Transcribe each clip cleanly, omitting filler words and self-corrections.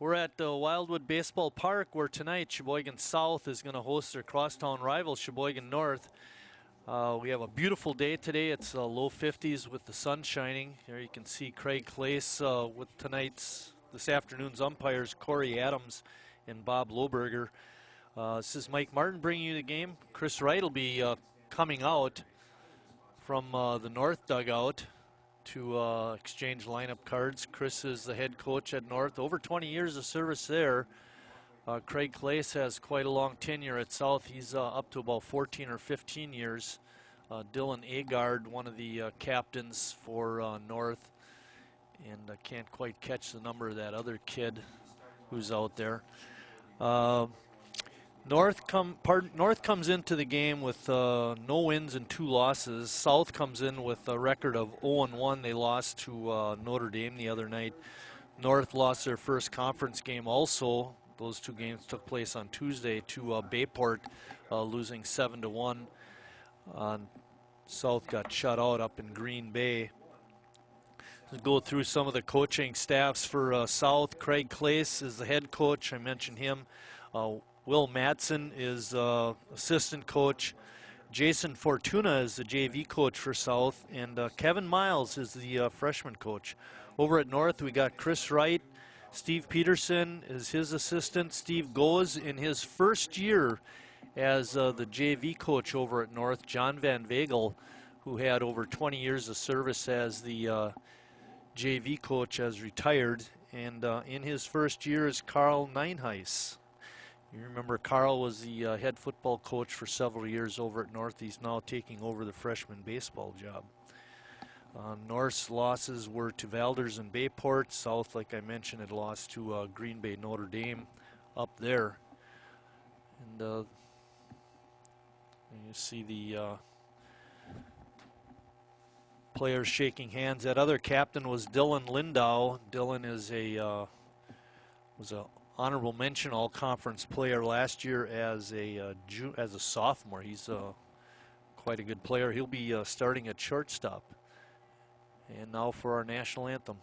We're at Wildwood Baseball Park, where tonight Sheboygan South is going to host their crosstown rival, Sheboygan North. We have a beautiful day today. It's low 50s with the sun shining. Here you can see Craig Clace with this afternoon's umpires, Corey Adams and Bob Lohberger. This is Mike Martin bringing you the game. Chris Wright will be coming out from the North dugout to exchange lineup cards. Chris is the head coach at North. Over 20 years of service there. Craig Clace has quite a long tenure at South. He's up to about 14 or 15 years. Dylan Agard, one of the captains for North. And I can't quite catch the number of that other kid who's out there. North comes into the game with no wins and 2 losses. South comes in with a record of 0-1. They lost to Notre Dame the other night. North lost their first conference game also. Those 2 games took place on Tuesday to Bayport, losing 7-1. South got shut out up in Green Bay. Let's go through some of the coaching staffs for South. Craig Clace is the head coach. I mentioned him. Will Madsen is assistant coach. Jason Fortuna is the JV coach for South. And Kevin Miles is the freshman coach. Over at North, we got Chris Wright. Steve Peterson is his assistant. Steve Goes in his first year as the JV coach over at North. John Van Vagel, who had over 20 years of service as the JV coach, has retired. And in his first year is Carl Neinheis. You remember Carl was the head football coach for several years over at North. He's now taking over the freshman baseball job. North's losses were to Valders and Bayport. South, like I mentioned, had lost to Green Bay Notre Dame up there. And you see the players shaking hands. That other captain was Dylan Lindau. Dylan is was a honorable mention all-conference player last year as a sophomore. He's quite a good player. He'll be starting at shortstop. And now for our national anthem.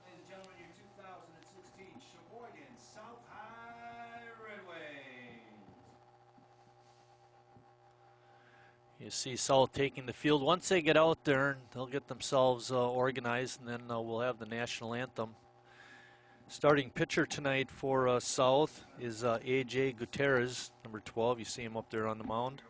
Ladies and gentlemen, your 2016 Sheboygan South High Red Wings. You see South taking the field. Once they get out there, they'll get themselves organized, and then we'll have the national anthem. Starting pitcher tonight for South is A.J. Gutierrez, number 12. You see him up there on the mound.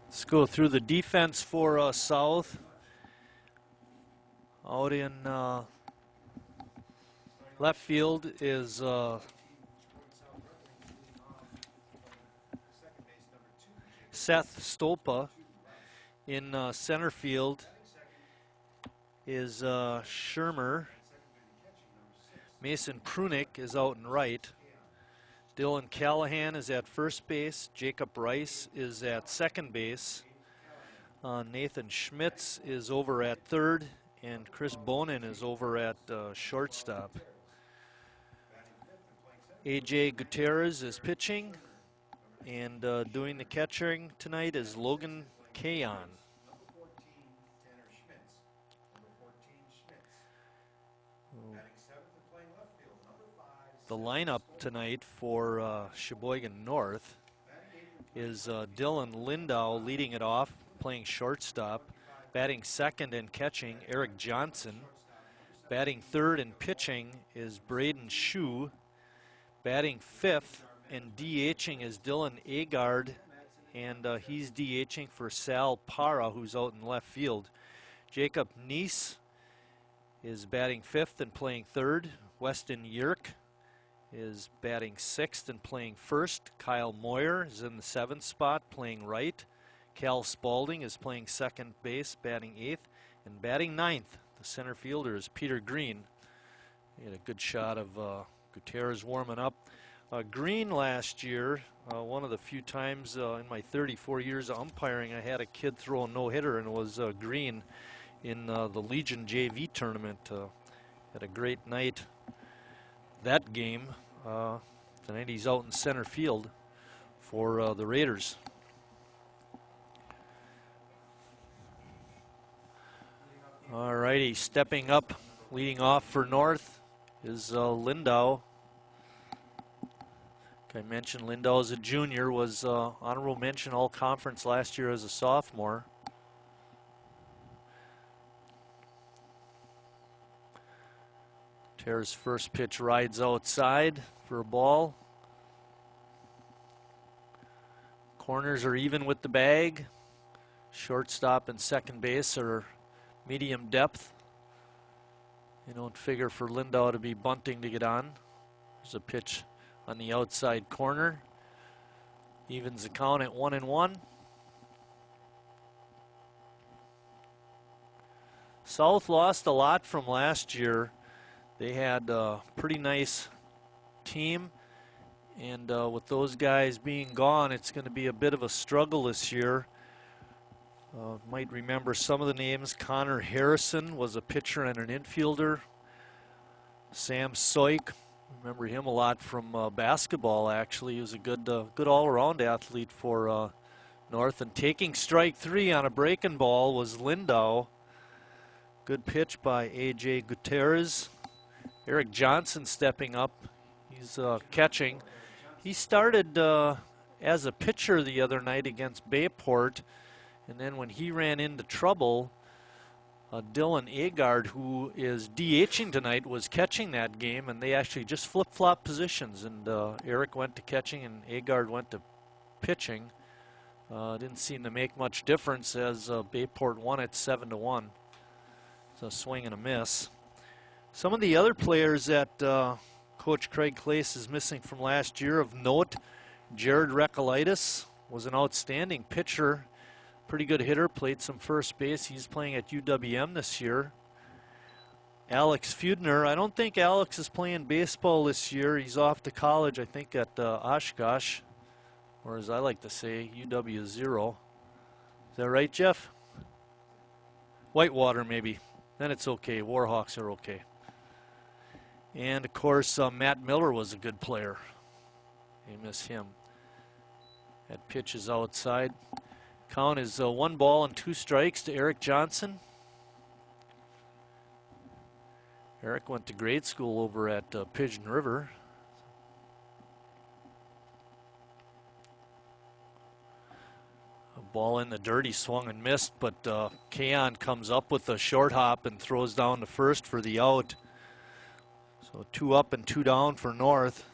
Let's go through the defense for South. Out in left field is Seth Stolpa. In center field is Shermer. Mason Prunick is out in right. Dylan Callahan is at first base. Jacob Rice is at second base. Nathan Schmitz is over at third. and Chris Bonin is over at shortstop. AJ Gutierrez is pitching, and doing the catching tonight is Logan Kayon. The lineup tonight for Sheboygan North is Dylan Lindau leading it off, playing shortstop. Batting second and catching, Eric Johnson. Batting third and pitching is Braden Shue. Batting fifth and DHing is Dylan Agard, and he's DHing for Sal Para, who's out in left field. Jacob Neese is batting fifth and playing third. Weston Yerk is batting sixth and playing first. Kyle Moyer is in the seventh spot, playing right. Cal Spalding is playing second base, batting eighth. And batting ninth, the center fielder, is Peter Green. He had a good shot of Gutierrez warming up. Green last year, one of the few times in my 34 years of umpiring, I had a kid throw a no-hitter, and it was Green in the Legion JV tournament. Had a great night that game. Tonight he's out in center field for the Raiders. All righty, stepping up, leading off for North is Lindau. Like I mentioned, Lindau as a junior, was honorable mention all conference last year as a sophomore. Terra's first pitch rides outside for a ball. Corners are even with the bag. Shortstop and second base are medium depth. You don't figure for Lindau to be bunting to get on. There's a pitch on the outside corner. Evens the count at 1-1. South lost a lot from last year. They had a pretty nice team, and with those guys being gone, it's going to be a bit of a struggle this year. Might remember some of the names. Connor Harrison was a pitcher and an infielder. Sam Soik, remember him a lot from basketball, actually. He was a good all-around athlete for North. And taking strike three on a breaking ball was Lindau. Good pitch by A.J. Gutierrez. Eric Johnson stepping up. He's catching. He started as a pitcher the other night against Bayport. And then when he ran into trouble, Dylan Agard, who is DHing tonight, was catching that game, and they actually just flip-flop positions. And Eric went to catching, and Agard went to pitching. Didn't seem to make much difference as Bayport won it 7-1. So a swing and a miss. Some of the other players that Coach Craig Clace is missing from last year of note, Jared Recolaitis was an outstanding pitcher. Pretty good hitter, played some first base. He's playing at UWM this year. Alex Feudner, I don't think Alex is playing baseball this year. He's off to college, I think, at Oshkosh, or as I like to say, UW0. Is that right, Jeff? Whitewater, maybe. Then it's okay. Warhawks are okay. And, of course, Matt Miller was a good player. They miss him. That pitch is outside. Count is 1 ball and 2 strikes to Eric Johnson. Eric went to grade school over at Pigeon River. A ball in the dirt, he swung and missed, but Kayon comes up with a short hop and throws down to first for the out. So 2 up and 2 down for North.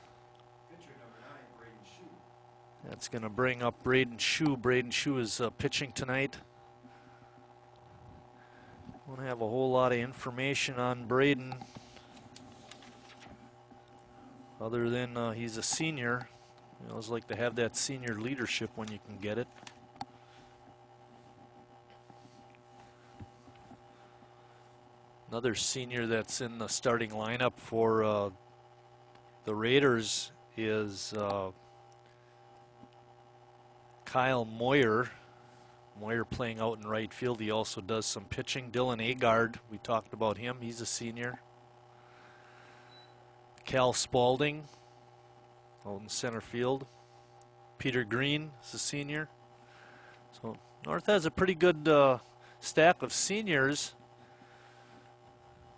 That's going to bring up Braden Shue. Braden Shue is pitching tonight. Won't have a whole lot of information on Braden other than he's a senior. You always like to have that senior leadership when you can get it. Another senior that's in the starting lineup for the Raiders is Kyle Moyer, Moyer playing out in right field. He also does some pitching. Dylan Agard, we talked about him. He's a senior. Cal Spalding out in center field. Peter Green is a senior. So North has a pretty good stack of seniors.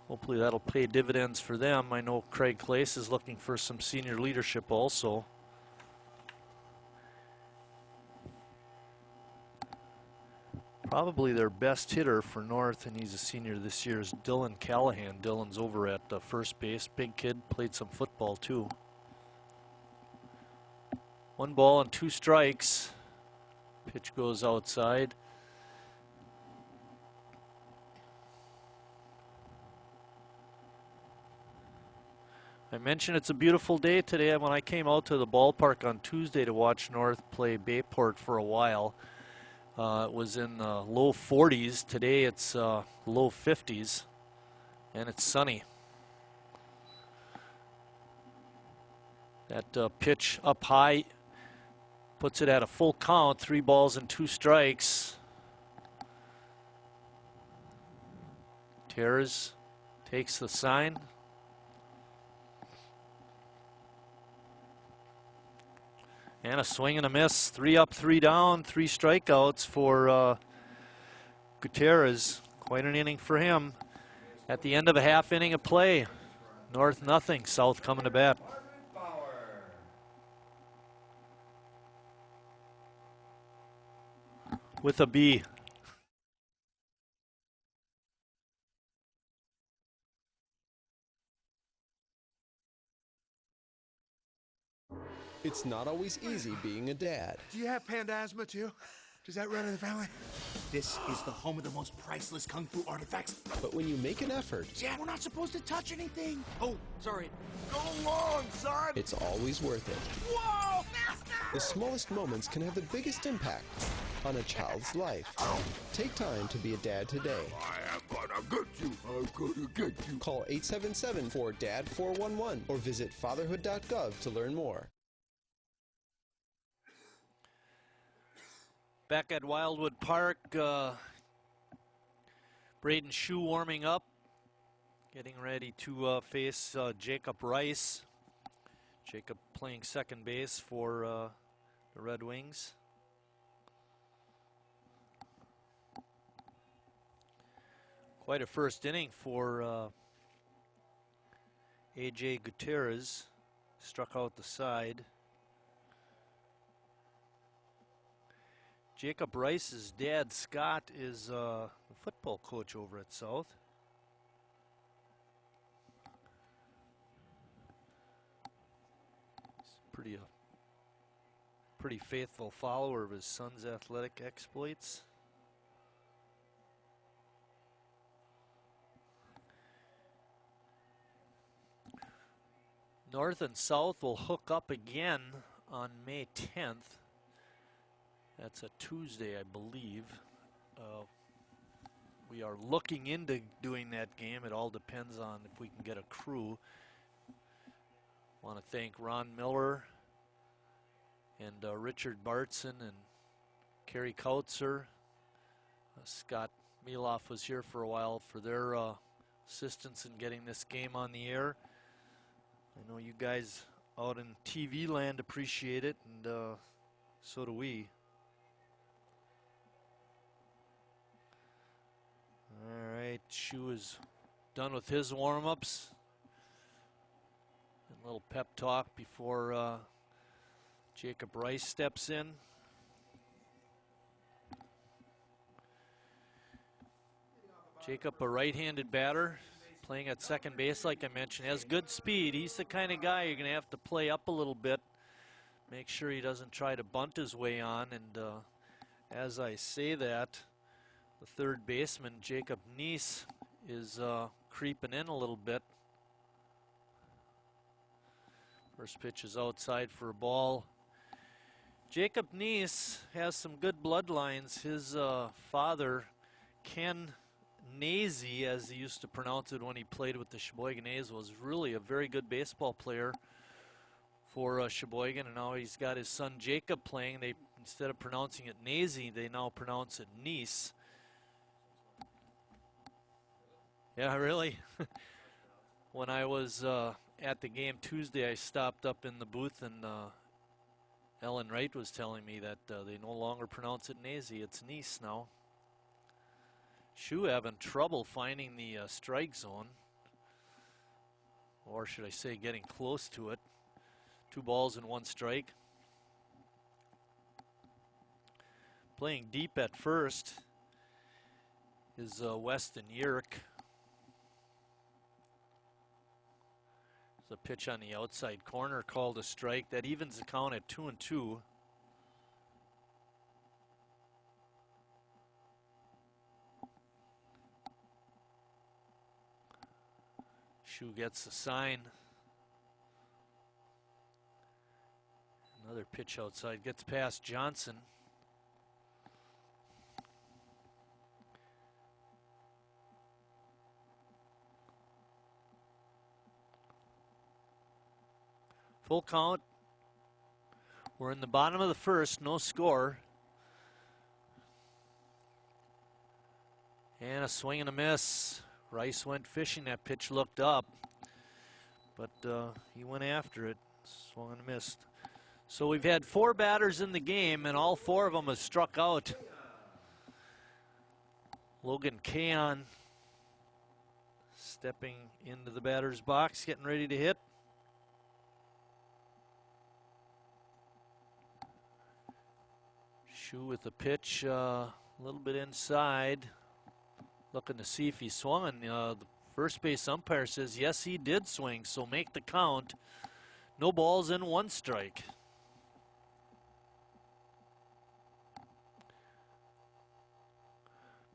Hopefully that'll pay dividends for them. I know Craig Clace is looking for some senior leadership also. Probably their best hitter for North, and he's a senior this year, is Dylan Callahan. Dylan's over at first base. Big kid, played some football too. 1 ball and 2 strikes. Pitch goes outside. I mentioned it's a beautiful day today. When I came out to the ballpark on Tuesday to watch North play Bayport for a while, it was in low 40s. Today it's low 50s, and it's sunny. That pitch up high puts it at a full count, 3 balls and 2 strikes. Terres takes the sign. And a swing and a miss. 3 up, 3 down, 3 strikeouts for Gutierrez. Quite an inning for him. At the end of a half inning of play, North nothing, South coming to bat. With a B. It's not always easy being a dad. Do you have panda asthma too? Does that run in the family? This is the home of the most priceless kung fu artifacts. But when you make an effort, Dad, we're not supposed to touch anything. Oh, sorry. Go long, son! it's always worth it. Whoa! Master! The smallest moments can have the biggest impact on a child's life. Take time to be a dad today. I am gonna get you. I'm gonna get you. Call 877-4DAD-411 or visit fatherhood.gov to learn more. Back at Wildwood Park, Braden Shue warming up, getting ready to face Jacob Rice. Jacob playing second base for the Red Wings. Quite a first inning for A.J. Gutierrez. Struck out the side. Jacob Rice's dad, Scott, is a football coach over at South. He's pretty faithful follower of his son's athletic exploits. North and South will hook up again on May 10th. That's a Tuesday, I believe. We are looking into doing that game. It all depends on if we can get a crew. I want to thank Ron Miller and Richard Bartson and Kerry Kautzer. Scott Meloff was here for a while for their assistance in getting this game on the air. I know you guys out in TV land appreciate it, and so do we. All right, Shue is done with his warm-ups. A little pep talk before Jacob Rice steps in. Jacob, a right-handed batter, playing at second base like I mentioned, has good speed. He's the kind of guy you're going to have to play up a little bit. Make sure he doesn't try to bunt his way on. And as I say that, the third baseman, Jacob Neese, is creeping in a little bit. First pitch is outside for a ball. Jacob Neese has some good bloodlines. His father, Ken Nazy, as he used to pronounce it when he played with the Sheboygan A's, was really a very good baseball player for Sheboygan, and now he's got his son Jacob playing. They Instead of pronouncing it Nazy, they now pronounce it Nice. Yeah, really? When I was at the game Tuesday, I stopped up in the booth, and Ellen Wright was telling me that they no longer pronounce it Nazy. It's Nice now. Shoe having trouble finding the strike zone. Or should I say getting close to it. 2 balls and 1 strike. Playing deep at first is Weston Yerk. There's a pitch on the outside corner called a strike. That evens the count at 2-2. Shoe gets the sign. Another pitch outside. Gets past Johnson. Full count. We're in the bottom of the first. No score. And a swing and a miss. Rice went fishing. That pitch looked up. But he went after it. Swung and missed. So we've had 4 batters in the game, and all 4 of them have struck out. Logan Kaon stepping into the batter's box, getting ready to hit. Shoe with the pitch a little bit inside. Looking to see if he swung, and the first base umpire says yes, he did swing, so make the count. No balls and 1 strike.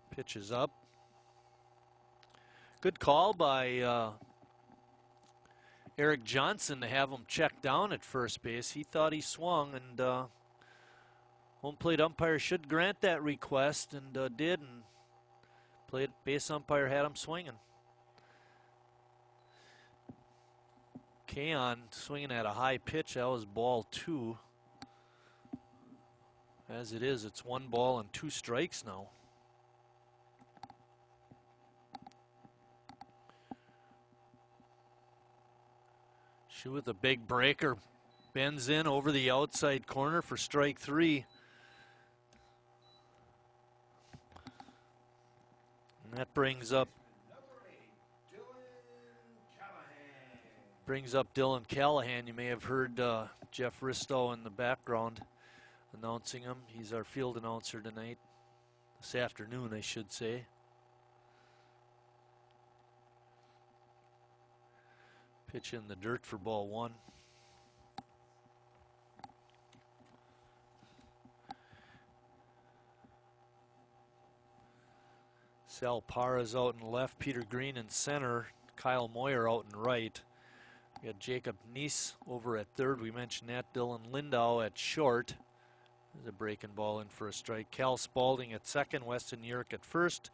Pitch is up. Good call by Eric Johnson to have him check down at first base. He thought he swung, and home plate umpire should grant that request, and did, and base umpire had him swinging. Kaon swinging at a high pitch. That was ball 2. As it is, it's 1 ball and 2 strikes now. Shoe with a big breaker. Bends in over the outside corner for strike 3. And that brings up Dylan Callahan. You may have heard Jeff Ristow in the background announcing him. He's our field announcer tonight. This afternoon, I should say. Pitch in the dirt for ball 1. Sal Parra's out in left, Peter Green in center, Kyle Moyer out in right. We got Jacob Neese over at third. We mentioned that. Dylan Lindau at short. There's a breaking ball in for a strike. Cal Spalding at second, Weston Yerk at first.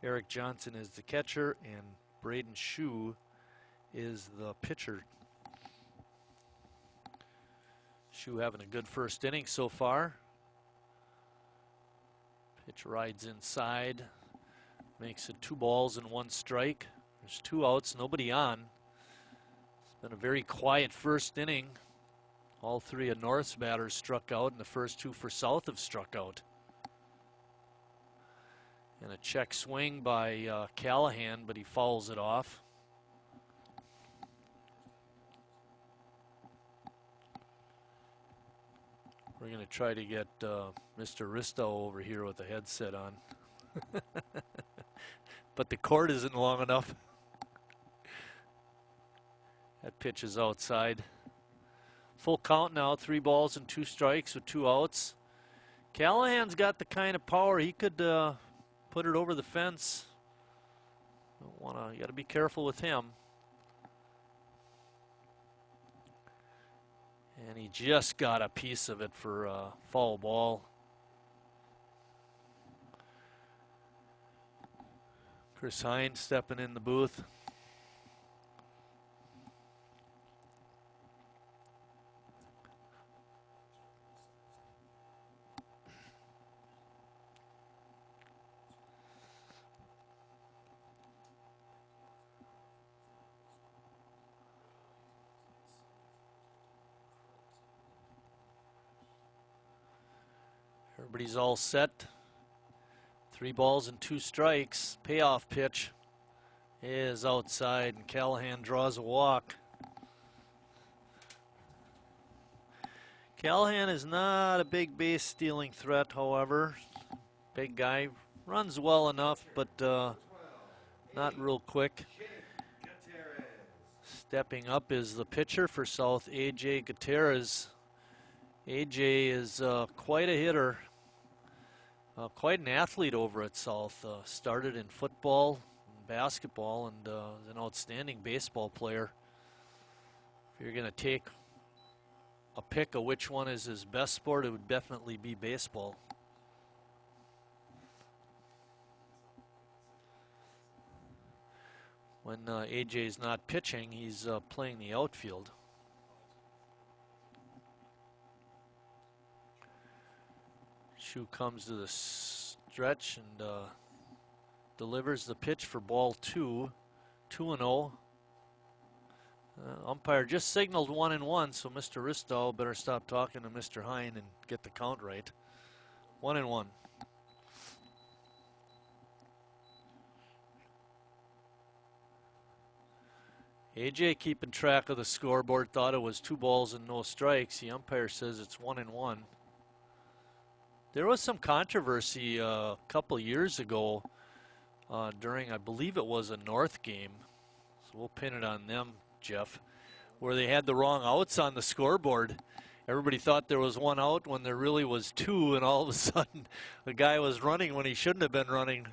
Eric Johnson is the catcher, and Braden Shoe is the pitcher. Shoe having a good first inning so far. Pitch rides inside. Makes it 2 balls and 1 strike. There's 2 outs, nobody on. It's been a very quiet first inning. All 3 of North's batters struck out, and the first 2 for South have struck out. And a check swing by Callahan, but he fouls it off. We're going to try to get Mr. Ristow over here with the headset on. But the cord isn't long enough. That pitch is outside. Full count now, 3 balls and 2 strikes with 2 outs. Callahan's got the kind of power he could put it over the fence. You got to be careful with him. And he just got a piece of it for a foul ball. Chris Hines stepping in the booth. Everybody's all set. 3 balls and 2 strikes. Payoff pitch is outside, and Callahan draws a walk. Callahan is not a big base stealing threat, however. Big guy, runs well enough, but not real quick. Stepping up is the pitcher for South, A.J. Gutierrez. A.J. is quite a hitter, quite an athlete over at South. Started in football, and basketball, and is an outstanding baseball player. If you're going to take a pick of which one is his best sport, it would definitely be baseball. When AJ's not pitching, he's playing the outfield. Shu comes to the stretch and delivers the pitch for ball 2. 2-0. Umpire just signaled 1-1, so Mr. Ristow better stop talking to Mr. Hine and get the count right. 1-1. AJ keeping track of the scoreboard, thought it was 2 balls and no strikes. The umpire says it's 1-1. There was some controversy a couple years ago during, I believe it was a North game. So we'll pin it on them, Jeff, where they had the wrong outs on the scoreboard. Everybody thought there was 1 out when there really was 2, and all of a sudden the guy was running when he shouldn't have been running.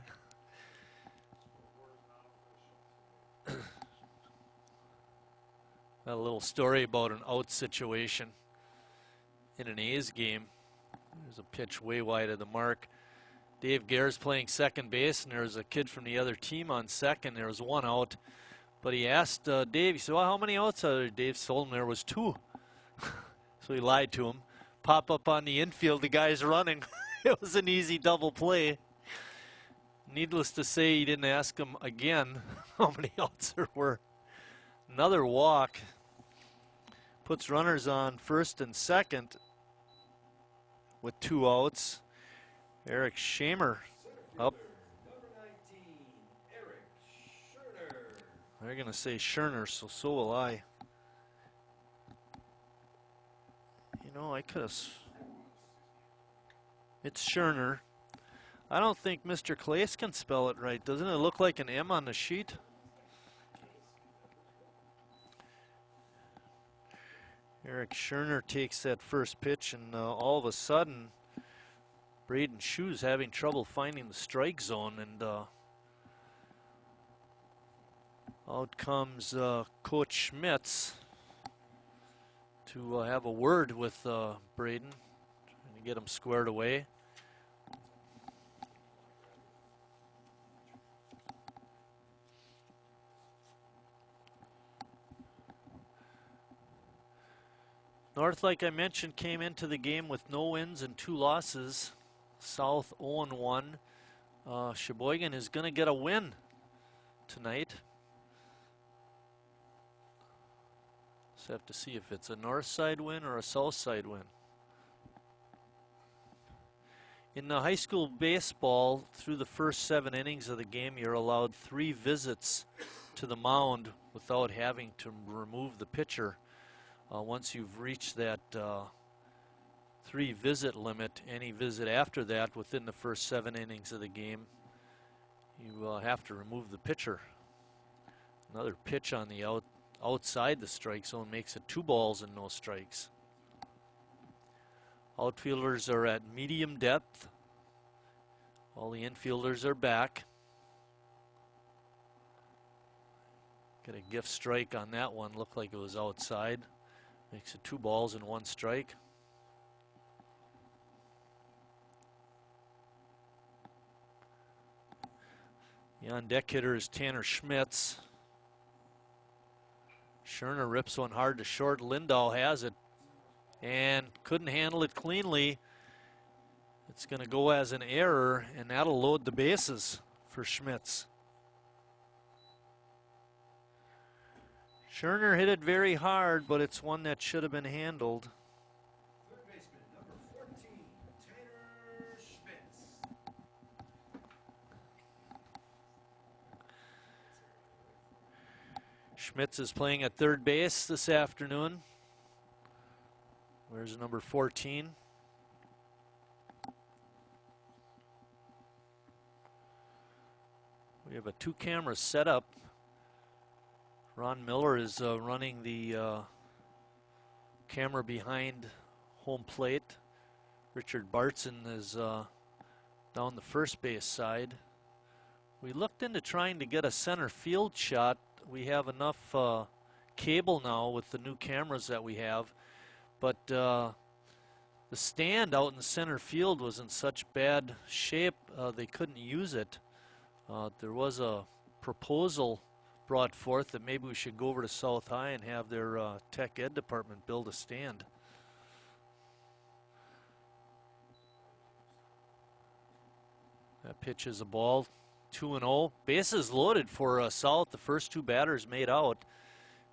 Got a little story about an out situation in an A's game. There's a pitch way wide of the mark. Dave Gare's playing second base, and there's a kid from the other team on second. There was 1 out. But he asked Dave, he said, well, how many outs are there? Dave told him there was 2. So he lied to him. Pop up on the infield, the guy's running. It was an easy double play. Needless to say, he didn't ask him again how many outs there were. Another walk. Puts runners on first and second with 2 outs. Eric Shamer up. They're going to say Scherner, so will I. You know, I could have. It's Scherner. I don't think Mr. Claes can spell it right. Doesn't it look like an M on the sheet? Eric Scherner takes that first pitch, and all of a sudden, Braden Schu's having trouble finding the strike zone, and out comes Coach Schmitz to have a word with Braden, trying to get him squared away. North, like I mentioned, came into the game with no wins and 2 losses. South 0-1. Sheboygan is going to get a win tonight. Just have to see if it's a north side win or a south side win. In the high school baseball, through the first 7 innings of the game, you're allowed 3 visits to the mound without having to remove the pitcher. Once you've reached that 3 visit limit, any visit after that within the first 7 innings of the game, you have to remove the pitcher. Another pitch on the outside the strike zone makes it 2 balls and no strikes. Outfielders are at medium depth. All the infielders are back. Got a gift strike on that one. Looked like it was outside. Makes it 2 balls and 1 strike. The on-deck hitter is Tanner Schmitz. Scherner rips one hard to short. Lindahl has it and couldn't handle it cleanly. It's going to go as an error, and that'll load the bases for Schmitz. Scherner hit it very hard, but it's one that should have been handled. Third baseman, number 14, Tanner Schmitz is playing at third base this afternoon. Where's number 14? We have a 2-camera setup. Ron Miller is running the camera behind home plate. Richard Bartson is down the first base side. We looked into trying to get a center field shot. We have enough cable now with the new cameras that we have, but the stand out in the center field was in such bad shape they couldn't use it. There was a proposal brought forth that maybe we should go over to South High and have their tech ed department build a stand. That pitch is a ball, 2-0. Bases loaded for South. The first 2 batters made out.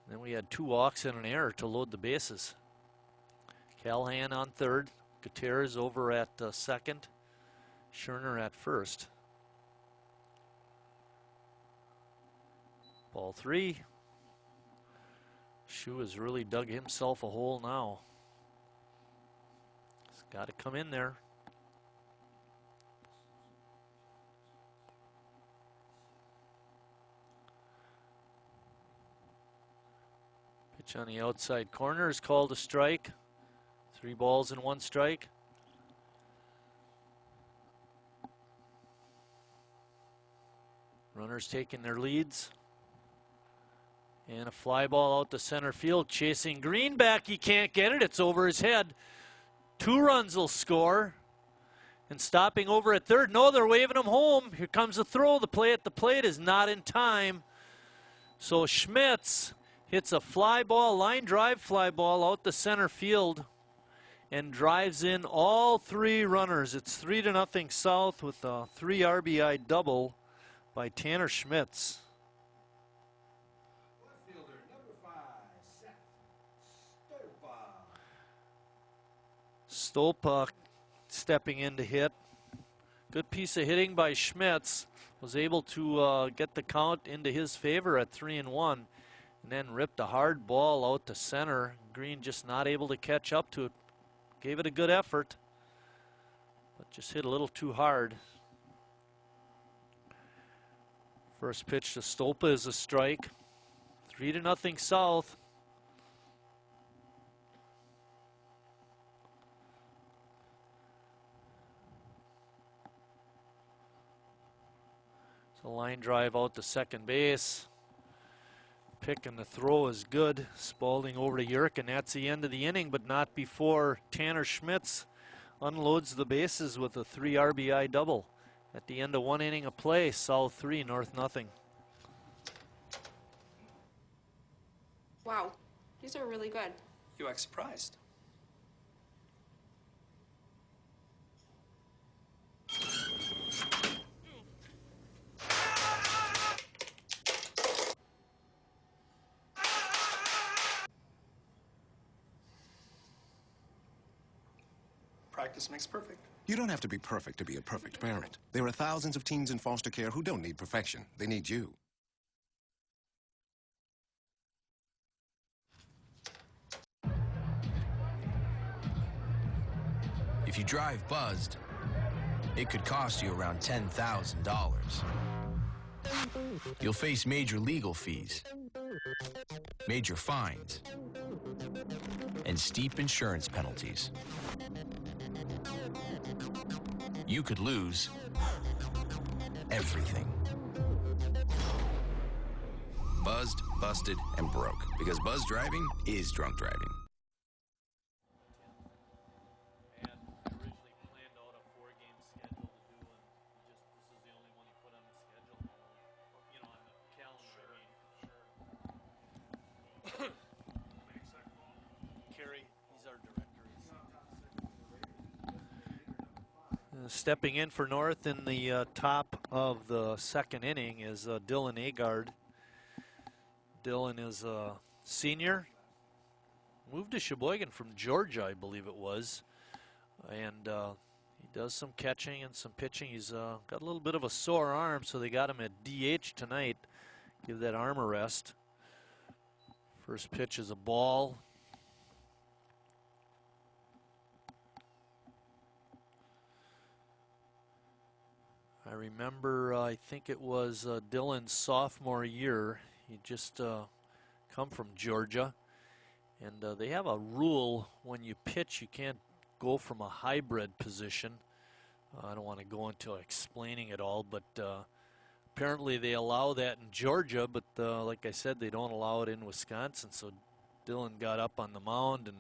Then we had 2 walks and an error to load the bases. Callahan on third. Gutierrez over at second. Scherner at first. Ball 3. Shu has really dug himself a hole now. He's got to come in there. Pitch on the outside corner is called a strike. 3 balls and 1 strike. Runners taking their leads. And a fly ball out to center field, chasing Greenback. He can't get it. It's over his head. 2 runs will score. And stopping over at third. No, they're waving him home. Here comes the throw. The play at the plate is not in time. So Schmitz hits a fly ball, line drive fly ball out to center field and drives in all 3 runners. It's 3-0 South with a 3 RBI double by Tanner Schmitz. Stolpa stepping in to hit. Good piece of hitting by Schmitz. Was able to get the count into his favor at 3-1, and then ripped a hard ball out to center. Green just not able to catch up to it. Gave it a good effort, but just hit a little too hard. First pitch to Stolpa is a strike. 3-0 South. So line drive out to second base. Pick and the throw is good. Spalding over to Yerk, and that's the end of the inning, but not before Tanner Schmitz unloads the bases with a 3 RBI double. At the end of 1 inning of play, South 3, North nothing. Wow, these are really good. You act surprised. Practice makes perfect. You don't have to be perfect to be a perfect parent. There are thousands of teens in foster care who don't need perfection. They need you. If you drive buzzed, it could cost you around $10,000. You'll face major legal fees, major fines, and steep insurance penalties. You could lose everything. Buzzed, busted, and broke. Because buzz driving is drunk driving. Stepping in for North in the top of the second inning is Dylan Agard. Dylan is a senior. Moved to Sheboygan from Georgia, I believe it was. And he does some catching and some pitching. He's got a little bit of a sore arm, so they got him at DH tonight. Give that arm a rest. First pitch is a ball. I remember, I think it was Dylan's sophomore year. He just come from Georgia. And they have a rule when you pitch, you can't go from a hybrid position. I don't want to go into explaining it all, but apparently they allow that in Georgia, but like I said, they don't allow it in Wisconsin. So Dylan got up on the mound and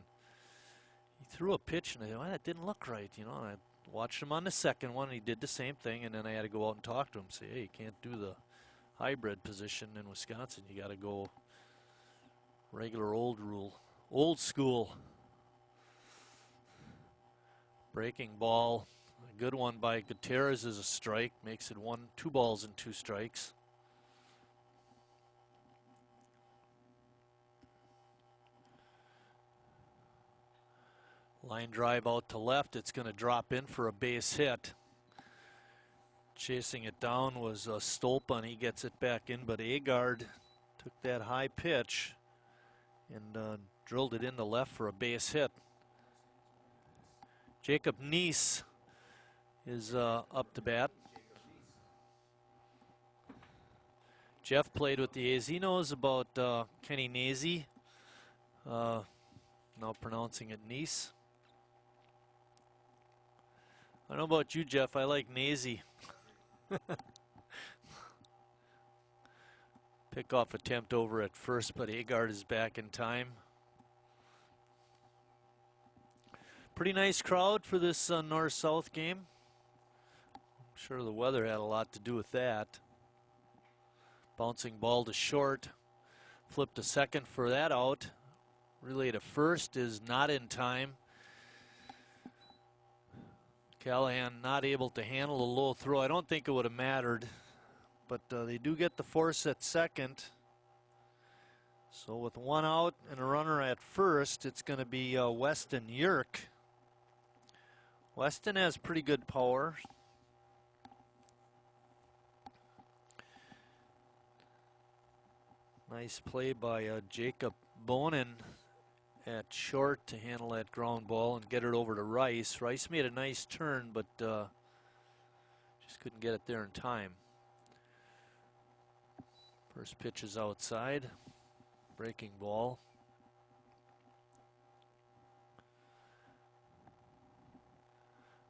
he threw a pitch, and I thought, well, that didn't look right, you know. And I watched him on the second one, and he did the same thing, and then I had to go out and talk to him, say, hey, you can't do the hybrid position in Wisconsin. You got to go regular old rule, old school. Breaking ball, a good one by Gutierrez is a strike, makes it 2 balls and 2 strikes. Line drive out to left, it's going to drop in for a base hit. Chasing it down was Stolpa, he gets it back in, but Agard took that high pitch and drilled it into left for a base hit. Jacob Neese is up to bat. Jeff played with the A's. He knows about Kenny Nazy. Now pronouncing it Neese. I don't know about you, Jeff. I like Nazy. Pickoff attempt over at first, but Agard is back in time. Pretty nice crowd for this north-south game. I'm sure the weather had a lot to do with that. Bouncing ball to short. Flip to second for that out. Relay to first is not in time. Callahan not able to handle the low throw. I don't think it would have mattered, but they do get the force at second. So with 1 out and a runner at first, it's going to be Weston Yerk. Weston has pretty good power. Nice play by Jacob Bonin at short to handle that ground ball and get it over to Rice. Rice made a nice turn, but just couldn't get it there in time. First pitch is outside. Breaking ball.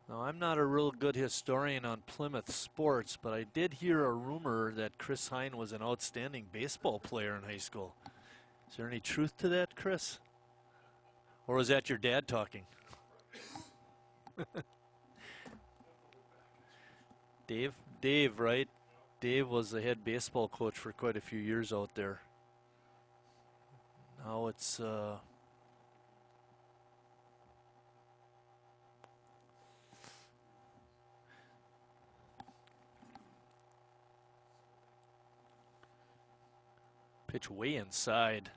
Now, I'm not a real good historian on Plymouth sports, but I did hear a rumor that Chris Hine was an outstanding baseball player in high school. Is there any truth to that, Chris? Or was that your dad talking? Dave, right? Dave was the head baseball coach for quite a few years out there. Now it's pitch way inside.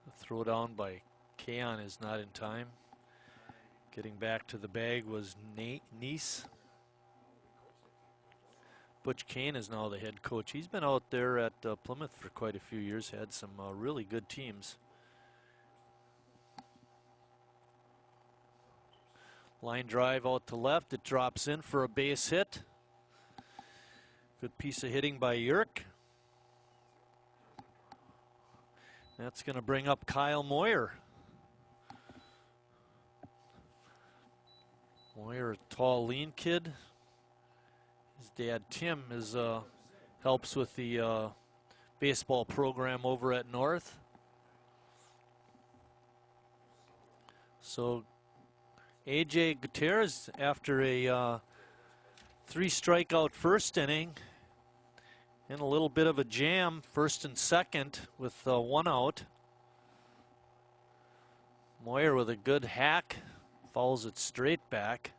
The throw down by Kaon is not in time. Getting back to the bag was Neese. Butch Kane is now the head coach. He's been out there at Plymouth for quite a few years, had some really good teams. Line drive out to left. It drops in for a base hit. Good piece of hitting by Yerk. That's going to bring up Kyle Moyer. Moyer, a tall, lean kid. His dad, Tim, helps with the baseball program over at North. So A.J. Gutierrez, after a 3-strikeout first inning, in a little bit of a jam, first and second with 1 out. Moyer with a good hack, fouls it straight back.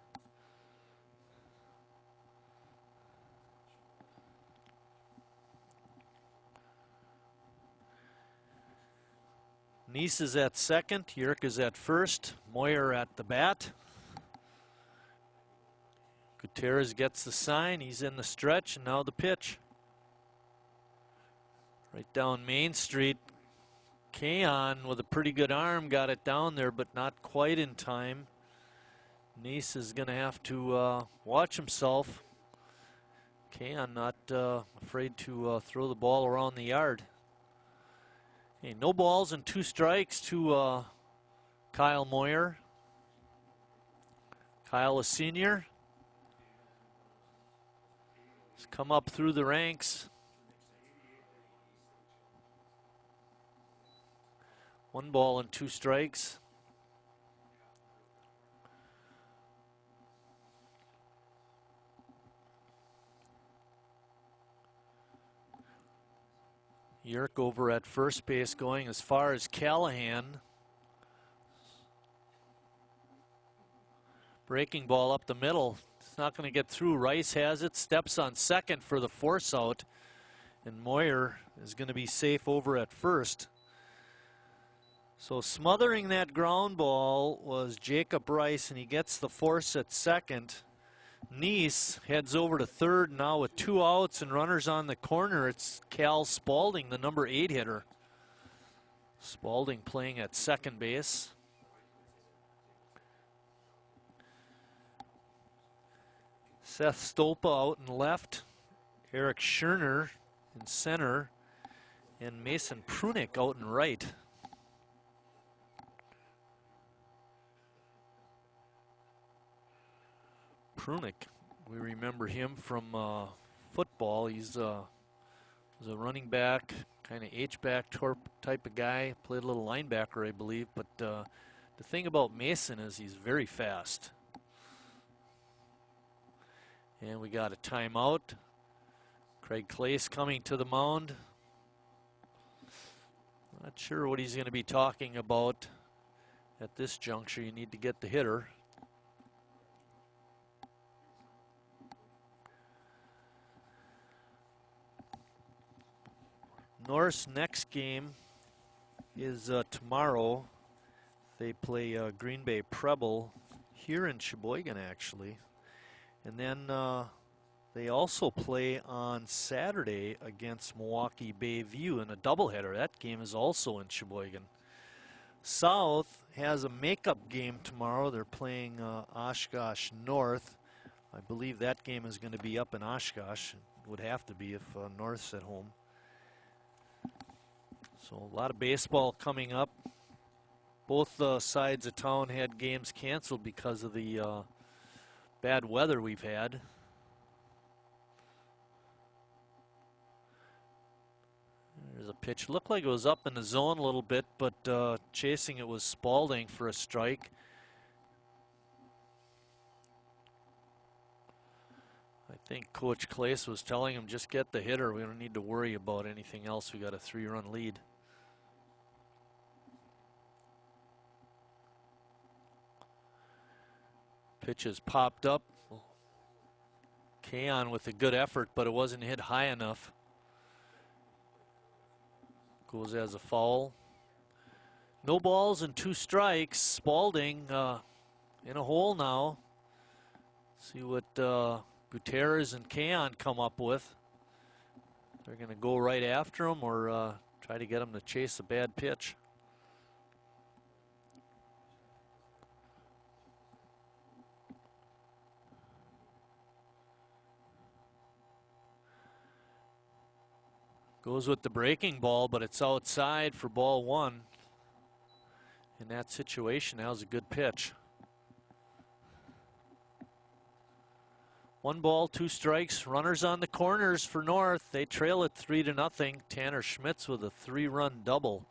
Neese is at second, Yerk is at first, Moyer at the bat. Gutierrez gets the sign, he's in the stretch, and now the pitch. Right down Main Street, Kaon with a pretty good arm got it down there, but not quite in time. Nice is going to have to watch himself. Kaon not afraid to throw the ball around the yard. Hey, no balls and 2 strikes to Kyle Moyer. Kyle, a senior, has come up through the ranks. 1 ball and 2 strikes. Yerk over at first base going as far as Callahan. Breaking ball up the middle. It's not going to get through. Rice has it. Steps on second for the force out. And Moyer is going to be safe over at first. So smothering that ground ball was Jacob Rice, and he gets the force at second. Nice heads over to third now with 2 outs and runners on the corner. It's Cal Spaulding, the number 8 hitter. Spaulding playing at second base. Seth Stolpa out in left. Eric Scherner in center. And Mason Prunick out in right. Prunick, we remember him from football. He's was a running back, kind of H-back type of guy. Played a little linebacker, I believe. But the thing about Mason is he's very fast. And we got a timeout. Craig Clace coming to the mound. Not sure what he's going to be talking about at this juncture. You need to get the hitter. North's next game is tomorrow. They play Green Bay Preble here in Sheboygan, actually. And then they also play on Saturday against Milwaukee Bayview in a doubleheader. That game is also in Sheboygan. South has a makeup game tomorrow. They're playing Oshkosh North. I believe that game is going to be up in Oshkosh. It would have to be if North's at home. So a lot of baseball coming up. Both sides of town had games canceled because of the bad weather we've had. There's a pitch. Looked like it was up in the zone a little bit, but chasing it was Spaulding for a strike. I think Coach Clace was telling him, just get the hitter. We don't need to worry about anything else. We got a 3-run lead. Pitch has popped up. Kaon with a good effort, but it wasn't hit high enough. Goes as a foul. No balls and 2 strikes. Spaulding in a hole now. See what Gutierrez and Kaon come up with. They're going to go right after him or try to get him to chase a bad pitch. Goes with the breaking ball, but it's outside for ball 1. In that situation, that was a good pitch. 1 ball, 2 strikes. Runners on the corners for North. They trail it 3-0. Tanner Schmitz with a 3-run double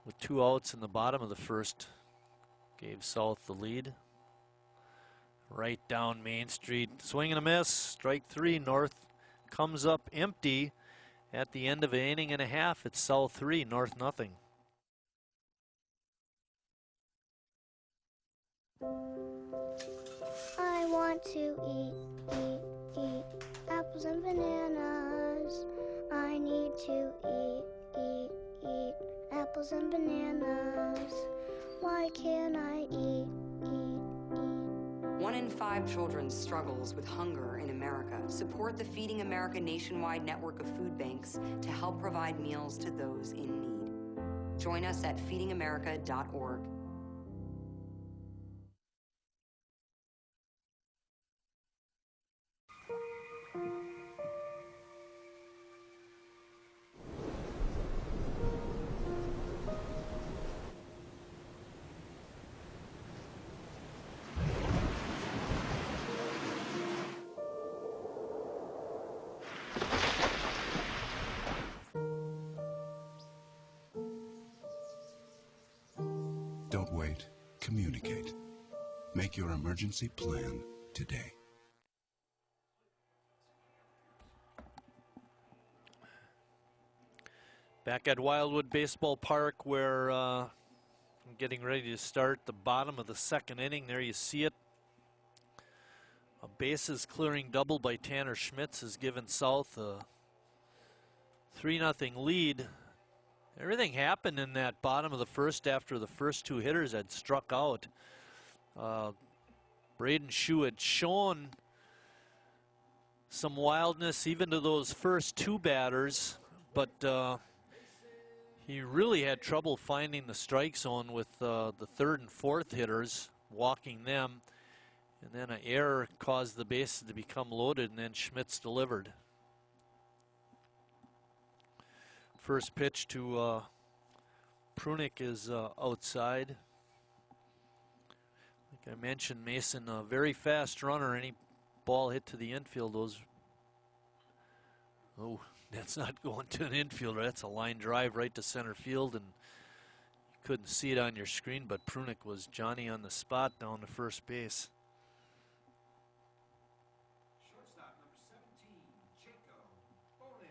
with 2 outs in the bottom of the first. Gave South the lead. Right down Main Street. Swing and a miss. Strike 3. North comes up empty. At the end of an inning and a half, it's South 3, North nothing. I want to eat apples and bananas. I need to eat apples and bananas. Why can't I eat? 1 in 5 children struggles with hunger in America. Support the Feeding America nationwide network of food banks to help provide meals to those in need. Join us at feedingamerica.org. Don't wait. Communicate. Make your emergency plan today. Back at Wildwood Baseball Park, where I'm getting ready to start the bottom of the second inning. There you see it. A bases clearing double by Tanner Schmitz has given South a 3-0 lead. Everything happened in that bottom of the first after the first two hitters had struck out. Braden Shue had shown some wildness even to those first two batters, but he really had trouble finding the strike zone with the third and fourth hitters, walking them, and then an error caused the bases to become loaded, and then Schmitz delivered. First pitch to Prunick is outside. Like I mentioned, Mason, a very fast runner. Any ball hit to the infield, that's not going to an infielder. That's a line drive right to center field, and you couldn't see it on your screen, but Prunick was Johnny on the spot down to first base. Shortstop number 17, Jacob Bonin.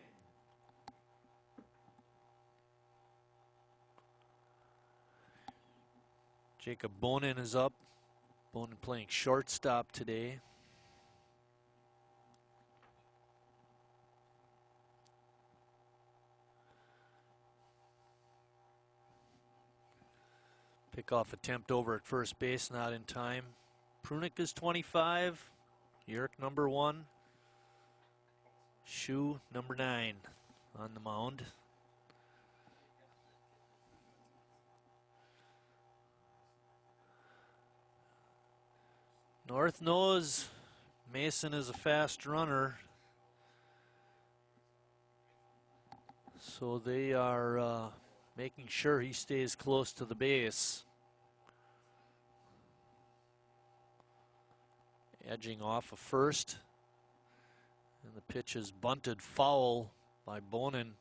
Jacob Bonin is up. Bonin playing shortstop today. Pickoff attempt over at first base, not in time. Prunick is 25. Yerk number 1. Shue number 9 on the mound. North knows Mason is a fast runner, so they are making sure he stays close to the base. Edging off of first, and the pitch is bunted foul by Bonin.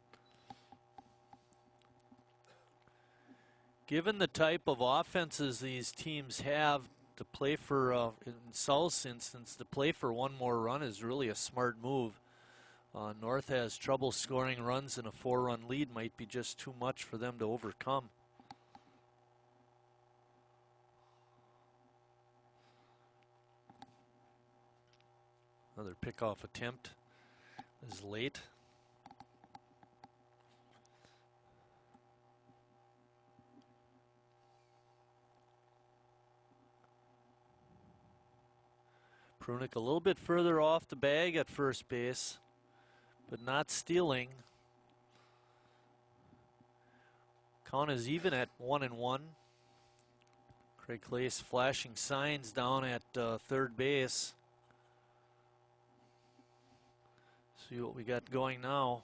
Given the type of offenses these teams have, to play for, in South's instance, to play for one more run is really a smart move. North has trouble scoring runs, and a 4-run lead might be just too much for them to overcome. Another pickoff attempt is late. Prunick a little bit further off the bag at first base, but not stealing. Count is even at 1-1. Craig Clace flashing signs down at third base. See what we got going now.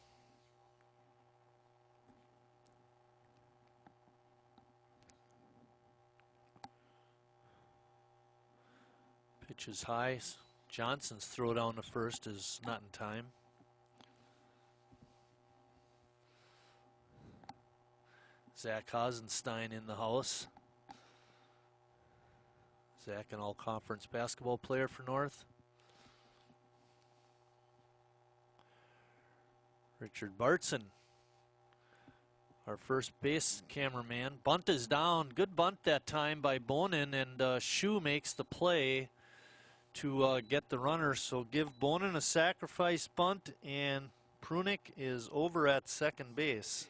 Pitch is high. Johnson's throw down to first is not in time. Zach Hasenstein in the house. Zach, an all-conference basketball player for North. Richard Bartson, our first base cameraman. Bunt is down. Good bunt that time by Bonin, and Shue makes the play to get the runner. So give Bonin a sacrifice bunt, and Prunick is over at second base.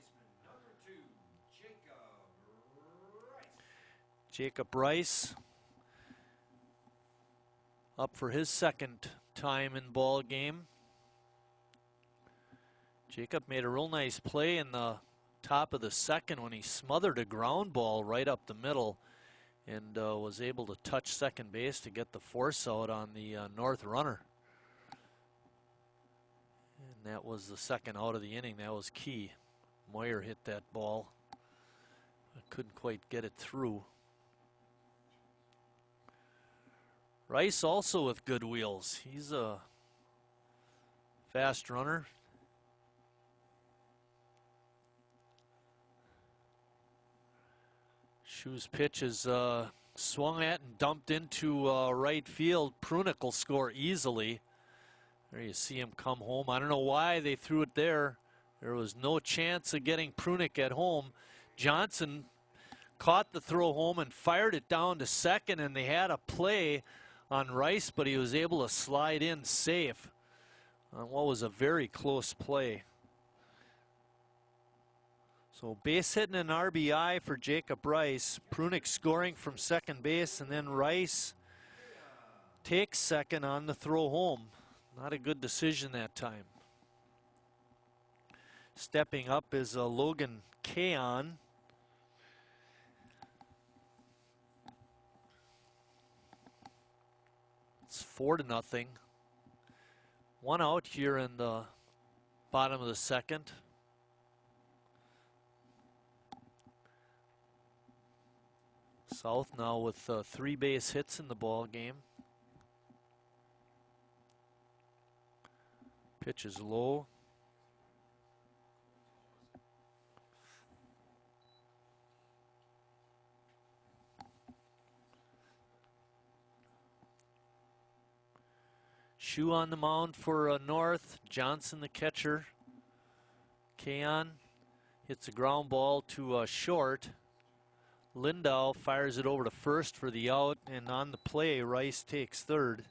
Jacob Rice up for his second time in ball game. Jacob made a real nice play in the top of the second when he smothered a ground ball right up the middle and was able to touch second base to get the force out on the north runner. And that was the second out of the inning. That was key. Moyer hit that ball. Couldn't quite get it through. Rice also with good wheels. He's a fast runner. Schu's pitch is swung at and dumped into right field. Prunick will score easily. There you see him come home. I don't know why they threw it there. There was no chance of getting Prunick at home. Johnson caught the throw home and fired it down to second, and they had a play on Rice, but he was able to slide in safe on what was a very close play. So base hitting an RBI for Jacob Rice. Prunick scoring from second base, and then Rice takes second on the throw home. Not a good decision that time. Stepping up is Logan Kaon. It's 4-0. One out here in the bottom of the second. South now with 3 base hits in the ball game. Pitch is low. Schu on the mound for North. Johnson the catcher. Kaon hits a ground ball to short. Lindau fires it over to first for the out, and on the play, Rice takes third.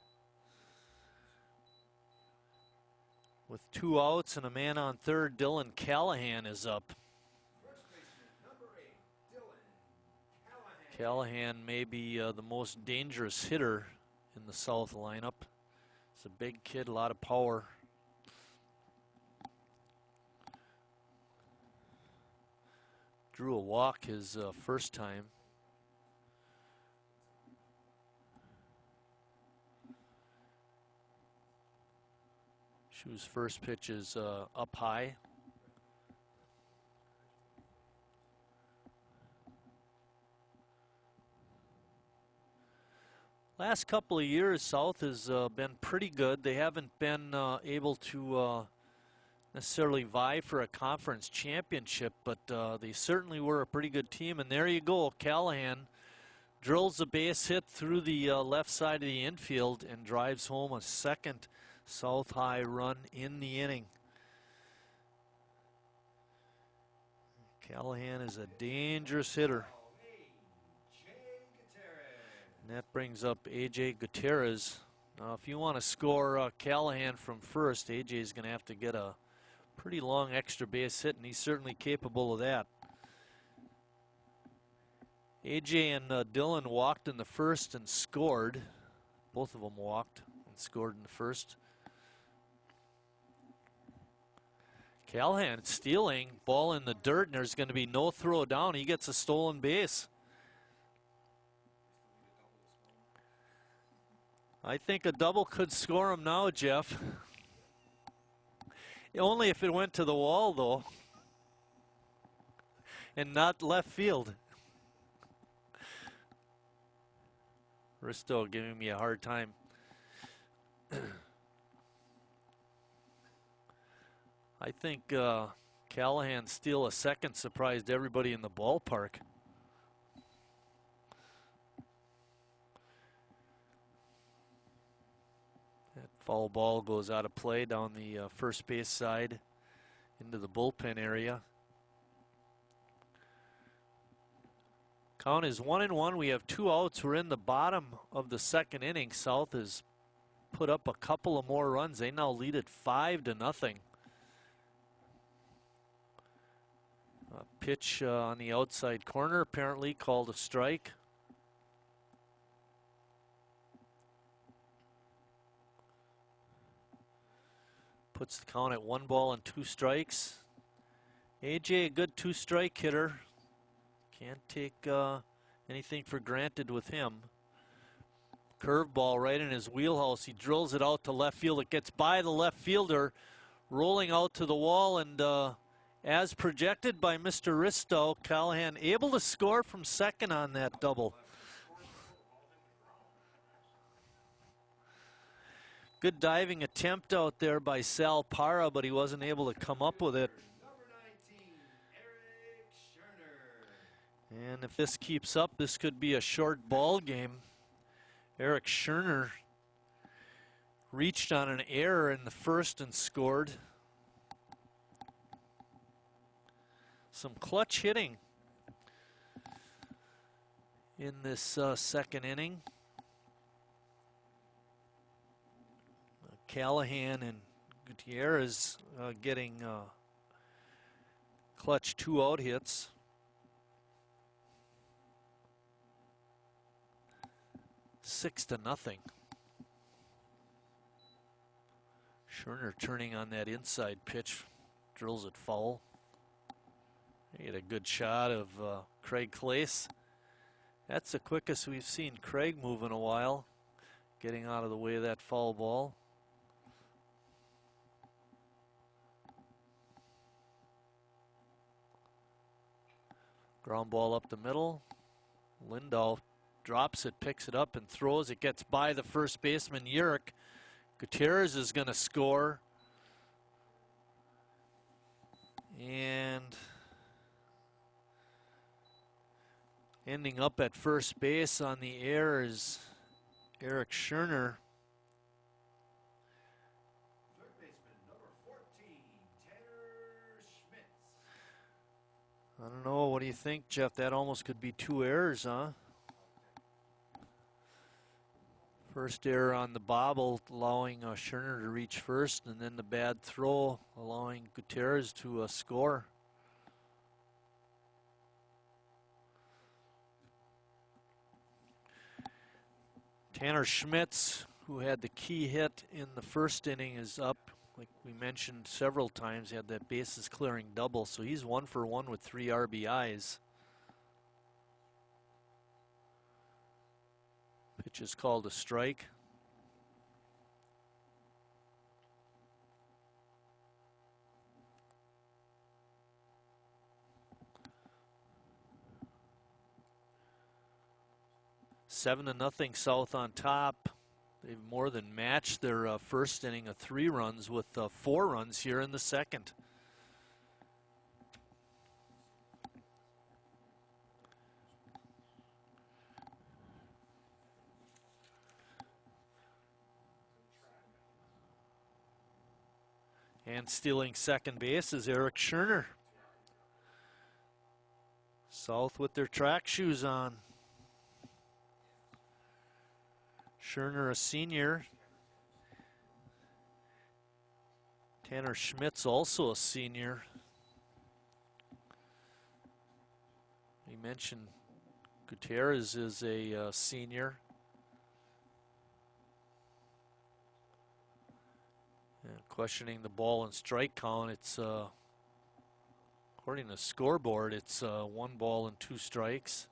With 2 outs and a man on third, Dylan Callahan is up. Callahan may be the most dangerous hitter in the South lineup. He's a big kid, a lot of power. Drew a walk his first time. Schu's first pitch is up high. Last couple of years, South has been pretty good. They haven't been able to necessarily vie for a conference championship, but they certainly were a pretty good team. And there you go, Callahan drills a base hit through the left side of the infield and drives home a second South High run in the inning. Callahan is a dangerous hitter. And that brings up A.J. Gutierrez. Now, if you want to score Callahan from first, A.J. is going to have to get a pretty long extra base hit, and he's certainly capable of that. A.J. and Dylan walked in the first and scored. Both of them walked and scored in the first. Callahan stealing, ball in the dirt, and there's going to be no throw down. He gets a stolen base. I think a double could score him now, Jeff. Only if it went to the wall, though, and not left field. Risto giving me a hard time. I think Callahan steal a second surprised everybody in the ballpark. That foul ball goes out of play down the first base side into the bullpen area. Count is 1-1. We have 2 outs. We're in the bottom of the second inning. South has put up a couple of more runs. They now lead it 5-0. A pitch on the outside corner, apparently called a strike. Puts the count at 1 ball and 2 strikes. AJ, a good 2-strike hitter. Can't take anything for granted with him. Curveball right in his wheelhouse. He drills it out to left field. It gets by the left fielder, rolling out to the wall, and as projected by Mr. Ristow, Callahan able to score from second on that double. Good diving attempt out there by Sal Parra, but he wasn't able to come up with it. And if this keeps up, this could be a short ball game. Eric Scherner reached on an error in the first and scored. Some clutch hitting in this second inning. Callahan and Gutierrez getting clutch 2-out hits. 6-0. Scherner turning on that inside pitch, drills it foul. He had a good shot of Craig Clace. That's the quickest we've seen Craig move in a while, getting out of the way of that foul ball. Ground ball up the middle. Lindahl drops it, picks it up, and throws. It gets by the first baseman, Yerrick. Gutierrez is going to score. And ending up at first base on the air is Eric Scherner. Third baseman, number 14, Tanner Schmitz. I don't know. What do you think, Jeff? That almost could be 2 errors, huh? First error on the bobble, allowing Scherner to reach first, and then the bad throw, allowing Gutierrez to score. Tanner Schmitz, who had the key hit in the first inning, is up. Like we mentioned several times, he had that bases clearing double, so he's 1 for 1 with 3 RBIs. Pitch is called a strike. Seven to nothing South on top. They've more than matched their first inning of 3 runs with 4 runs here in the second. And stealing second base is Eric Scherner. South with their track shoes on. Scherner, a senior. Tanner Schmitz, also a senior. We mentioned Gutierrez is a senior. And questioning the ball and strike count, it's according to the scoreboard, it's 1 ball and 2 strikes.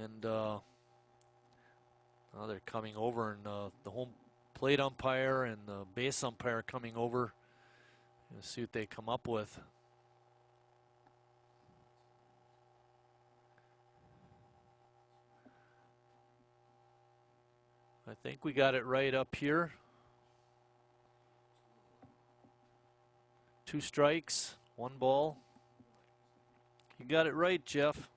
And now they're coming over, and the home plate umpire and the base umpire coming over and see what they come up with. I think we got it right up here. 2 strikes, 1 ball. You got it right, Jeff.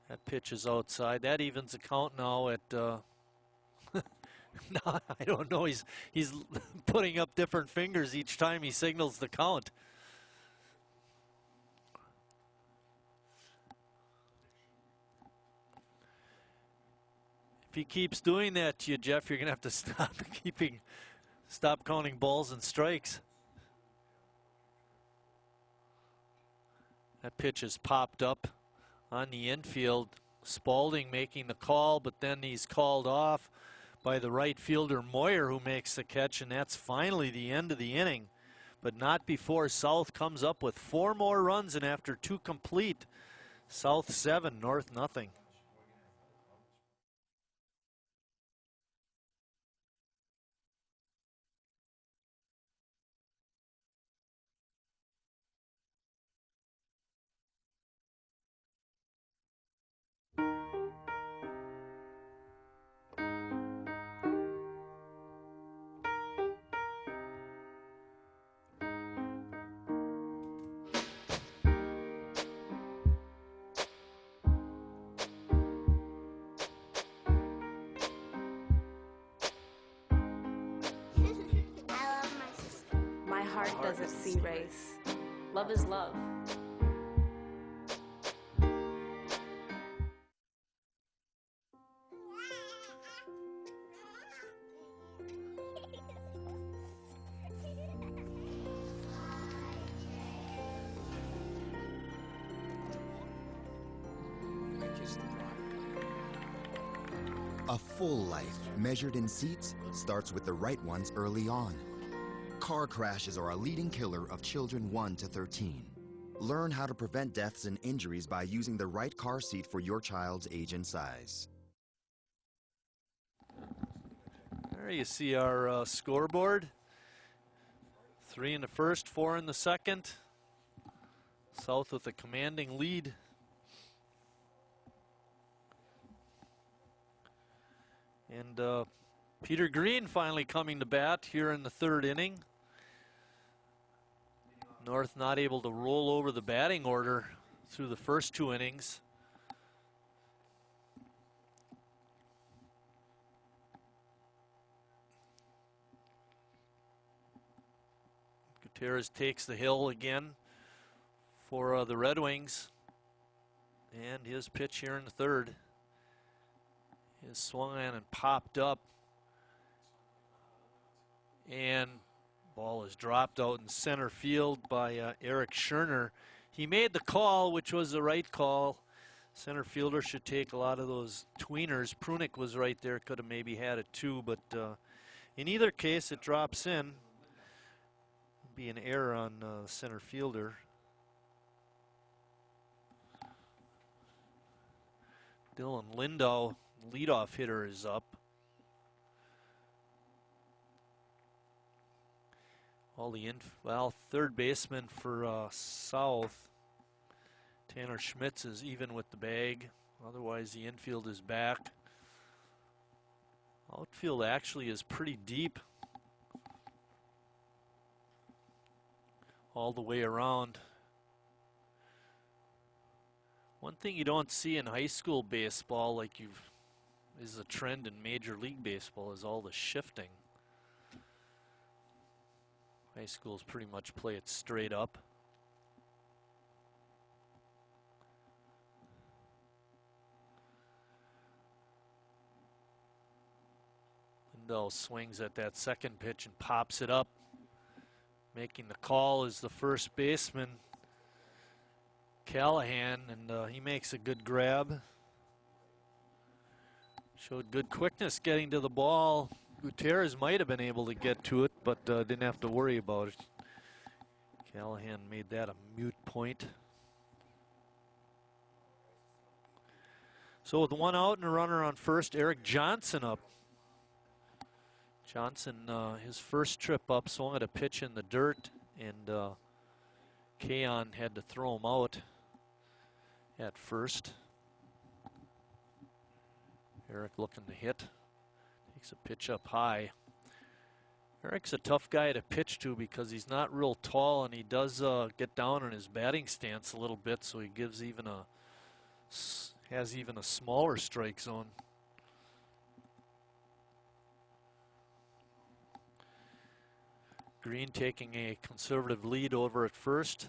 That pitch is outside. That evens the count now at no, I don't know. He's putting up different fingers each time he signals the count. If he keeps doing that to you, Jeff, you're going to have to stop counting balls and strikes. That pitch is popped up on the infield. Spalding making the call, but then he's called off. by the right fielder Moyer, who makes the catch, and that's finally the end of the inning. But not before South comes up with 4 more runs, and after 2 complete, South 7, North nothing. I love my sister. My heart doesn't see race. Love is love. A full life, measured in seats, starts with the right ones early on. Car crashes are a leading killer of children 1 to 13. Learn how to prevent deaths and injuries by using the right car seat for your child's age and size. There you see our scoreboard. 3 in the first, 4 in the second. South with a commanding lead. And Peter Green finally coming to bat here in the 3rd inning. North not able to roll over the batting order through the first 2 innings. Gutierrez takes the hill again for the Red Wings. And his pitch here in the 3rd is swung on and popped up. And ball is dropped out in center field by Eric Scherner. He made the call, which was the right call. Center fielder should take a lot of those tweeners. Prunick was right there, could have maybe had it too, but in either case, it drops in. Be an error on the center fielder. Dylan Lindow, leadoff hitter, is up. All the third baseman for South, Tanner Schmitz, is even with the bag. Otherwise, the infield is back. Outfield actually is pretty deep all the way around. One thing you don't see in high school baseball, is a trend in Major League Baseball, is all the shifting. High schools pretty much play it straight up. Lindell swings at that second pitch and pops it up. Making the call is the first baseman, Callahan, and he makes a good grab. Showed good quickness getting to the ball. Gutierrez might have been able to get to it, but didn't have to worry about it. Callahan made that a moot point. So with 1 out and a runner on first, Eric Johnson up. Johnson, his first trip up, swung at a pitch in the dirt, and Kaon had to throw him out at first. Eric looking to hit. Takes a pitch up high. Eric's a tough guy to pitch to because he's not real tall, and he does get down in his batting stance a little bit, so he has even a smaller strike zone. Green taking a conservative lead over at first.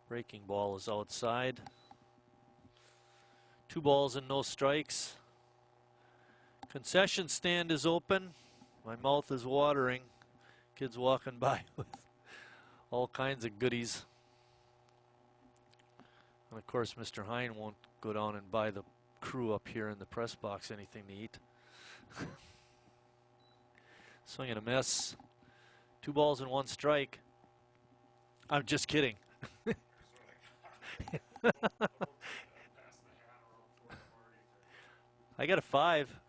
Breaking ball is outside. 2 balls and no strikes. Concession stand is open. My mouth is watering. Kids walking by with all kinds of goodies. And of course, Mr. Hine won't go down and buy the crew up here in the press box anything to eat. Swing and a miss. 2 balls and 1 strike. I'm just kidding. I got a 5.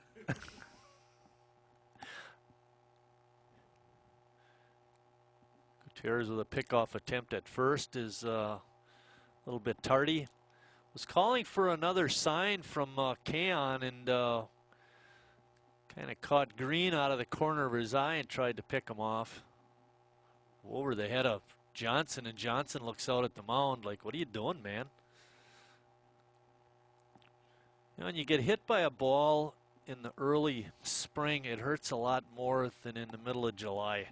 Gutierrez with a pickoff attempt at first is a little bit tardy. Was calling for another sign from Keon and kind of caught Green out of the corner of his eye and tried to pick him off. Over the head of Johnson, and Johnson looks out at the mound like, what are you doing, man? You know, when you get hit by a ball in the early spring, it hurts a lot more than in the middle of July.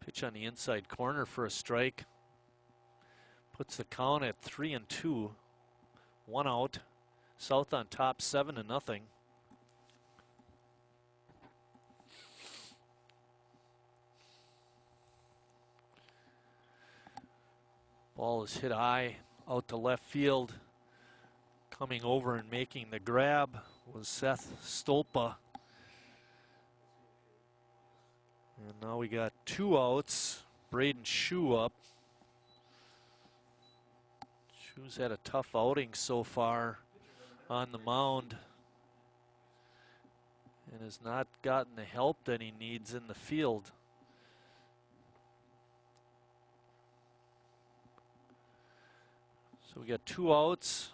Pitch on the inside corner for a strike. Puts the count at 3-2. 1 out. South on top 7-0. Ball is hit high out to left field. Coming over and making the grab was Seth Stolpa. And now we got 2 outs. Braden Shue up. Shue's had a tough outing so far on the mound and has not gotten the help that he needs in the field. So we got 2 outs.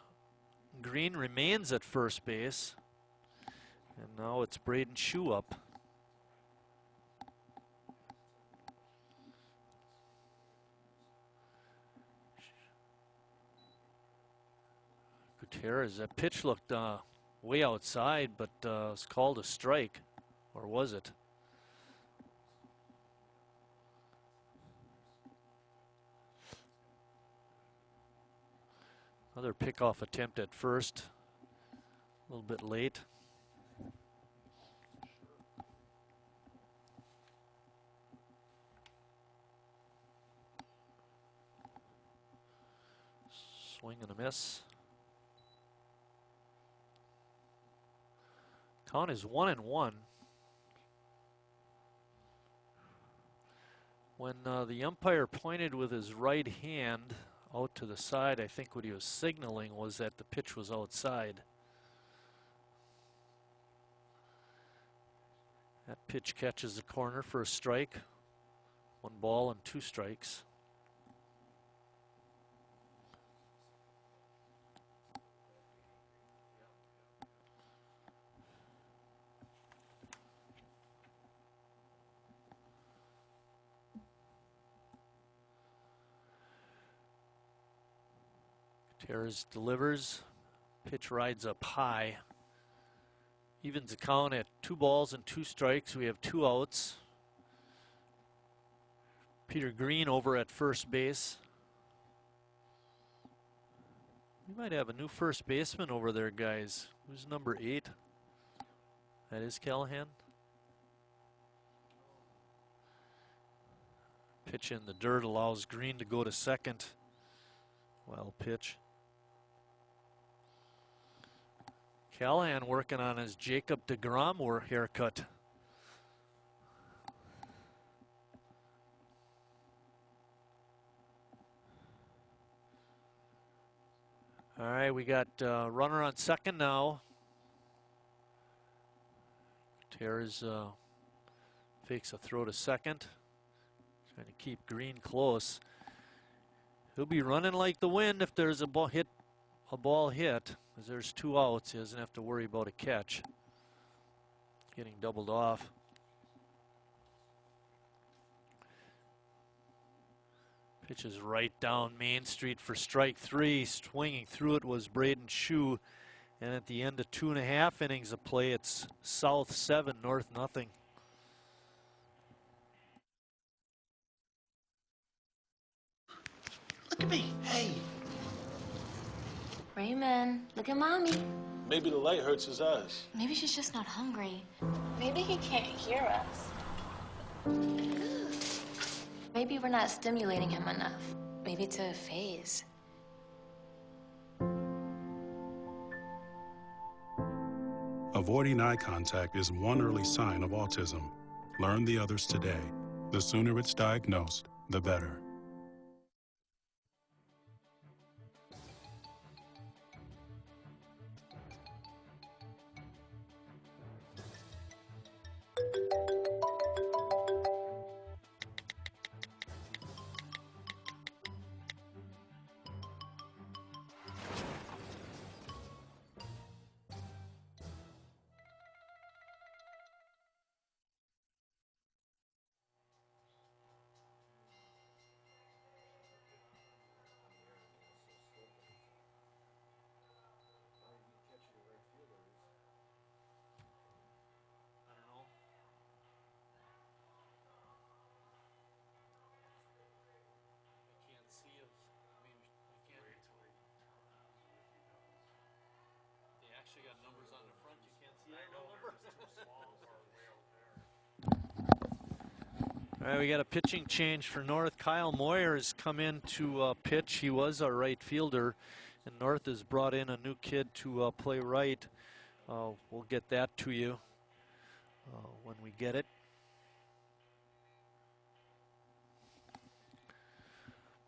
Green remains at first base. And now it's Braden Shue up. Gutierrez, that pitch looked way outside, but was called a strike. Or was it? Another pickoff attempt at first. A little bit late. Swing and a miss. Count is 1-1. When the umpire pointed with his right hand out to the side, I think what he was signaling was that the pitch was outside. That pitch catches the corner for a strike. 1 ball and 2 strikes. Gutierrez delivers. Pitch rides up high. Evens the count at 2 balls and 2 strikes. We have 2 outs. Peter Green over at first base. We might have a new first baseman over there, guys. Who's number 8? That is Callahan. Pitch in the dirt allows Green to go to second. Wild pitch. Callahan working on his Jacob deGrom haircut. All right, we got runner on second now. Gutierrez fakes a throw to second. Trying to keep Green close. He'll be running like the wind if there's a ball hit. Because there's 2 outs. He doesn't have to worry about a catch. Getting doubled off. Pitches right down Main Street for strike 3. Swinging through it was Braden Shue. And at the end of 2.5 innings of play, it's South 7, North nothing. Look at me. Hey. Raymond, look at Mommy. Maybe the light hurts his eyes. Maybe she's just not hungry. Maybe he can't hear us. Maybe we're not stimulating him enough. Maybe it's a phase. Avoiding eye contact is one early sign of autism. Learn the others today. The sooner it's diagnosed, the better. All right, we got a pitching change for North. Kyle Moyer has come in to pitch. He was our right fielder, and North has brought in a new kid to play right. We'll get that to you when we get it.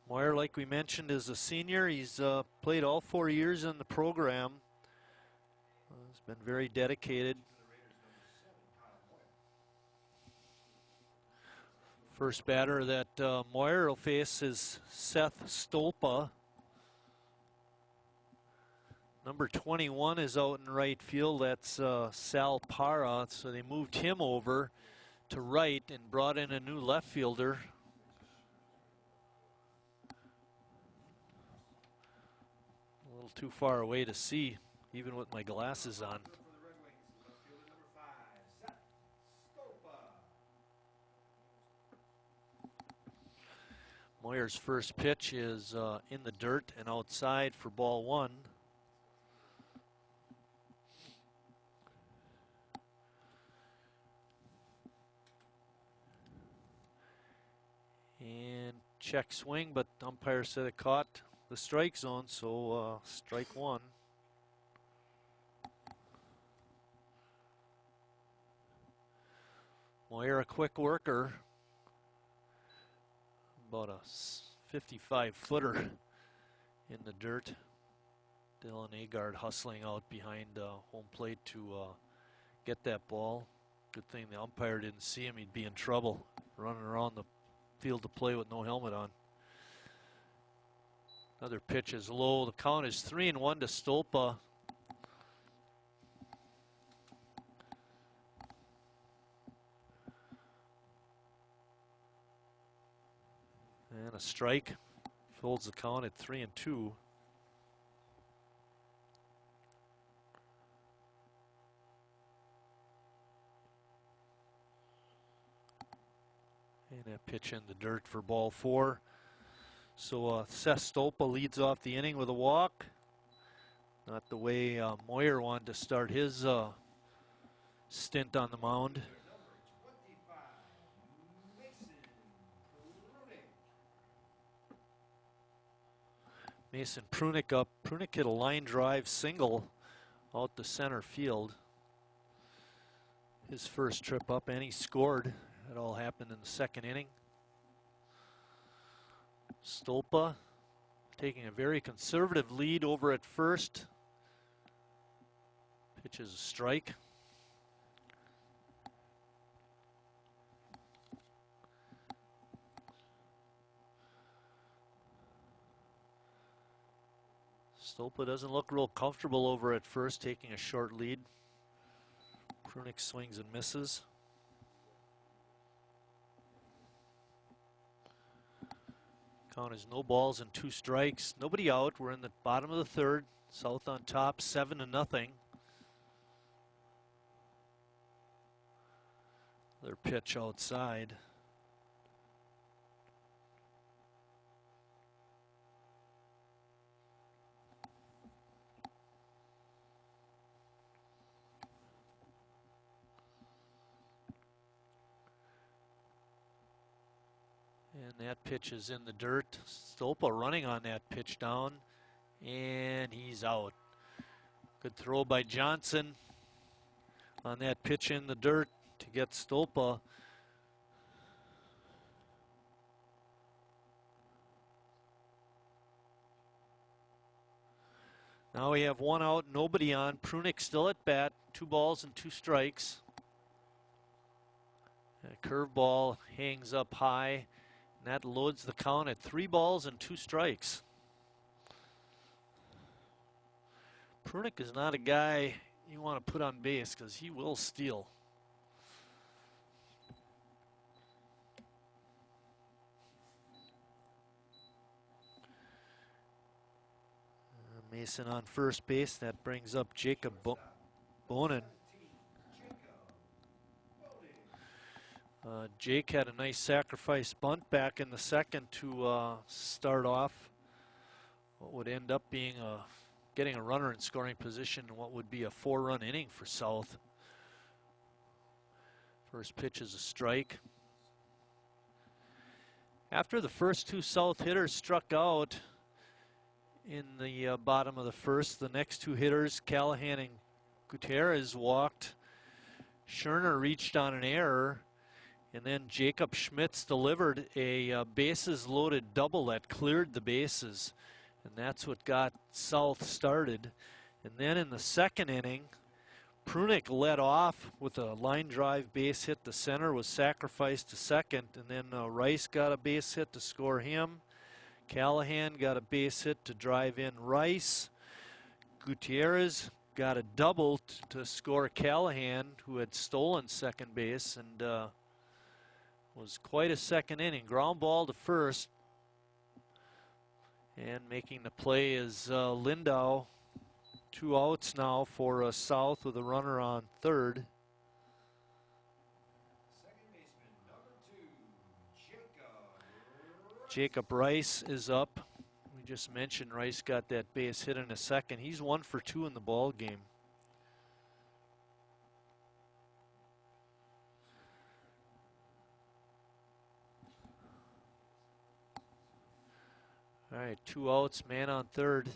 Moyer, like we mentioned, is a senior. He's played all 4 years in the program. He's been very dedicated. First batter that Moyer will face is Seth Stolpa. Number 21 is out in right field. That's Sal Para. So they moved him over to right and brought in a new left fielder. A little too far away to see, even with my glasses on. Moyer's first pitch is in the dirt and outside for ball one. And check swing, but umpire said it caught the strike zone, so strike one. Moyer, a quick worker. About a 55-footer in the dirt. Dylan Agard hustling out behind home plate to get that ball. Good thing the umpire didn't see him. He'd be in trouble running around the field to play with no helmet on. Another pitch is low. The count is 3-1 to Stolpa. And a strike. Folds the count at 3-2. And that pitch in the dirt for ball four. So Seth Stolpa leads off the inning with a walk. Not the way Moyer wanted to start his stint on the mound. Mason Prunick up. Prunick hit a line drive single out to center field. His first trip up, and he scored. It all happened in the second inning. Stolpa taking a very conservative lead over at first. Pitches a strike. Stolpa doesn't look real comfortable over at first, taking a short lead. Prunick swings and misses. Count is no balls and 2 strikes. Nobody out. We're in the bottom of the third. South on top, 7-0. Their pitch outside. And that pitch is in the dirt. Stolpa running on that pitch down, and he's out. Good throw by Johnson. on that pitch in the dirt to get Stolpa. Now we have 1 out, nobody on. Prunick still at bat, 2 balls and 2 strikes. A curveball hangs up high, and that loads the count at 3 balls and 2 strikes. Prunick is not a guy you want to put on base because he will steal. Mason on first base. That brings up Jacob Bonin. Jake had a nice sacrifice bunt back in the second to start off what would end up being getting a runner in scoring position in what would be a 4-run inning for South. First pitch is a strike. After the first 2 South hitters struck out in the bottom of the first, the next 2 hitters, Callahan and Gutierrez, walked. Scherner reached on an error, and then Jacob Schmitz delivered a bases-loaded double that cleared the bases, and that's what got South started. And then in the second inning, Prunick led off with a line drive base hit to center, was sacrificed to second, and then Rice got a base hit to score him. Callahan got a base hit to drive in Rice. Gutierrez got a double to score Callahan, who had stolen second base, and was quite a second inning. Ground ball to first. And making the play is Lindau. 2 outs now for South with a runner on third. Jacob Rice is up. We just mentioned Rice got that base hit in a second. He's 1 for 2 in the ball game. All right, 2 outs, man on third.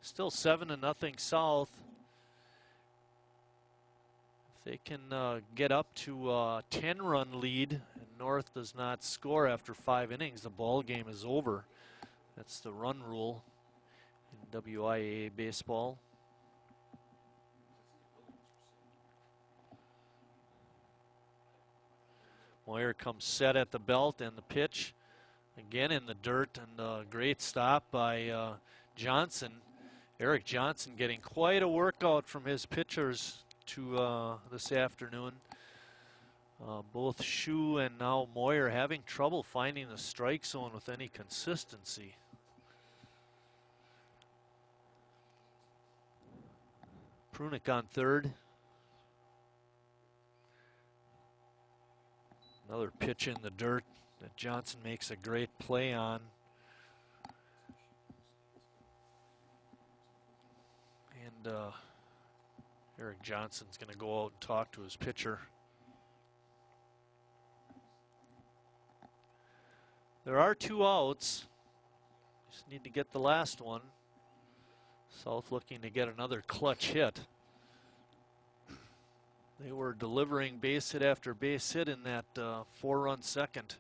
Still 7-0 South. If they can get up to a 10-run lead and North does not score after 5 innings, the ball game is over. That's the run rule in WIAA baseball. Moyer comes set at the belt, and the pitch again in the dirt, and a great stop by Johnson. Eric Johnson getting quite a workout from his pitchers to this afternoon. Both Shu and now Moyer having trouble finding the strike zone with any consistency. Prunick on third. Another pitch in the dirt that Johnson makes a great play on. And Eric Johnson's going to go out and talk to his pitcher. There are 2 outs. Just need to get the last one. South looking to get another clutch hit. They were delivering base hit after base hit in that 4-run second.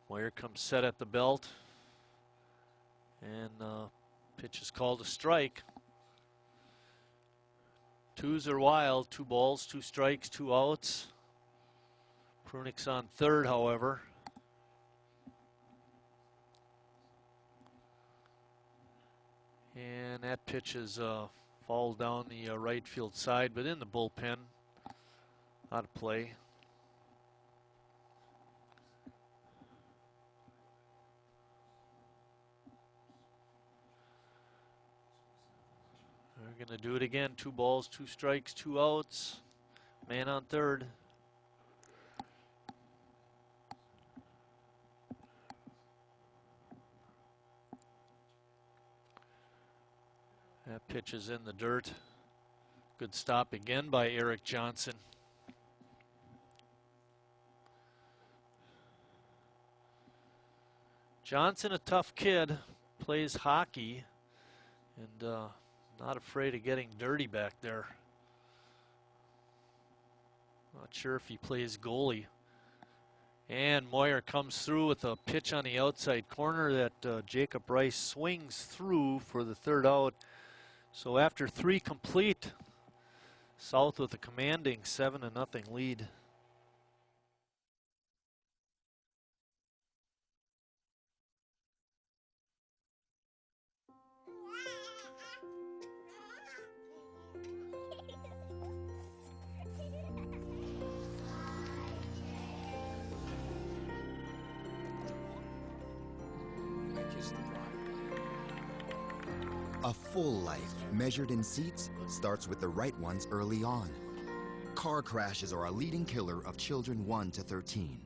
Moyer comes set at the belt, and pitch is called a strike. 2s are wild, 2 balls, 2 strikes, 2 outs. Prunick's on third, however. And that pitch is fouled down the right field side, but in the bullpen. Out of play. They're going to do it again. 2 balls, 2 strikes, 2 outs. Man on third. That pitch is in the dirt. Good stop again by Eric Johnson. Johnson, a tough kid, plays hockey and not afraid of getting dirty back there. Not sure if he plays goalie. And Moyer comes through with a pitch on the outside corner that Jacob Rice swings through for the third out. So after 3 complete, South with a commanding 7-0 lead. A full life, measured in seats, starts with the right ones early on. Car crashes are a leading killer of children 1 to 13.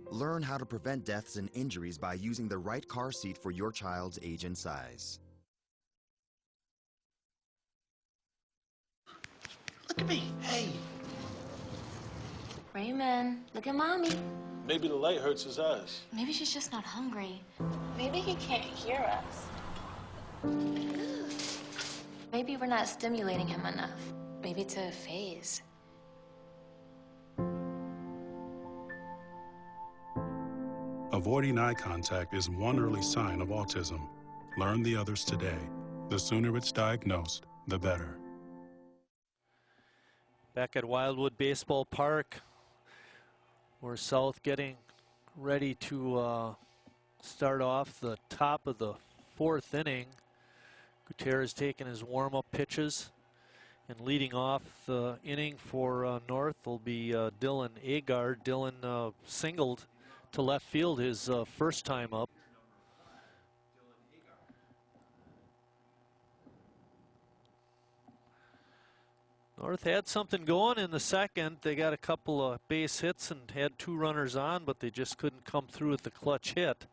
Learn how to prevent deaths and injuries by using the right car seat for your child's age and size. Look at me. Hey. Raymond, look at Mommy. Maybe the light hurts his eyes. Maybe she's just not hungry. Maybe he can't hear us. Maybe we're not stimulating him enough. Maybe it's a phase. Avoiding eye contact is one early sign of autism. Learn the others today. The sooner it's diagnosed, the better. Back at Wildwood Baseball Park, we're South getting ready to start off the top of the 4th inning. Gutierrez taking his warm-up pitches, and leading off the inning for North will be Dylan Agard. Dylan singled to left field his first time up. North had something going in the second. They got a couple of base hits and had 2 runners on, but they just couldn't come through with the clutch hit.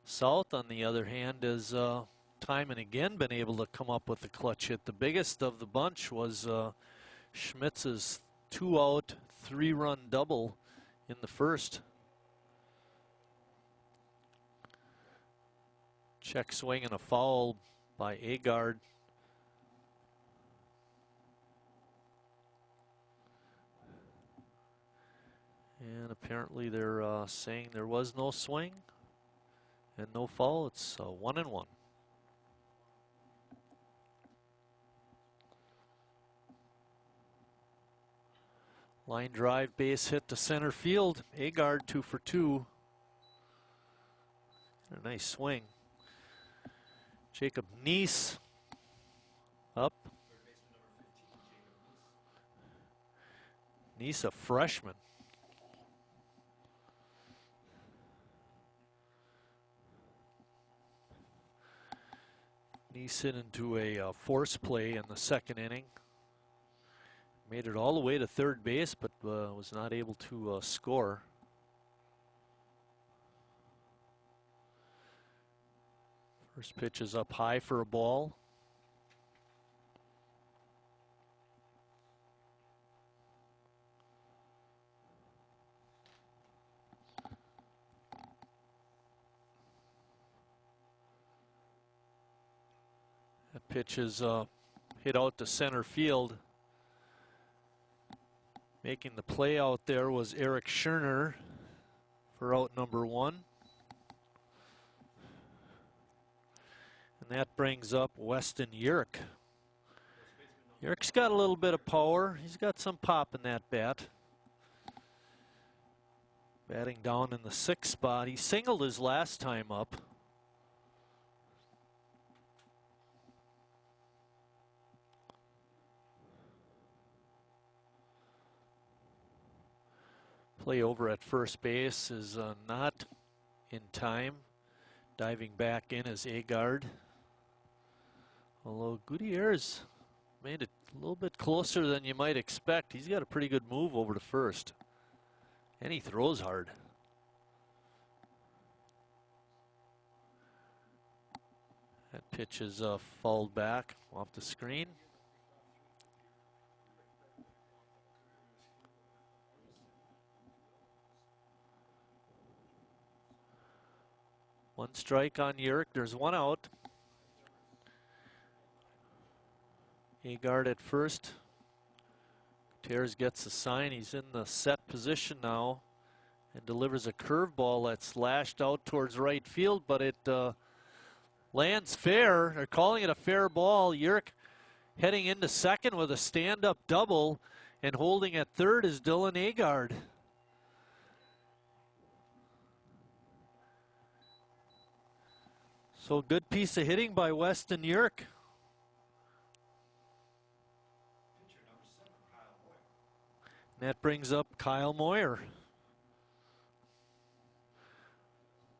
South, on the other hand, has time and again been able to come up with the clutch hit. The biggest of the bunch was Schmitz's 2-out, 3-run double in the first. Check swing and a foul by Agard. And apparently they're saying there was no swing and no foul. It's 1-1. Line drive, base hit to center field. Agard 2 for 2. A nice swing. Jacob Neese up. Neese, a freshman. Neese hit into a force play in the second inning. Made it all the way to third base, but was not able to score. First pitch is up high for a ball. That pitch is hit out to center field. Making the play out there was Eric Scherner for out number 1. And that brings up Weston Yerk. Yerk's got a little bit of power. He's got some pop in that bat. Batting down in the 6th spot. He singled his last time up. Play over at first base is not in time. Diving back in is Agard. Although Gutierrez made it a little bit closer than you might expect. He's got a pretty good move over to first. And he throws hard. That pitch is fouled back off the screen. One strike on Yerk. There's one out. Agard at first. Gutierrez gets a sign. He's in the set position now and delivers a curveball that's lashed out towards right field, but it lands fair. They're calling it a fair ball. Yerk heading into second with a stand-up double, and holding at third is Dylan Agard. So good piece of hitting by Weston Yerk. And that brings up Kyle Moyer.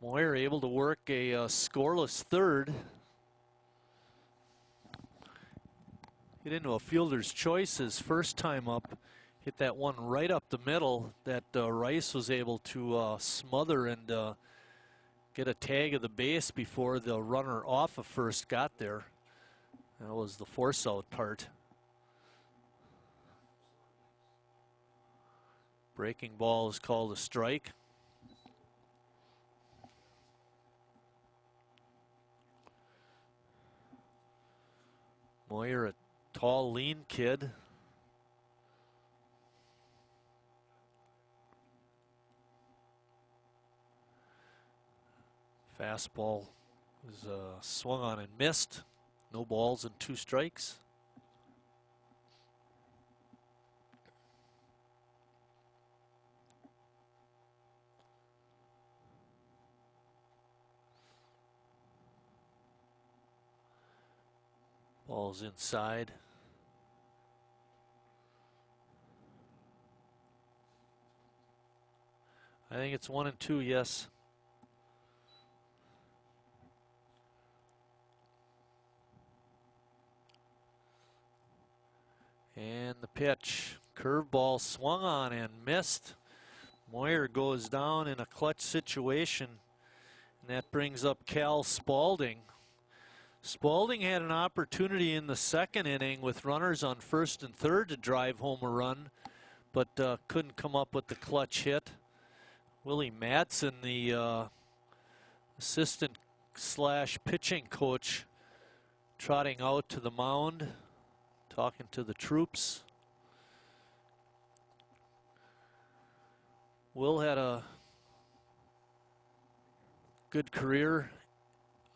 Moyer able to work a scoreless third. Get into a fielder's choice his first time up. Hit that one right up the middle that Rice was able to smother and get a tag of the base before the runner off of first got there. That was the force out part. Breaking ball is called a strike. Moyer, a tall, lean kid. Fastball was swung on and missed. No balls and 2 strikes. Ball's inside. I think it's 1 and 2, yes. And the pitch. Curveball swung on and missed. Moyer goes down in a clutch situation, and that brings up Cal Spaulding. Spaulding had an opportunity in the second inning with runners on first and third to drive home a run, but couldn't come up with the clutch hit. Willie Madsen, the assistant / pitching coach, trotting out to the mound, talking to the troops. Will had a good career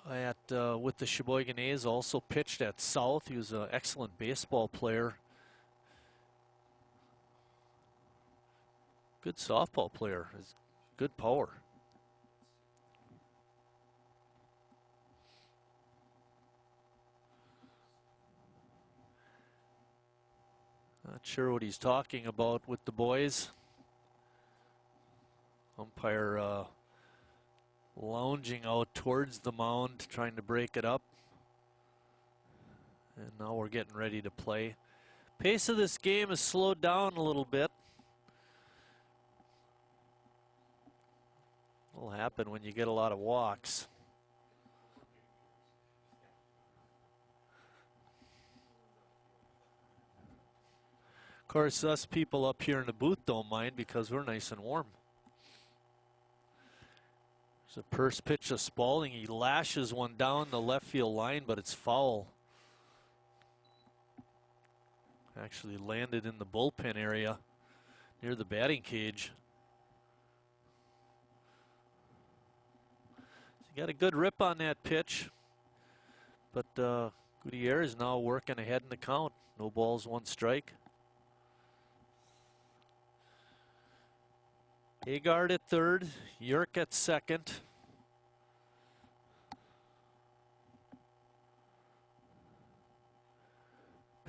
at with the Sheboygan A's, also pitched at South. He was an excellent baseball player. Good softball player. Good power. Not sure what he's talking about with the boys. Umpire lounging out towards the mound, trying to break it up. And now we're getting ready to play. Pace of this game has slowed down a little bit. Will happen when you get a lot of walks. Of course, us people up here in the booth don't mind because we're nice and warm. There's a first pitch of Spaulding. He lashes one down the left field line, but it's foul. Actually landed in the bullpen area near the batting cage. He got a good rip on that pitch, but Gutierrez is now working ahead in the count. No balls, 1 strike. Agard at third, Yerk at second.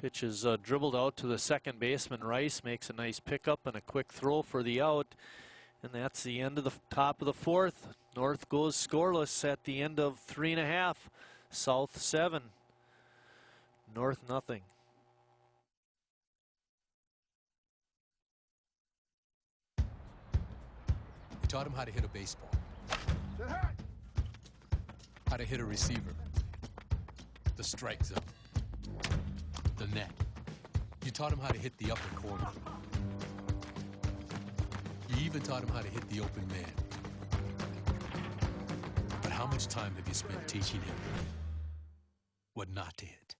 Pitch is dribbled out to the second baseman. Rice makes a nice pickup and a quick throw for the out. And that's the end of the top of the 4th. North goes scoreless at the end of 3.5. South 7. North nothing. We taught him how to hit a baseball, how to hit a receiver, the strike zone, the net. You taught him how to hit the upper corner. You even taught him how to hit the open man. But how much time have you spent teaching him what not to hit?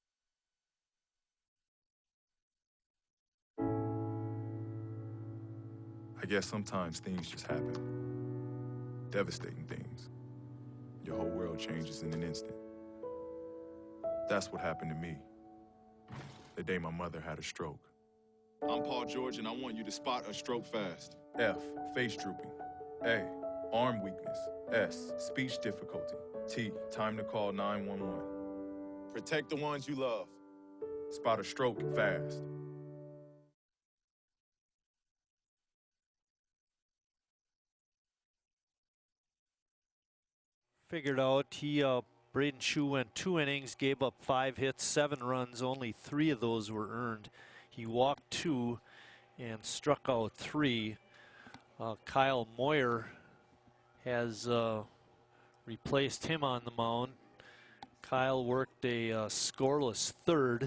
I guess sometimes things just happen. Devastating things. Your whole world changes in an instant. That's what happened to me the day my mother had a stroke. I'm Paul George, and I want you to spot a stroke fast. F, face drooping. A, arm weakness. S, speech difficulty. T, time to call 911. Protect the ones you love. Spot a stroke fast. Figured out Braden Shue went 2 innings, gave up 5 hits, 7 runs. Only 3 of those were earned. He walked 2 and struck out 3. Kyle Moyer has replaced him on the mound. Kyle worked a scoreless 3rd,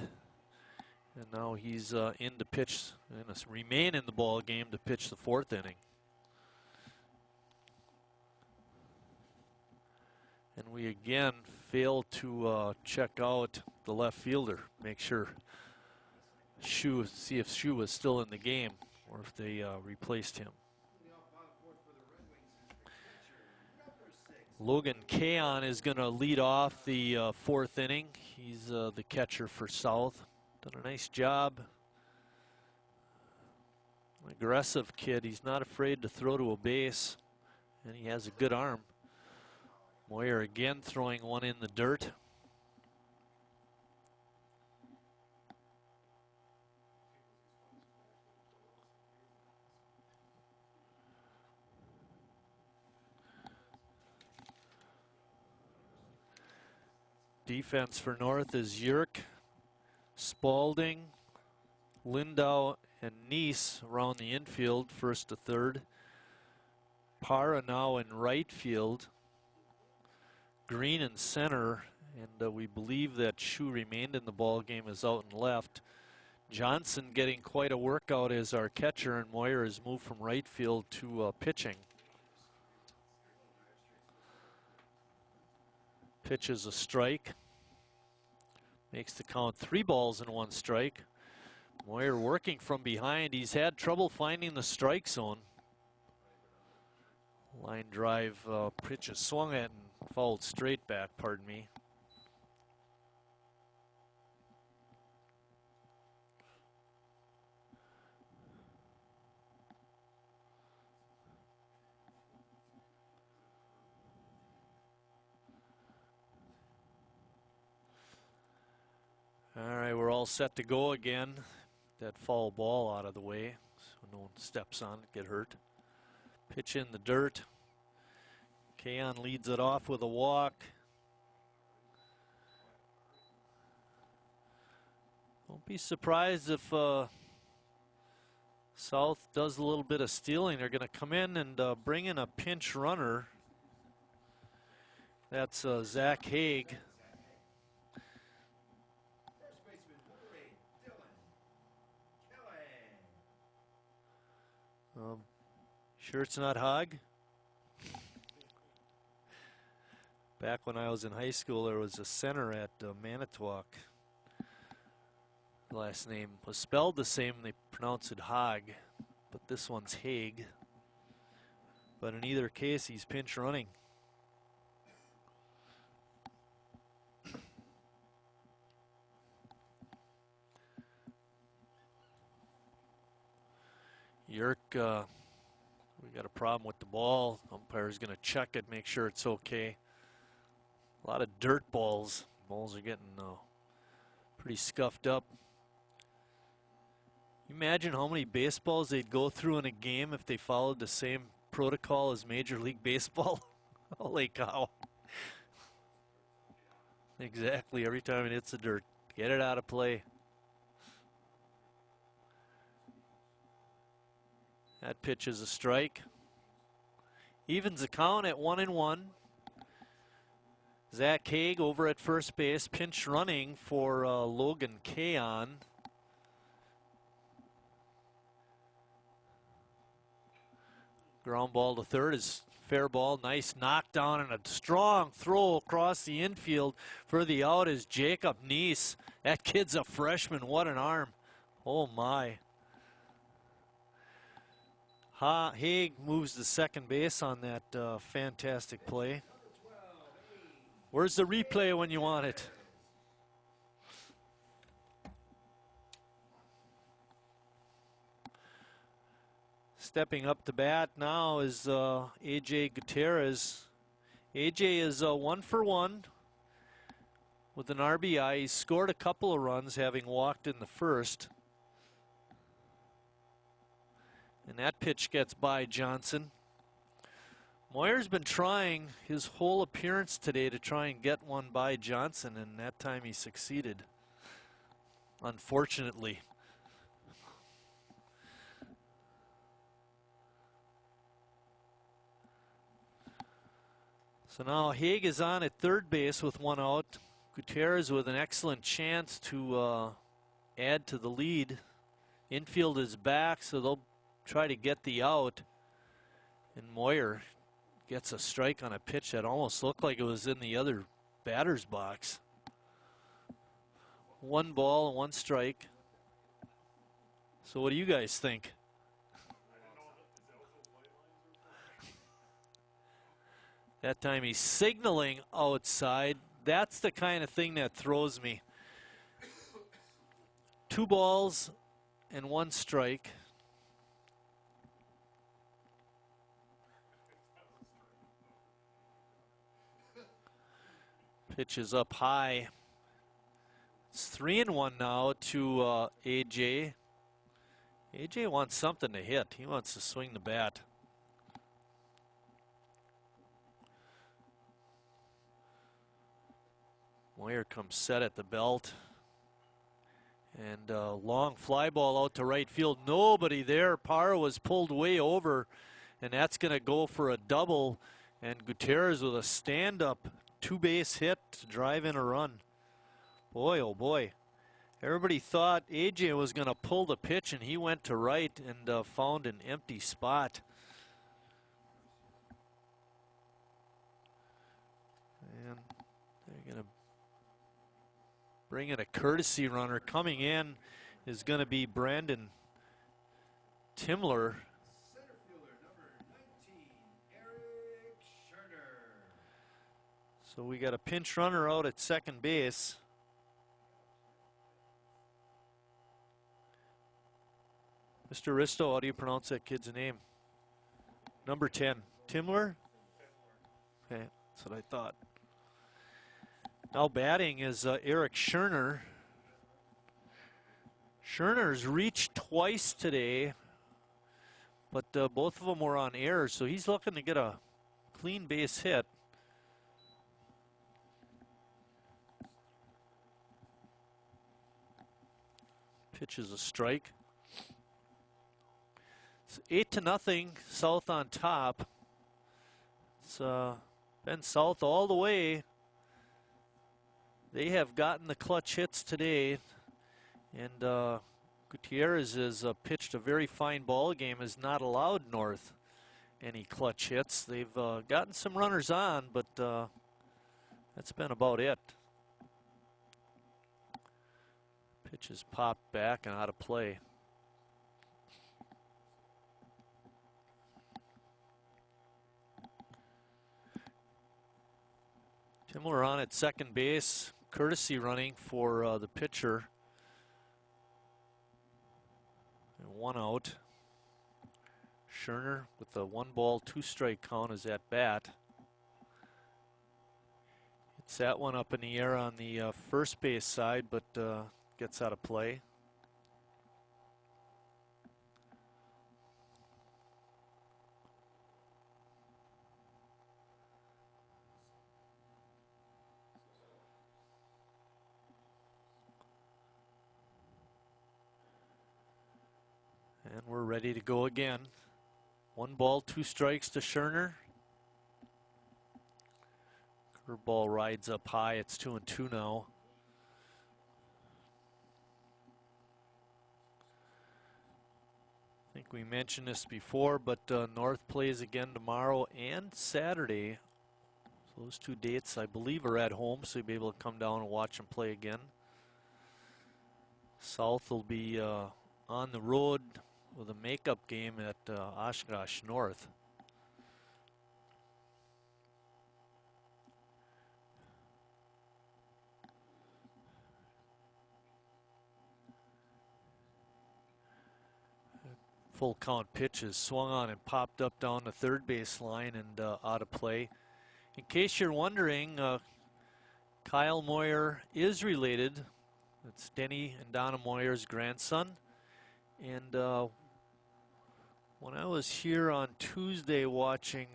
and now he's in to pitch and remain in the ball game to pitch the 4th inning. And we again fail to check out the left fielder, make sure see if Shue was still in the game or if they replaced him. Logan Kaon is going to lead off the 4th inning. He's the catcher for South. Done a nice job. Aggressive kid. He's not afraid to throw to a base, and he has a good arm. Moyer again throwing one in the dirt. Defense for North is Yerk, Spalding, Lindau, and Neese around the infield, 1st to 3rd. Parra now in right field. Green in center, and we believe that Shue remained in the ball game is out and left. Johnson getting quite a workout as our catcher, and Moyer has moved from right field to pitching. Pitches a strike. Makes the count 3 balls and 1 strike. Moyer working from behind. He's had trouble finding the strike zone. Line drive pitch is swung at and fouled straight back, pardon me. All right, we're all set to go again. That foul ball out of the way so no one steps on it, get hurt. Pitch in the dirt. Kaon leads it off with a walk. Don't be surprised if South does a little bit of stealing. They're going to come in and bring in a pinch runner. That's Zach Haig. Sure it's not Hogg? Back when I was in high school, there was a center at Manitowoc. Last name was spelled the same, they pronounce it Hogg, but this one's Haig. But in either case, he's pinch running. Yerk, we got a problem with the ball. Umpire's going to check it, make sure it's okay. A lot of dirt balls. Balls are getting pretty scuffed up. Imagine how many baseballs they'd go through in a game if they followed the same protocol as Major League Baseball. Holy cow. Exactly, every time it hits the dirt, get it out of play. That pitch is a strike. Evens the count at 1-1. Zach Haig over at first base, pinch running for Logan Kaon. Ground ball to third is fair ball. Nice knockdown and a strong throw across the infield for the out is Jacob Neese. That kid's a freshman. What an arm. Oh, my. Haig moves to second base on that fantastic play. Where's the replay when you want it? Stepping up to bat now is A.J. Gutierrez. A.J. is 1 for 1 with an RBI. He scored a couple of runs, having walked in the first. And that pitch gets by Johnson. Moyer's been trying his whole appearance today to try and get one by Johnson, and that time he succeeded, unfortunately. So now Haig is on at third base with one out. Gutierrez with an excellent chance to add to the lead. Infield is back, so they'll try to get the out. And Moyer gets a strike on a pitch that almost looked like it was in the other batter's box. 1 ball and 1 strike. So what do you guys think? That time he's signaling outside. That's the kind of thing that throws me. 2 balls and 1 strike. Pitch is up high. It's 3-1 now to AJ. AJ wants something to hit. He wants to swing the bat. Moyer comes set at the belt. And long fly ball out to right field. Nobody there. Parra was pulled way over. And that's going to go for a double. And Gutierrez with a stand-up 2-base hit to drive in a run. Boy, oh boy. Everybody thought AJ was going to pull the pitch, and he went to right and found an empty spot. And they're going to bring in a courtesy runner. Coming in is going to be Brandon Timler. So we got a pinch runner out at second base. Mr. Risto, how do you pronounce that kid's name? Number 10. Timler? Okay, that's what I thought. Now batting is Eric Scherner. Scherner's reached twice today, but both of them were on errors, so he's looking to get a clean base hit. Pitch is a strike. It's 8-0, South on top. It's been South all the way. They have gotten the clutch hits today, and Gutierrez has pitched a very fine ball game, has not allowed North any clutch hits. They've gotten some runners on, but that's been about it. Pitch is popped back and out of play. Timler on at second base, courtesy running for the pitcher. And 1 out. Scherner with the 1 ball, 2 strike count is at bat. It's that one up in the air on the first base side, but gets out of play. And we're ready to go again. 1 ball, 2 strikes to Scherner. Curveball rides up high. It's 2-2 now. I think we mentioned this before, but North plays again tomorrow and Saturday. So those 2 dates, I believe, are at home, so you'll be able to come down and watch them play again. South will be on the road with a makeup game at Oshkosh North. Full count pitch is swung on and popped up down the third base line and out of play. In case you're wondering, Kyle Moyer is related. It's Denny and Donna Moyer's grandson. And when I was here on Tuesday watching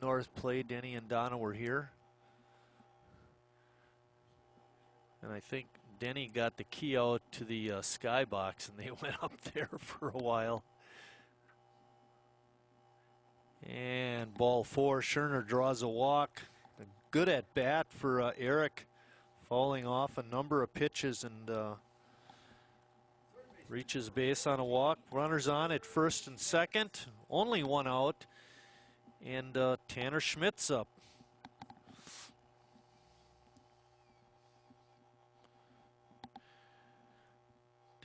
North play, Denny and Donna were here. And I think Denny got the key out to the skybox and they went up there for a while. And ball 4, Scherner draws a walk. A good at bat for Eric, falling off a number of pitches and reaches base on a walk. Runners on at first and second, only 1 out, and Tanner Schmidt's up.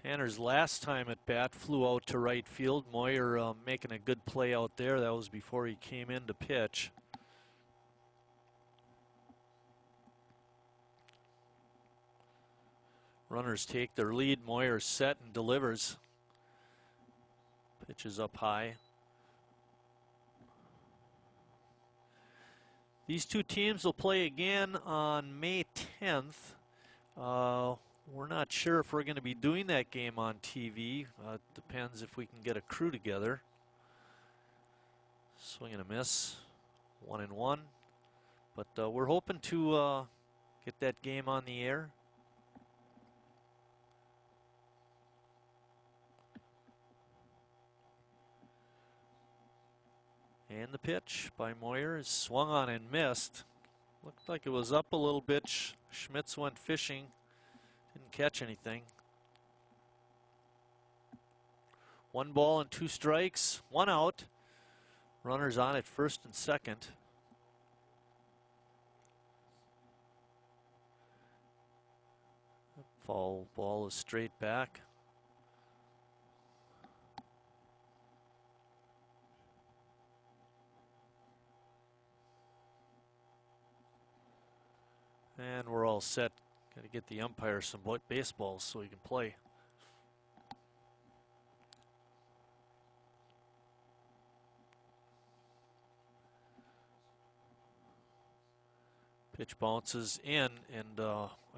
Tanner's last time at bat flew out to right field. Moyer making a good play out there. That was before he came in to pitch. Runners take their lead. Moyer set and delivers. Pitch is up high. These 2 teams will play again on May 10th. We're not sure if we're going to be doing that game on TV. Depends if we can get a crew together. Swing and a miss, 1-1. But we're hoping to get that game on the air. And the pitch by Moyer is swung on and missed. Looked like it was up a little bit. Schmitz went fishing. Didn't catch anything. 1 ball and 2 strikes, 1 out. Runners on at first and second. Foul ball is straight back. And we're all set. Got to get the umpire some baseballs so he can play. Pitch bounces in, and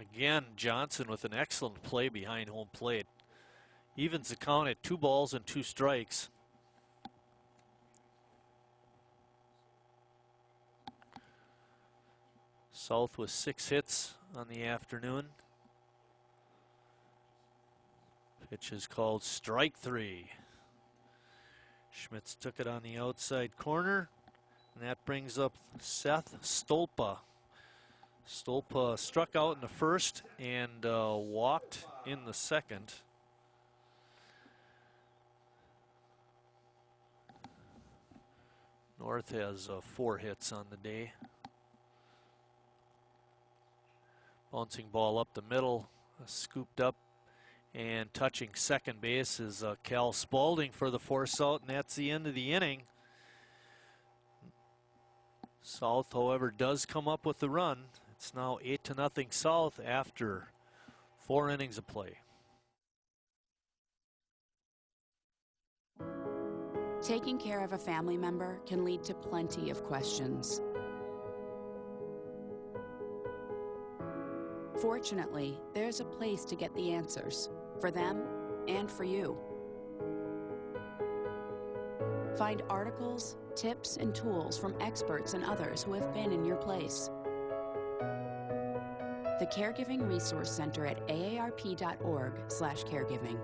again, Johnson with an excellent play behind home plate. Evens the count at 2 balls and 2 strikes. South with 6 hits on the afternoon. Pitch is called strike 3. Schmitz took it on the outside corner, and that brings up Seth Stolpa. Stolpa struck out in the first and walked in the second. North has 4 hits on the day. Bouncing ball up the middle, scooped up, and touching second base is Cal Spaulding for the force out, and that's the end of the inning. South, however, does come up with the run. It's now 8-0 South after 4 innings of play. Taking care of a family member can lead to plenty of questions. Fortunately, there's a place to get the answers, for them and for you. Find articles, tips, and tools from experts and others who have been in your place. The Caregiving Resource Center at aarp.org/caregiving.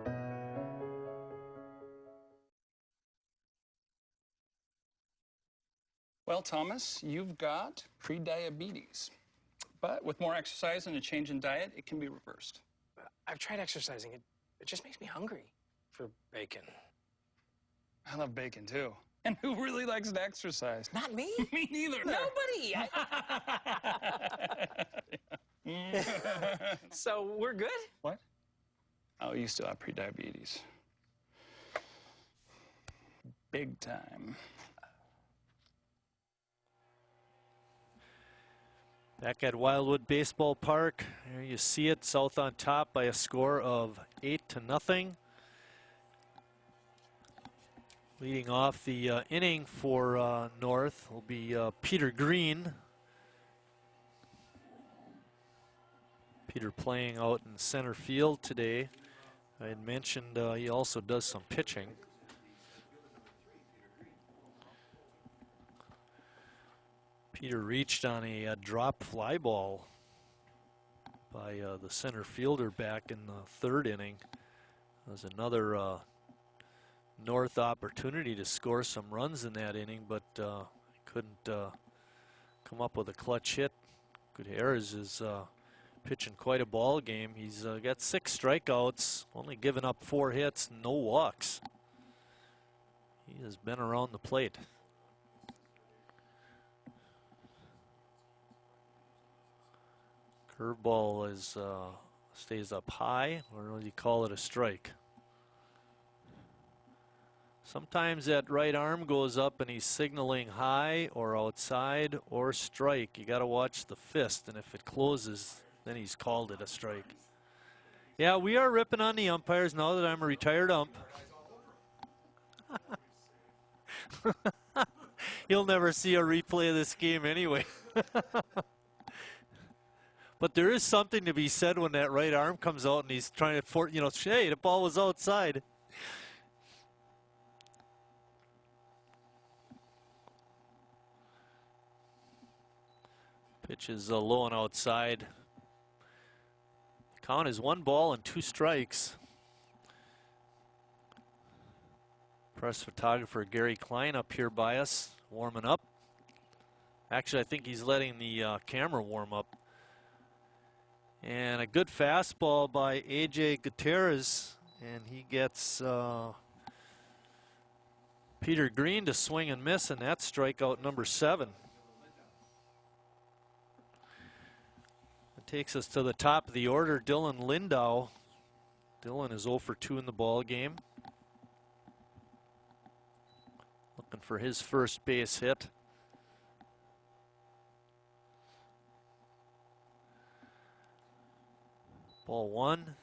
Well, Thomas, you've got prediabetes. But with more exercise and a change in diet, it can be reversed. I've tried exercising. It just makes me hungry for bacon. I love bacon, too. And who really likes to exercise? Not me. Me neither. Nobody. So we're good? What? Oh, you still have prediabetes. Big time. Back at Wildwood Baseball Park, there you see it, South on top by a score of 8-0. Leading off the inning for North will be Peter Green. Peter playing out in center field today. I had mentioned he also does some pitching. Peter reached on a drop fly ball by the center fielder back in the third inning. There's another North opportunity to score some runs in that inning, but couldn't come up with a clutch hit. Gutierrez is pitching quite a ball game. He's got 6 strikeouts, only given up 4 hits, no walks. He has been around the plate. Curveball is stays up high, or do you call it a strike? Sometimes that right arm goes up and he's signaling high or outside or strike. You got to watch the fist, and if it closes, then he's called it a strike. Yeah, we are ripping on the umpires now that I'm a retired ump. You'll never see a replay of this game anyway. But there is something to be said when that right arm comes out and he's trying to, hey, the ball was outside. Pitch is low and outside. Count is 1 ball and 2 strikes. Press photographer Gary Klein up here by us, warming up. Actually, I think he's letting the camera warm up. And a good fastball by A.J. Gutierrez, and he gets Peter Green to swing and miss, and that's strikeout number 7. It takes us to the top of the order, Dylan Lindau. Dylan is 0 for 2 in the ball game. Looking for his first base hit. Ball 1.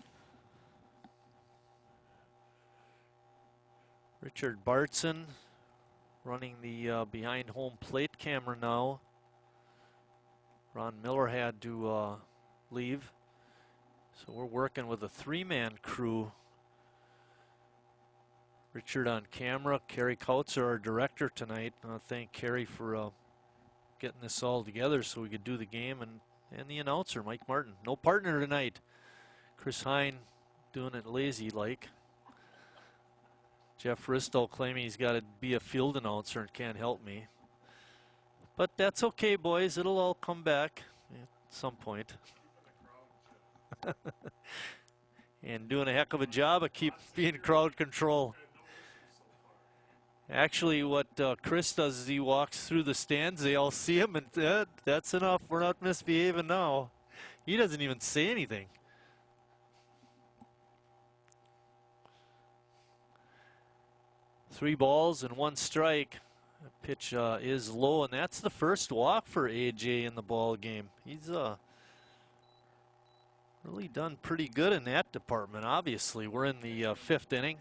Richard Bartson running the behind home plate camera now. Ron Miller had to leave. So we're working with a 3-man crew. Richard on camera, Kerry Kautzer, our director tonight. I want to thank Kerry for getting this all together so we could do the game, and the announcer, Mike Martin. No partner tonight. Chris Hine doing it lazy-like. Jeff Ristow claiming he's got to be a field announcer and can't help me. But that's okay, boys. It'll all come back at some point. And doing a heck of a job of keep being crowd control. Actually, what Chris does is he walks through the stands. They all see him, and that's enough. We're not misbehaving now. He doesn't even say anything. Three balls and 1 strike. The pitch is low, and that's the first walk for AJ in the ball game. He's really done pretty good in that department. Obviously, we're in the 5th inning.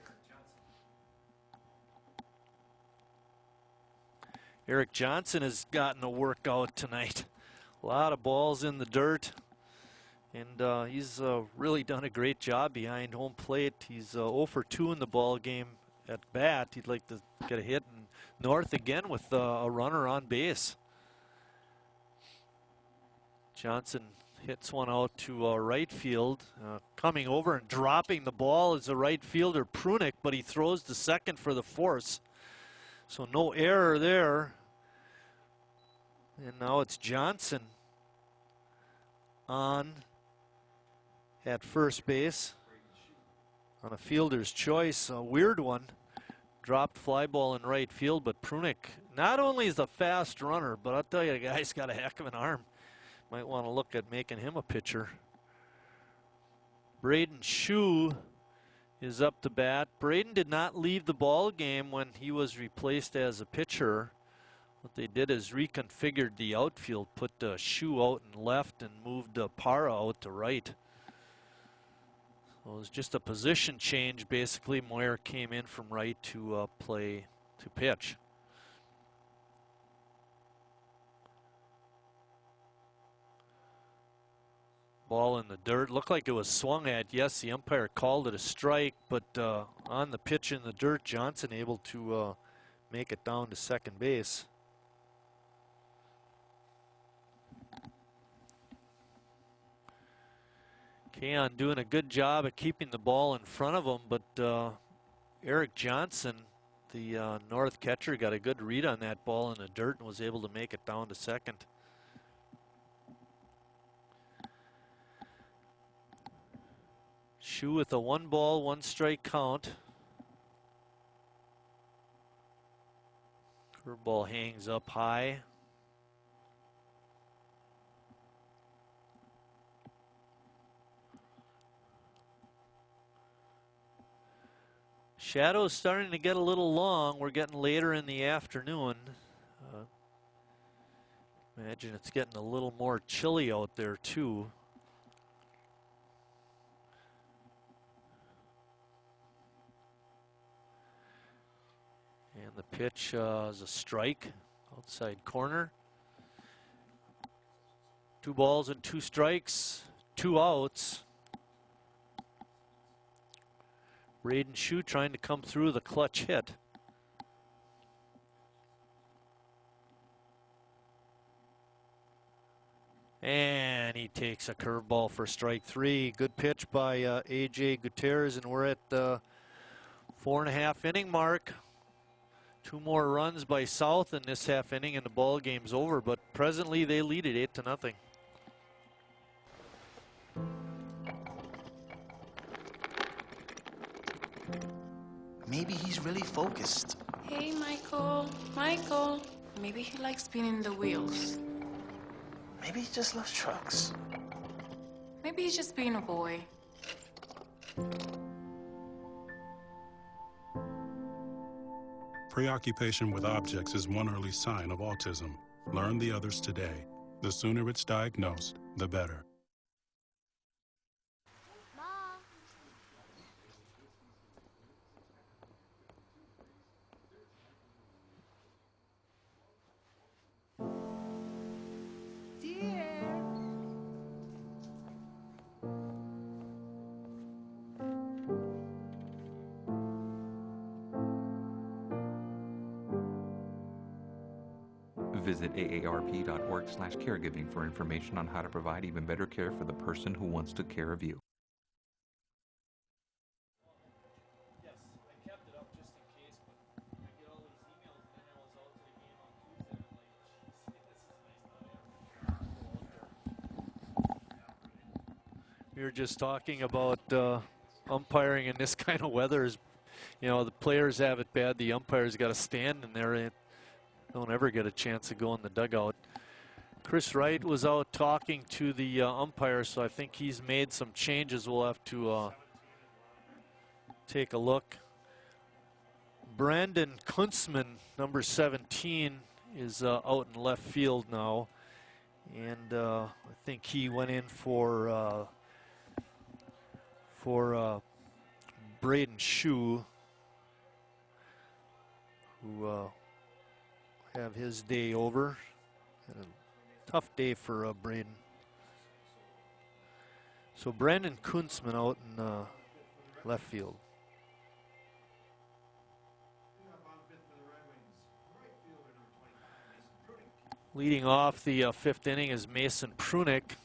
Eric Johnson has gotten a workout tonight. A lot of balls in the dirt, and he's really done a great job behind home plate. He's 0 for 2 in the ball game. At bat, he'd like to get a hit in North again with a runner on base. Johnson hits one out to right field. Coming over and dropping the ball is the right fielder Prunick, but he throws to second for the force. So no error there. And now it's Johnson on at first base on a fielder's choice. A weird one. dropped fly ball in right field, but Prunick not only is a fast runner, but I'll tell you, the guy's got a heck of an arm. Might want to look at making him a pitcher. Braden Shue is up to bat. Braden did not leave the ball game when he was replaced as a pitcher. What they did is reconfigured the outfield, put Shue out in left and moved Para out to right. So it was just a position change. Basically, Moyer came in from right to pitch. Ball in the dirt. Looked like it was swung at. Yes, the umpire called it a strike, but on the pitch in the dirt, Johnson able to make it down to second base. Keon doing a good job at keeping the ball in front of him, but Eric Johnson, the North catcher, got a good read on that ball in the dirt and was able to make it down to second. Shue with a 1-ball, 1-strike count. Curveball hangs up high. Shadow's starting to get a little long. We're getting later in the afternoon. Imagine it's getting a little more chilly out there too. And the pitch is a strike, outside corner. 2 balls and 2 strikes, 2 outs. Braden Shue trying to come through with a clutch hit. And he takes a curveball for strike 3. Good pitch by A.J. Gutierrez, and we're at the 4.5 inning mark. 2 more runs by South in this half inning and the ball game's over, but presently they lead it 8-0. Maybe he's really focused. Hey, Michael. Michael. Maybe he likes spinning the wheels. Maybe he just loves trucks. Maybe he's just being a boy. Preoccupation with objects is one early sign of autism. Learn the others today. The sooner it's diagnosed, the better. Visit aarp.org/caregiving for information on how to provide even better care for the person who wants to care of you. Yes, I kept it up just in case, but I get all these emails and then I was out to the game on Tuesday and I'm like, this is nice. We were just talking about umpiring in this kind of weather. You know, the players have it bad. The umpires got to stand in there. They don't ever get a chance to go in the dugout. Chris Wright was out talking to the umpire, so I think he's made some changes. We'll have to take a look. Brandon Kuntzman, number 17, is out in left field now. And I think he went in for Braden Shue, who have his day over. And a tough day for Braden. So Brandon Kuntzman out in left field. Leading off the 5th inning is Mason Prunick.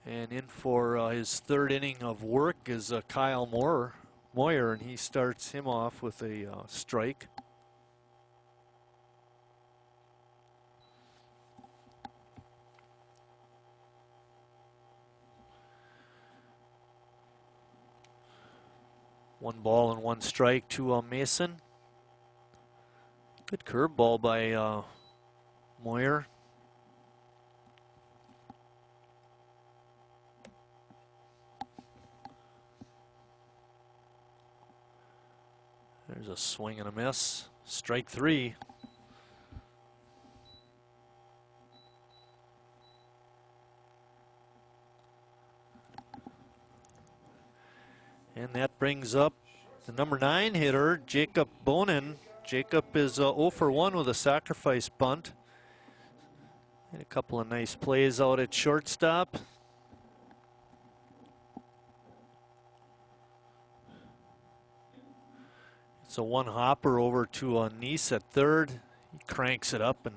And in for his 3rd inning of work is Kyle Moyer, and he starts him off with a strike. 1 ball and 1 strike to Mason. Good curveball by Moyer. There's a swing and a miss. Strike 3. And that brings up the number 9 hitter, Jacob Bonin. Jacob is 0 for 1 with a sacrifice bunt. And a couple of nice plays out at shortstop. It's a 1 hopper over to Neese at third. He cranks it up and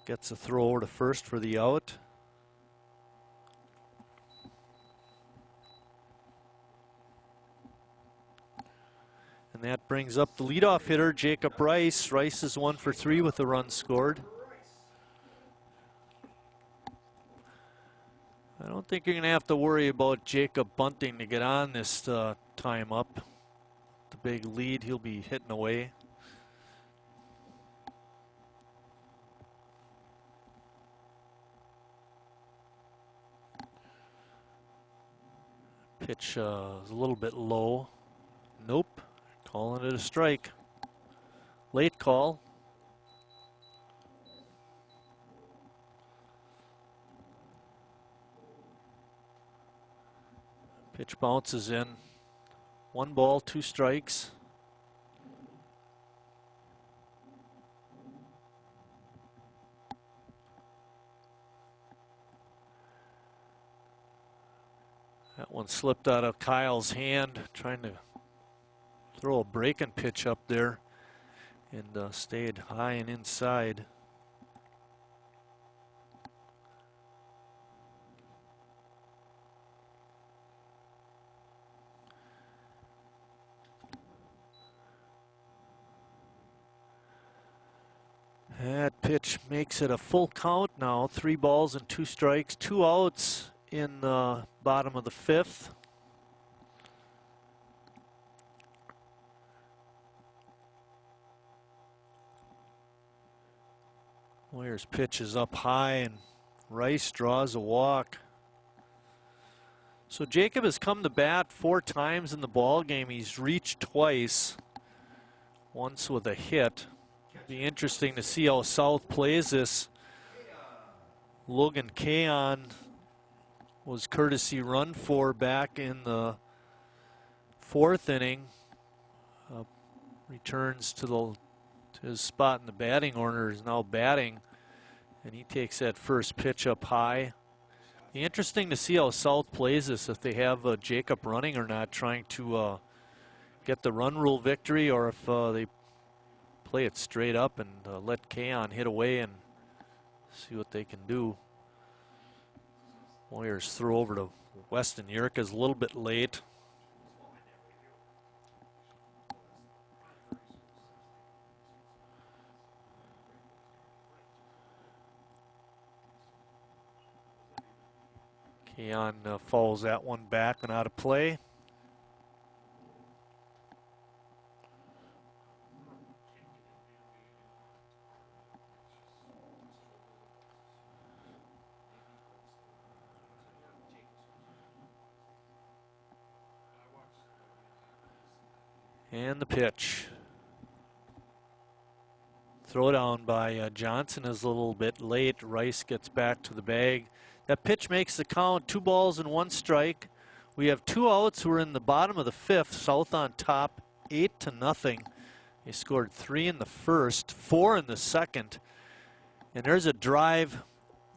gets a throw over to first for the out. And that brings up the leadoff hitter, Jacob Rice. Rice is 1 for 3 with a run scored. I don't think you're going to have to worry about Jacob bunting to get on this time up. The big lead, he'll be hitting away. Pitch is a little bit low. Nope. Calling it a strike. Late call. Pitch bounces in. 1 ball, 2 strikes. That one slipped out of Kyle's hand, trying to throw a breaking pitch up there, and stayed high and inside. That pitch makes it a full count now. 3 balls and 2 strikes, 2 outs in the bottom of the 5th. Moyer's pitch is up high and Rice draws a walk. So Jacob has come to bat 4 times in the ball game. He's reached twice, once with a hit. It'll be interesting to see how South plays this. Logan Kaon was courtesy run for back in the 4th inning. Returns to his spot in the batting order, is now batting, and he takes that first pitch up high. Be interesting to see how South plays this, if they have Jacob running or not, trying to get the run rule victory, or if they play it straight up and let Kaon hit away and see what they can do. Moyer's throw over to Weston Yerk is a little bit late. Kaon follows that one back and out of play. And the pitch. Throw down by Johnson is a little bit late. Rice gets back to the bag. That pitch makes the count, 2 balls and 1 strike. We have 2 outs. We're in the bottom of the 5th. South on top, 8-0. They scored 3 in the first, 4 in the second. And there's a drive.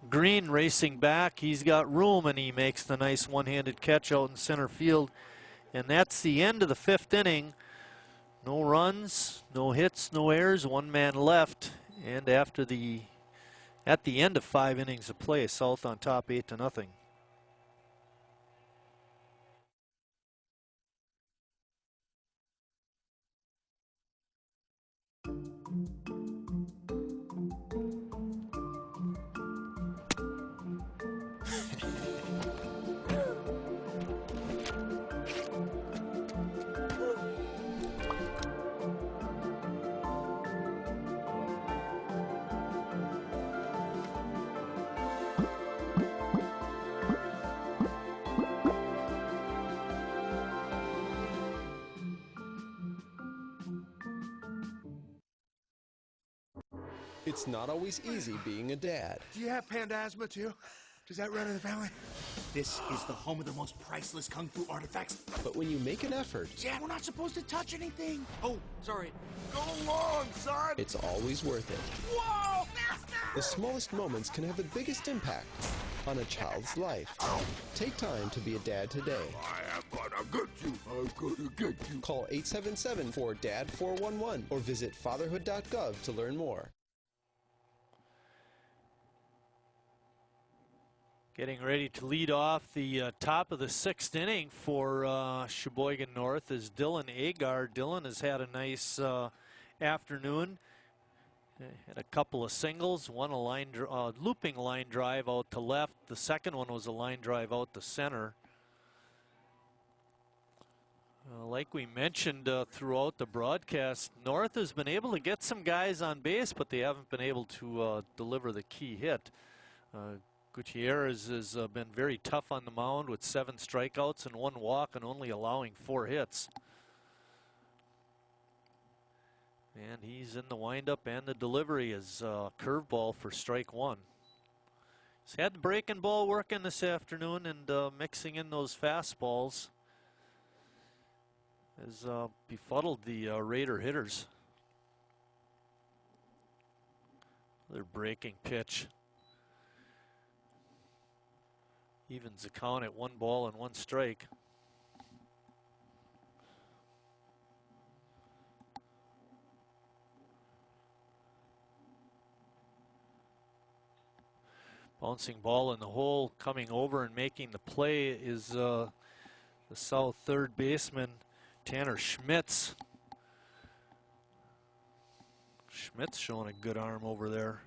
Green racing back. He's got room, and he makes the nice one-handed catch out in center field. And that's the end of the 5th inning. No runs, no hits, no errors, 1 man left. And at the end of 5 innings of play, South on top 8-0. It's not always easy being a dad. Do you have panda asthma too? Does that run in the family? This is the home of the most priceless kung fu artifacts. But when you make an effort, Dad, we're not supposed to touch anything. Oh, sorry. Go along, son! it's always worth it. Whoa! Master! The smallest moments can have the biggest impact on a child's life. Take time to be a dad today. I am gonna get you. I'm gonna get you. Call 877-4DAD-411 or visit fatherhood.gov to learn more. Getting ready to lead off the top of the 6th inning for Sheboygan North is Dylan Agar. Dylan has had a nice afternoon. Had a couple of singles, one a looping line drive out to left. The second one was a line drive out to center. Like we mentioned throughout the broadcast, North has been able to get some guys on base, but they haven't been able to deliver the key hit. Gutierrez has been very tough on the mound with 7 strikeouts and 1 walk and only allowing 4 hits. And he's in the windup and the delivery is curveball for strike 1. He's had the breaking ball working this afternoon and mixing in those fastballs has befuddled the Raider hitters. Their breaking pitch evens the count at 1 ball and 1 strike. Bouncing ball in the hole, coming over and making the play is the south third baseman, Tanner Schmitz. Schmitz showing a good arm over there.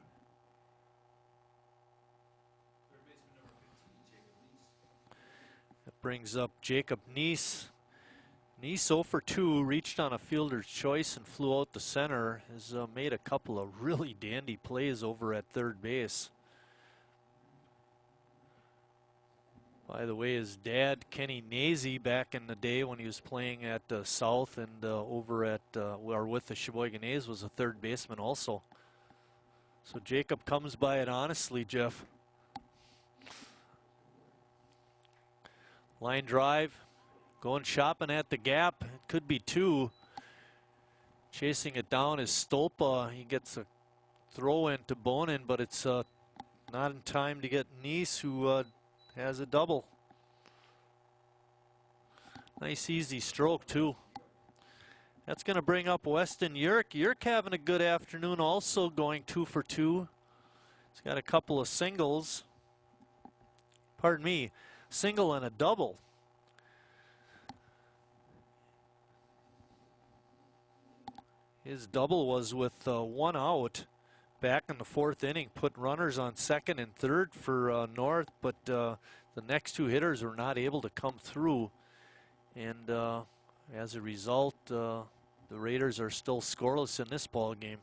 That brings up Jacob Neese. Neese 0 for 2, reached on a fielder's choice and flew out the center. Has made a couple of really dandy plays over at third base. By the way, his dad, Kenny Nazy, back in the day when he was playing at South and over at, or with the Sheboygan A's, was a third baseman also. So Jacob comes by it honestly, Jeff. Line drive, going shopping at the gap. It could be 2. Chasing it down is Stolpa. He gets a throw in to Bonin, but it's not in time to get Neese, who has a double. Nice easy stroke too. That's going to bring up Weston Yerk. Yerk having a good afternoon also, going 2 for 2. He's got a couple of singles. Pardon me, single and a double. His double was with 1 out back in the 4th inning, put runners on 2nd and 3rd for North, but the next 2 hitters were not able to come through, and as a result, the Raiders are still scoreless in this ball game.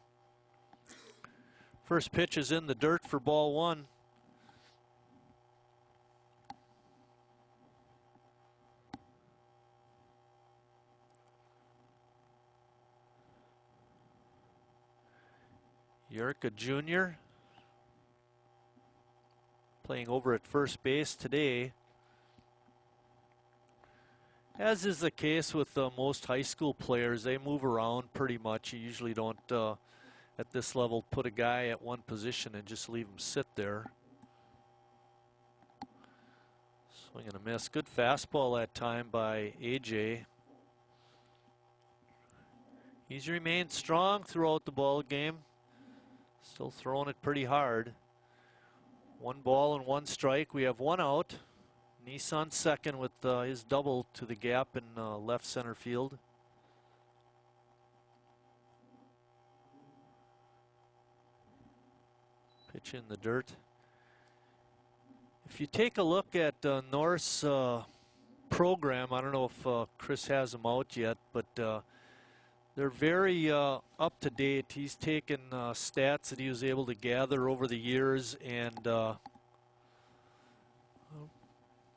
First pitch is in the dirt for ball 1. Yerka Jr. playing over at first base today. As is the case with most high school players, they move around pretty much. You usually don't, at this level, put a guy at one position and just leave him sit there. Swing and a miss. Good fastball that time by AJ. He's remained strong throughout the ball game. Still throwing it pretty hard. 1 ball and 1 strike. We have 1 out. Neese on second with his double to the gap in left center field. Pitch in the dirt. If you take a look at North's program, I don't know if Chris has them out yet, but they're very up to date. He's taken stats that he was able to gather over the years, and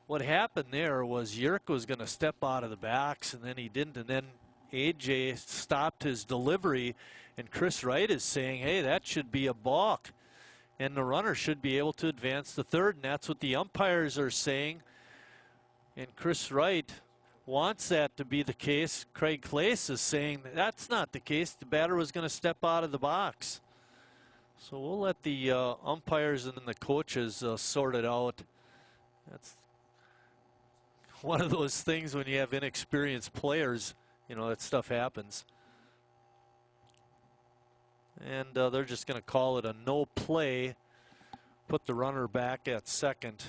what happened there was Yerk was going to step out of the backs, and then he didn't, and then AJ stopped his delivery, And Chris Wright is saying, hey, that should be a balk. And the runner should be able to advance to third, and that's what the umpires are saying. And Chris Wright wants that to be the case. Craig Clace is saying that's not the case. The batter was going to step out of the box. So we'll let the umpires and then the coaches sort it out. That's one of those things when you have inexperienced players, you know, that stuff happens. And they're just going to call it a no play, put the runner back at second.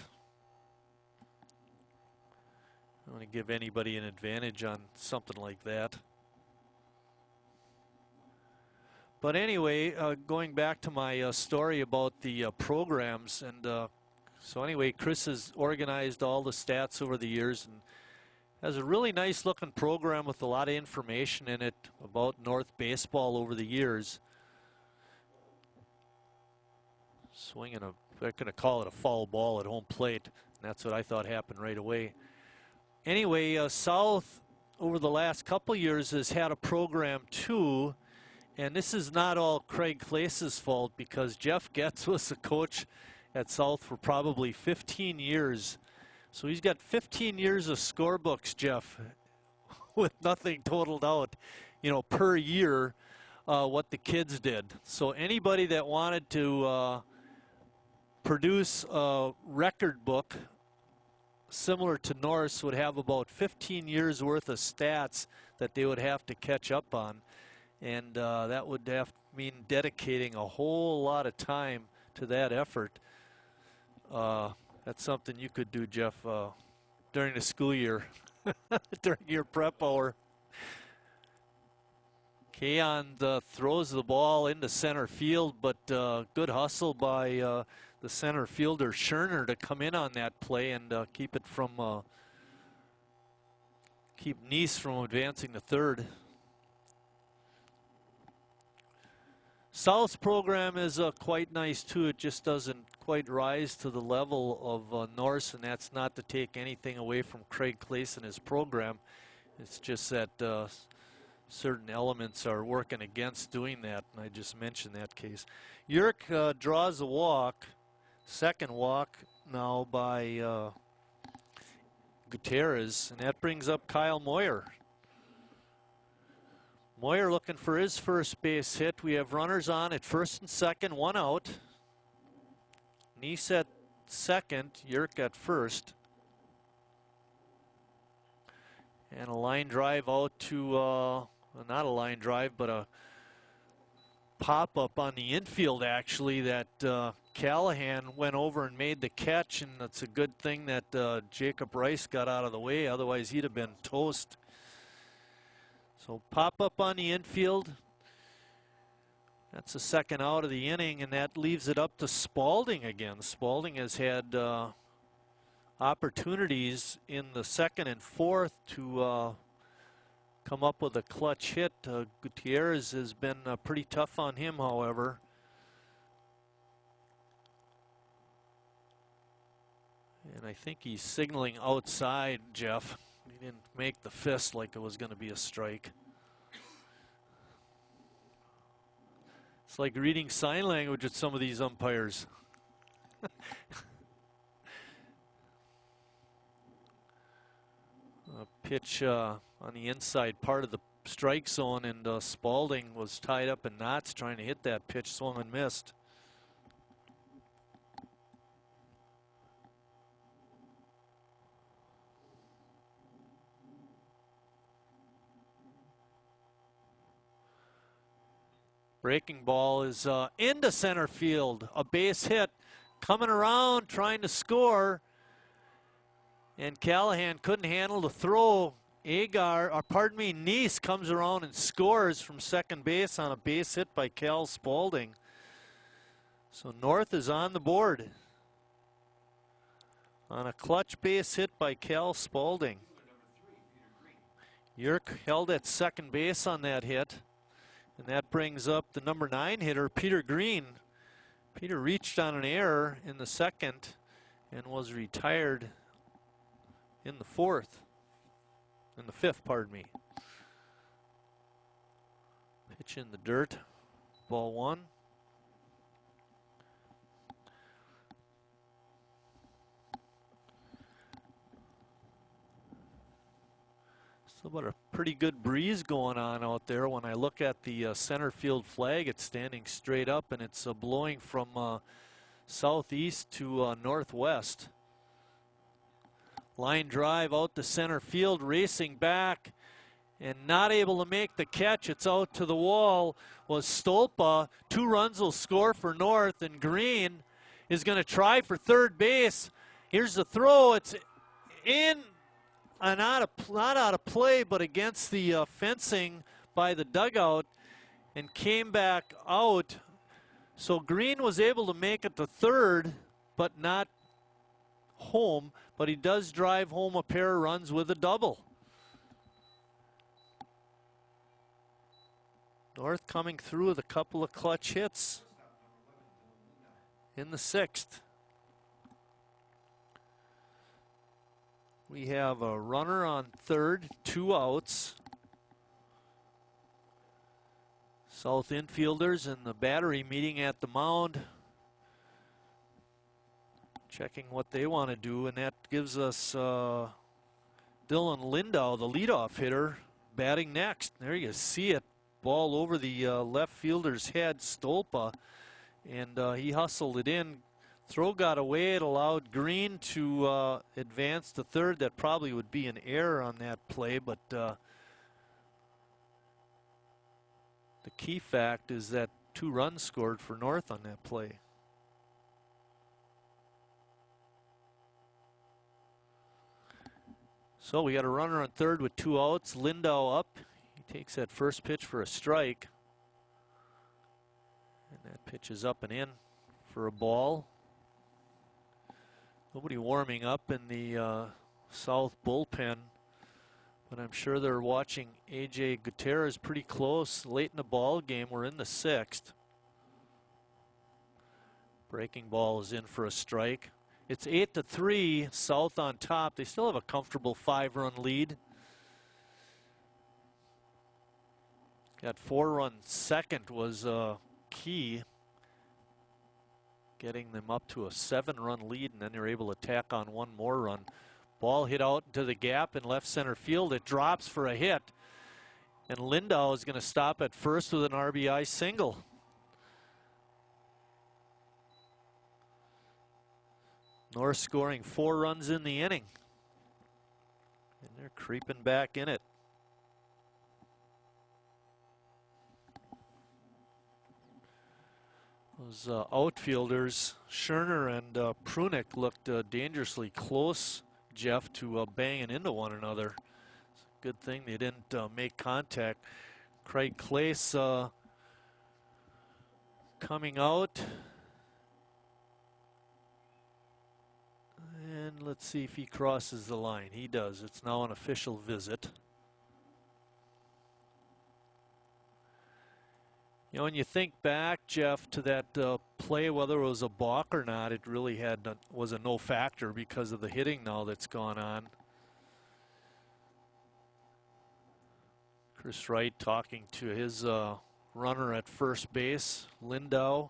I don't want to give anybody an advantage on something like that. But anyway, going back to my story about the programs, and so anyway, Chris has organized all the stats over the years and has a really nice looking program with a lot of information in it about North baseball over the years. Swinging they're going to call it a foul ball at home plate, and that's what I thought happened right away. Anyway, South over the last couple years has had a program too, and this is not all Craig Clace's fault because Jeff Getz was the coach at South for probably 15 years. So he's got 15 years of scorebooks, Jeff, with nothing totaled out, you know, per year, what the kids did. So anybody that wanted to produce a record book similar to Norse would have about 15 years worth of stats that they would have to catch up on. And that would have to mean dedicating a whole lot of time to that effort. That's something you could do, Jeff, during the school year, during your prep hour. Keon throws the ball into center field, but good hustle by the center fielder Scherner to come in on that play and keep it from keep Neese from advancing to third. South's program is quite nice too. It just doesn't quite rise to the level of Norse, and that's not to take anything away from Craig Clace and his program. It's just that certain elements are working against doing that, and I just mentioned that case. Yerk draws a walk, second walk now by Gutierrez, and that brings up Kyle Moyer. Moyer looking for his first base hit. We have runners on at first and second, one out. Neese at second, Yerk at first. And a line drive out to, not a line drive, but a pop-up on the infield, actually, that Callahan went over and made the catch, and it's a good thing that Jacob Rice got out of the way, otherwise he'd have been toast. So pop-up on the infield. That's the second out of the inning, and that leaves it up to Spalding again. Spalding has had opportunities in the second and fourth to come up with a clutch hit. Gutierrez has been pretty tough on him, however. And I think he's signaling outside, Jeff. He didn't make the fist like it was going to be a strike. It's like reading sign language with some of these umpires. A pitch on the inside part of the strike zone, and Spalding was tied up in knots trying to hit that pitch, swung and missed. Breaking ball is into center field. A base hit coming around trying to score. And Callahan couldn't handle the throw. Neese comes around and scores from second base on a base hit by Cal Spalding. So North is on the board on a clutch base hit by Cal Spalding. Yerk held at second base on that hit. And that brings up the number 9 hitter, Peter Green. Peter reached on an error in the second and was retired in the fifth, pardon me. Pitch in the dirt. ball one. So about a pretty good breeze going on out there. When I look at the center field flag, it's standing straight up and it's blowing from southeast to northwest. Line drive out to center field, racing back and not able to make the catch. It's out to the wall was Stolpa. 2 runs will score for North, and Green is going to try for third base. Here's the throw. It's in. Not out of play, but against the fencing by the dugout and came back out. So Green was able to make it to third, but not home. But he does drive home a pair of runs with a double. North coming through with a couple of clutch hits in the 6th. We have a runner on third, 2 outs. South infielders and the battery meeting at the mound, checking what they want to do, and that gives us Dylan Lindau, the leadoff hitter, batting next. There you see it, ball over the left fielder's head, Stolpa, and he hustled it in. Throw got away. It allowed Green to advance to third. That probably would be an error on that play, but the key fact is that 2 runs scored for North on that play. So we got a runner on third with 2 outs. Lindau up. He takes that first pitch for a strike. And that pitch is up and in for a ball. Nobody warming up in the South bullpen, but I'm sure they're watching A.J. Gutierrez pretty close. Late in the ball game, we're in the 6th. Breaking ball is in for a strike. It's 8-3, South on top. They still have a comfortable 5-run lead. Got 4-run second was key, getting them up to a 7-run lead, and then they're able to tack on 1 more run. Ball hit out into the gap in left center field. It drops for a hit, and Lindau is going to stop at first with an RBI single. North scoring 4 runs in the inning, and they're creeping back in it. Those outfielders, Scherner and Prunick, looked dangerously close, Jeff, to banging into one another. It's a good thing they didn't make contact. Craig Clace coming out. And let's see if he crosses the line. He does. It's now an official visit. You know, when you think back, Jeff, to that play, whether it was a balk or not, it really was a no factor because of the hitting now that's gone on. Chris Wright talking to his runner at first base, Lindau.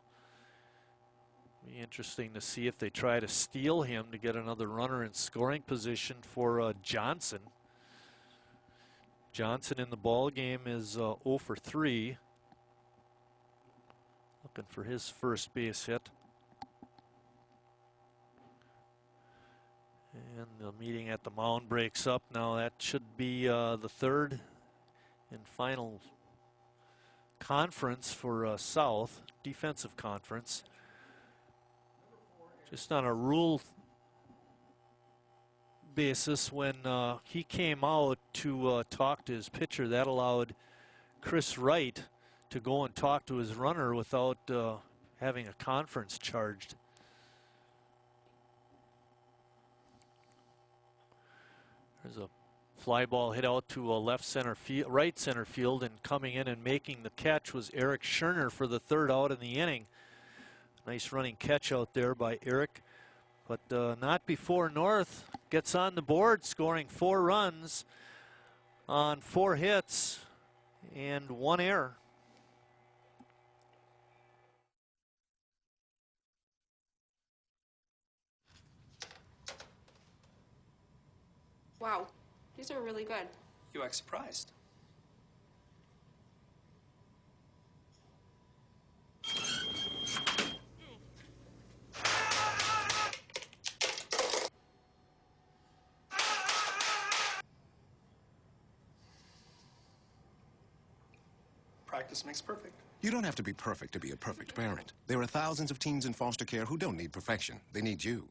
Be interesting to see if they try to steal him to get another runner in scoring position for Johnson. Johnson in the ball game is 0 for 3. Looking for his first base hit. And the meeting at the mound breaks up. Now that should be the third and final conference for South, defensive conference. Just on a rule basis, when he came out to talk to his pitcher, that allowed Chris Wright to go and talk to his runner without having a conference charged. There's a fly ball hit out to a right center field, and coming in and making the catch was Eric Scherner for the 3rd out in the inning. Nice running catch out there by Eric, but not before North gets on the board, scoring 4 runs on 4 hits and 1 error. Wow, these are really good. You act surprised. Practice makes perfect. You don't have to be perfect to be a perfect parent. There are thousands of teens in foster care who don't need perfection. They need you.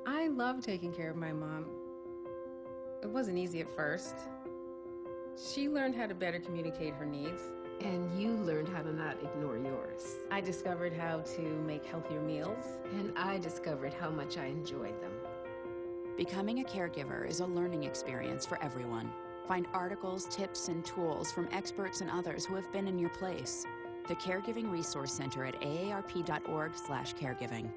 I love taking care of my mom. It wasn't easy at first. She learned how to better communicate her needs. And you learned how to not ignore yours. I discovered how to make healthier meals. And I discovered how much I enjoyed them. Becoming a caregiver is a learning experience for everyone. Find articles, tips, and tools from experts and others who have been in your place. The Caregiving Resource Center at aarp.org/caregiving.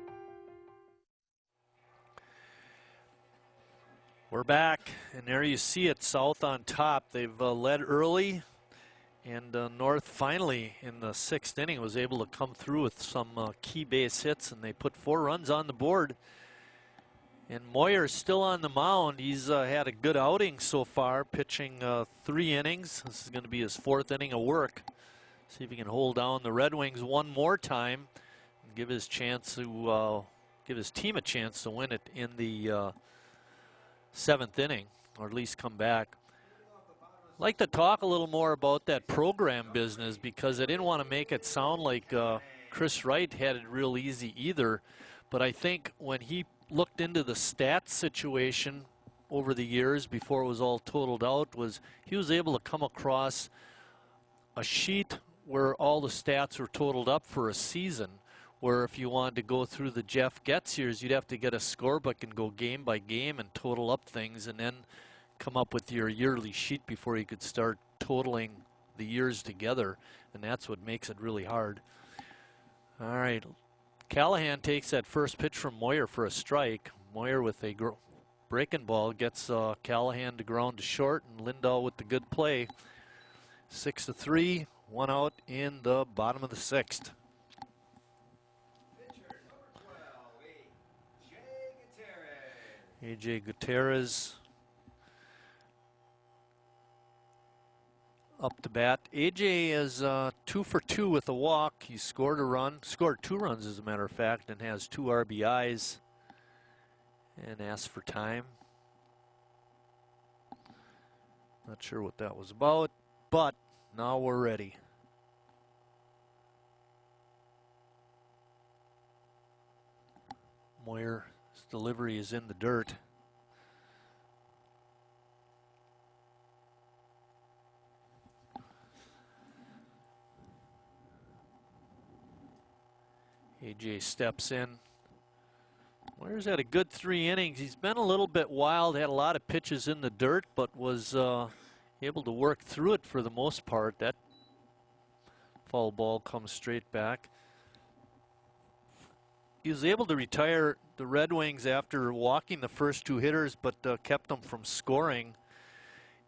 We're back, and there you see it, South on top. They've led early, and North finally in the 6th inning was able to come through with some key base hits, and they put 4 runs on the board. And Moyer's still on the mound. He's had a good outing so far, pitching 3 innings. This is going to be his 4th inning of work. See if he can hold down the Red Wings one more time and give his chance to give his team a chance to win it in the 7th inning, or at least come back. I'd like to talk a little more about that program business, because I didn't want to make it sound like Chris Wright had it real easy either. But I think when he looked into the stats situation over the years before it was all totaled out, he was able to come across a sheet where all the stats were totaled up for a season, where if you wanted to go through the Jeff Getz years, you'd have to get a scorebook and go game by game and total up things and then come up with your yearly sheet before you could start totaling the years together, and that's what makes it really hard. All right, Callahan takes that first pitch from Moyer for a strike. Moyer with a breaking ball gets Callahan to ground to short, and Lindahl with the good play. 6-3, 1 out in the bottom of the 6th. A.J. Gutierrez up to bat. A.J. is 2 for 2 with a walk. He scored 2 runs as a matter of fact, and has 2 RBIs and asked for time. Not sure what that was about, but now we're ready. Moyer's delivery is in the dirt. A.J. steps in. Moyer's had a good 3 innings. He's been a little bit wild, had a lot of pitches in the dirt, but was able to work through it for the most part. That foul ball comes straight back. He was able to retire the Red Wings after walking the first 2 hitters, but kept them from scoring.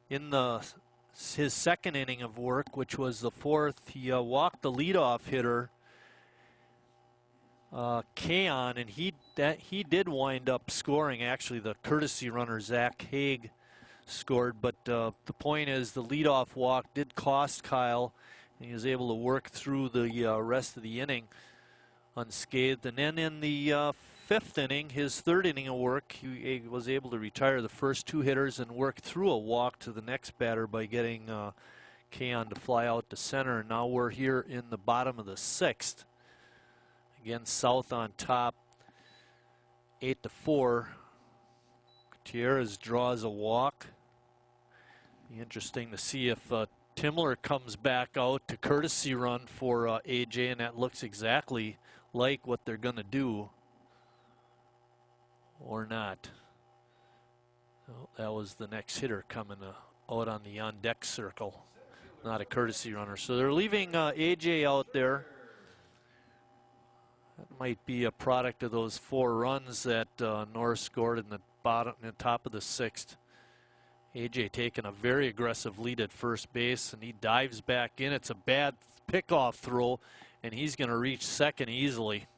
In his 2nd inning of work, which was the 4th, he walked the leadoff hitter, Kaon, and he did wind up scoring. Actually, the courtesy runner Zach Haig scored, but the point is the leadoff walk did cost Kyle, and he was able to work through the rest of the inning unscathed. And then in the 5th inning, his 3rd inning of work, he was able to retire the first 2 hitters and work through a walk to the next batter by getting Kaon to fly out to center. And now we're here in the bottom of the 6th. Again, South on top, 8-4. Gutierrez draws a walk. Be interesting to see if Timler comes back out to courtesy run for A.J., and that looks exactly like what they're going to do, or not. Oh, that was the next hitter coming out on the on-deck circle, not a courtesy runner. So they're leaving A.J. out there. That might be a product of those 4 runs that Norris scored in the top of the 6th. A.J. taking a very aggressive lead at first base, and he dives back in. It's a bad pickoff throw, and he's going to reach second easily.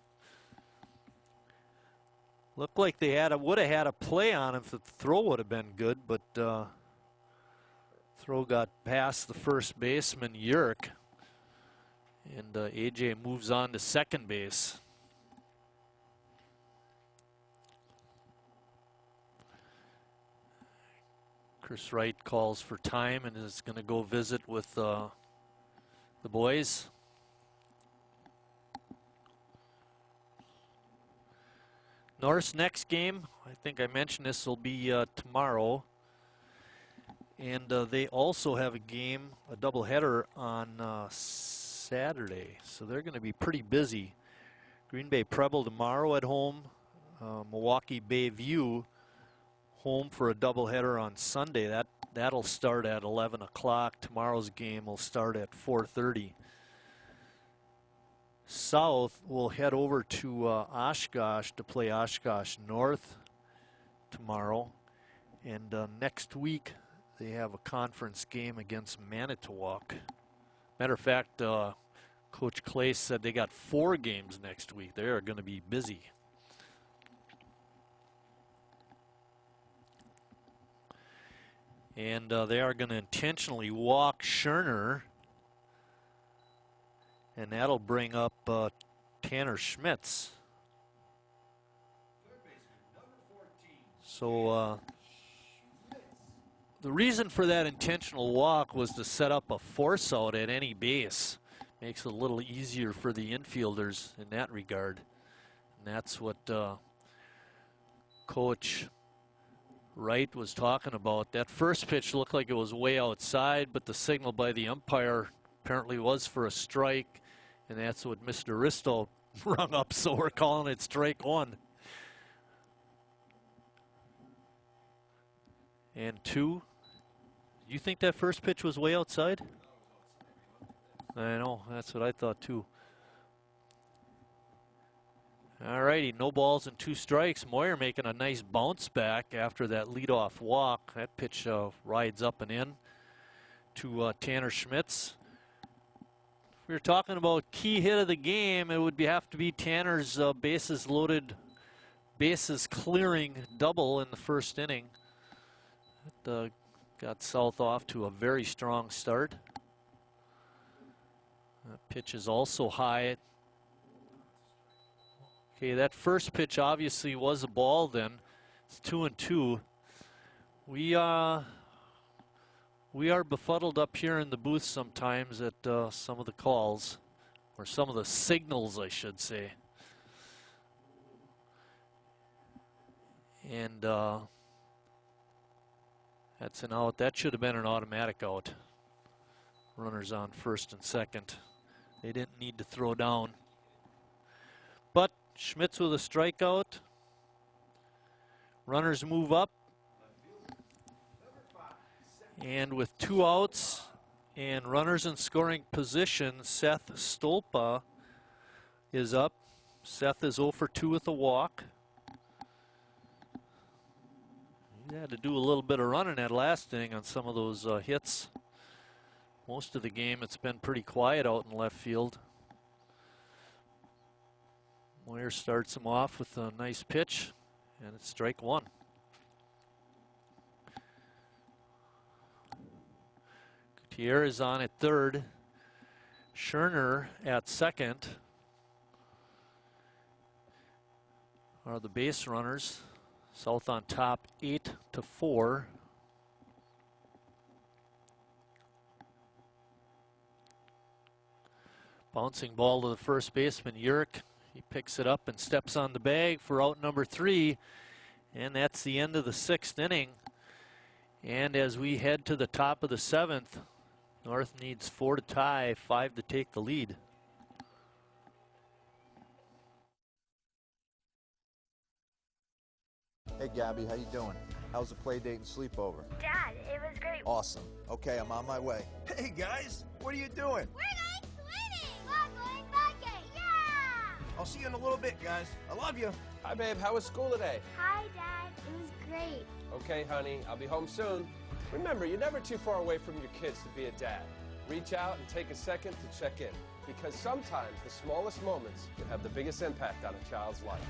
Looked like they would have had a play on him if the throw would have been good, but throw got past the first baseman, Yerk. And AJ moves on to second base. Chris Wright calls for time and is going to go visit with the boys. North's next game, I think I mentioned this, will be tomorrow. And they also have a game, a doubleheader on Saturday. So they're going to be pretty busy. Green Bay Preble tomorrow at home. Milwaukee Bayview home for a doubleheader on Sunday. That'll start at 11 o'clock. Tomorrow's game will start at 4:30. South will head over to Oshkosh to play Oshkosh North tomorrow. And next week they have a conference game against Manitowoc. Matter of fact, Coach Clay said they got 4 games next week. They are going to be busy. And they are going to intentionally walk Scherner. And that'll bring up Tanner Schmitz. So the reason for that intentional walk was to set up a force out at any base. Makes it a little easier for the infielders in that regard. And that's what Coach Wright was talking about. That first pitch looked like it was way outside, but the signal by the umpire apparently was for a strike, and that's what Mr. Risto rung up, so we're calling it strike 1. And 2. You think that first pitch was way outside? I know, that's what I thought too. All righty, no balls and 2 strikes. Moyer making a nice bounce back after that leadoff walk. That pitch rides up and in to Tanner Schmitz. If we were talking about key hit of the game, it would have to be Tanner's bases loaded, bases clearing double in the first inning. It got South off to a very strong start. That pitch is also high. Okay, that first pitch obviously was a ball then. It's 2-2. We are befuddled up here in the booth sometimes at some of the calls, or some of the signals, I should say. And that's an out. That should have been an automatic out. Runners on first and second. They didn't need to throw down. But Schmitz with a strikeout. Runners move up. And with 2 outs and runners in scoring position, Seth Stolpa is up. Seth is 0 for 2 with a walk. He had to do a little bit of running that last inning on some of those hits. Most of the game it's been pretty quiet out in left field. Moyer starts him off with a nice pitch, and it's strike 1. Gutierrez is on at third. Scherner at second are the base runners. South on top 8-4. Bouncing ball to the first baseman, Yerk. He picks it up and steps on the bag for out number 3. And that's the end of the 6th inning. And as we head to the top of the 7th, North needs 4 to tie, 5 to take the lead. Hey Gabby, how you doing? How's the play date and sleepover? Dad, it was great. Awesome. Okay, I'm on my way. Hey guys, what are you doing? We're going swimming! We're going biking! Yeah! I'll see you in a little bit, guys. I love you. Hi, babe. How was school today? Hi, Dad. It was great. Okay, honey. I'll be home soon. Remember, you're never too far away from your kids to be a dad. Reach out and take a second to check in, because sometimes the smallest moments can have the biggest impact on a child's life.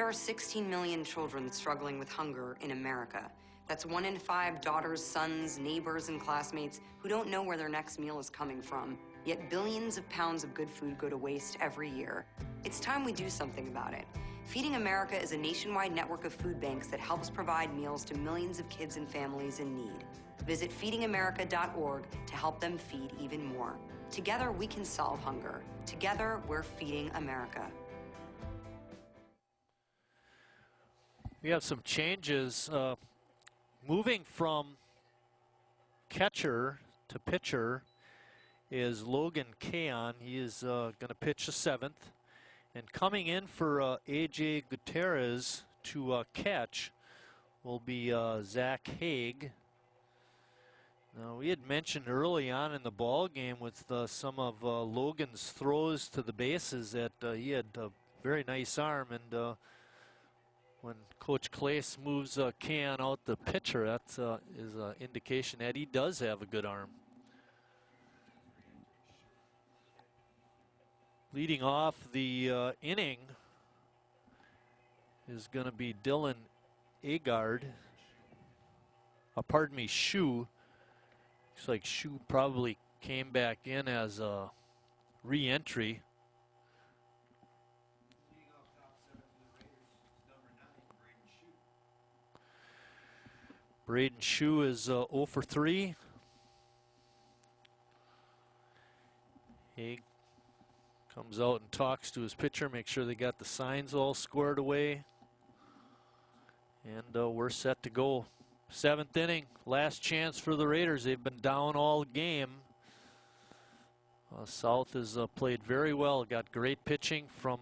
There are 16 million children struggling with hunger in America. That's 1 in 5 daughters, sons, neighbors, and classmates who don't know where their next meal is coming from. Yet billions of pounds of good food go to waste every year. It's time we do something about it. Feeding America is a nationwide network of food banks that helps provide meals to millions of kids and families in need. Visit feedingamerica.org to help them feed even more. Together, we can solve hunger. Together, we're feeding America. We have some changes. Moving from catcher to pitcher is Logan Kaon. He is going to pitch the 7th. And coming in for A.J. Gutierrez to catch will be Zach Haig. Now, we had mentioned early on in the ball game with some of Logan's throws to the bases that he had a very nice arm, and when Coach Claes moves Kaon out the pitcher, that is an indication that he does have a good arm. Leading off the inning is going to be Dylan Agard. Pardon me, Shu. Looks like Shu probably came back in as a re-entry. Braden Shu is 0 for 3. Haig comes out and talks to his pitcher, make sure they got the signs all squared away. And we're set to go. 7th inning, last chance for the Raiders. They've been down all game. South has played very well. Got great pitching from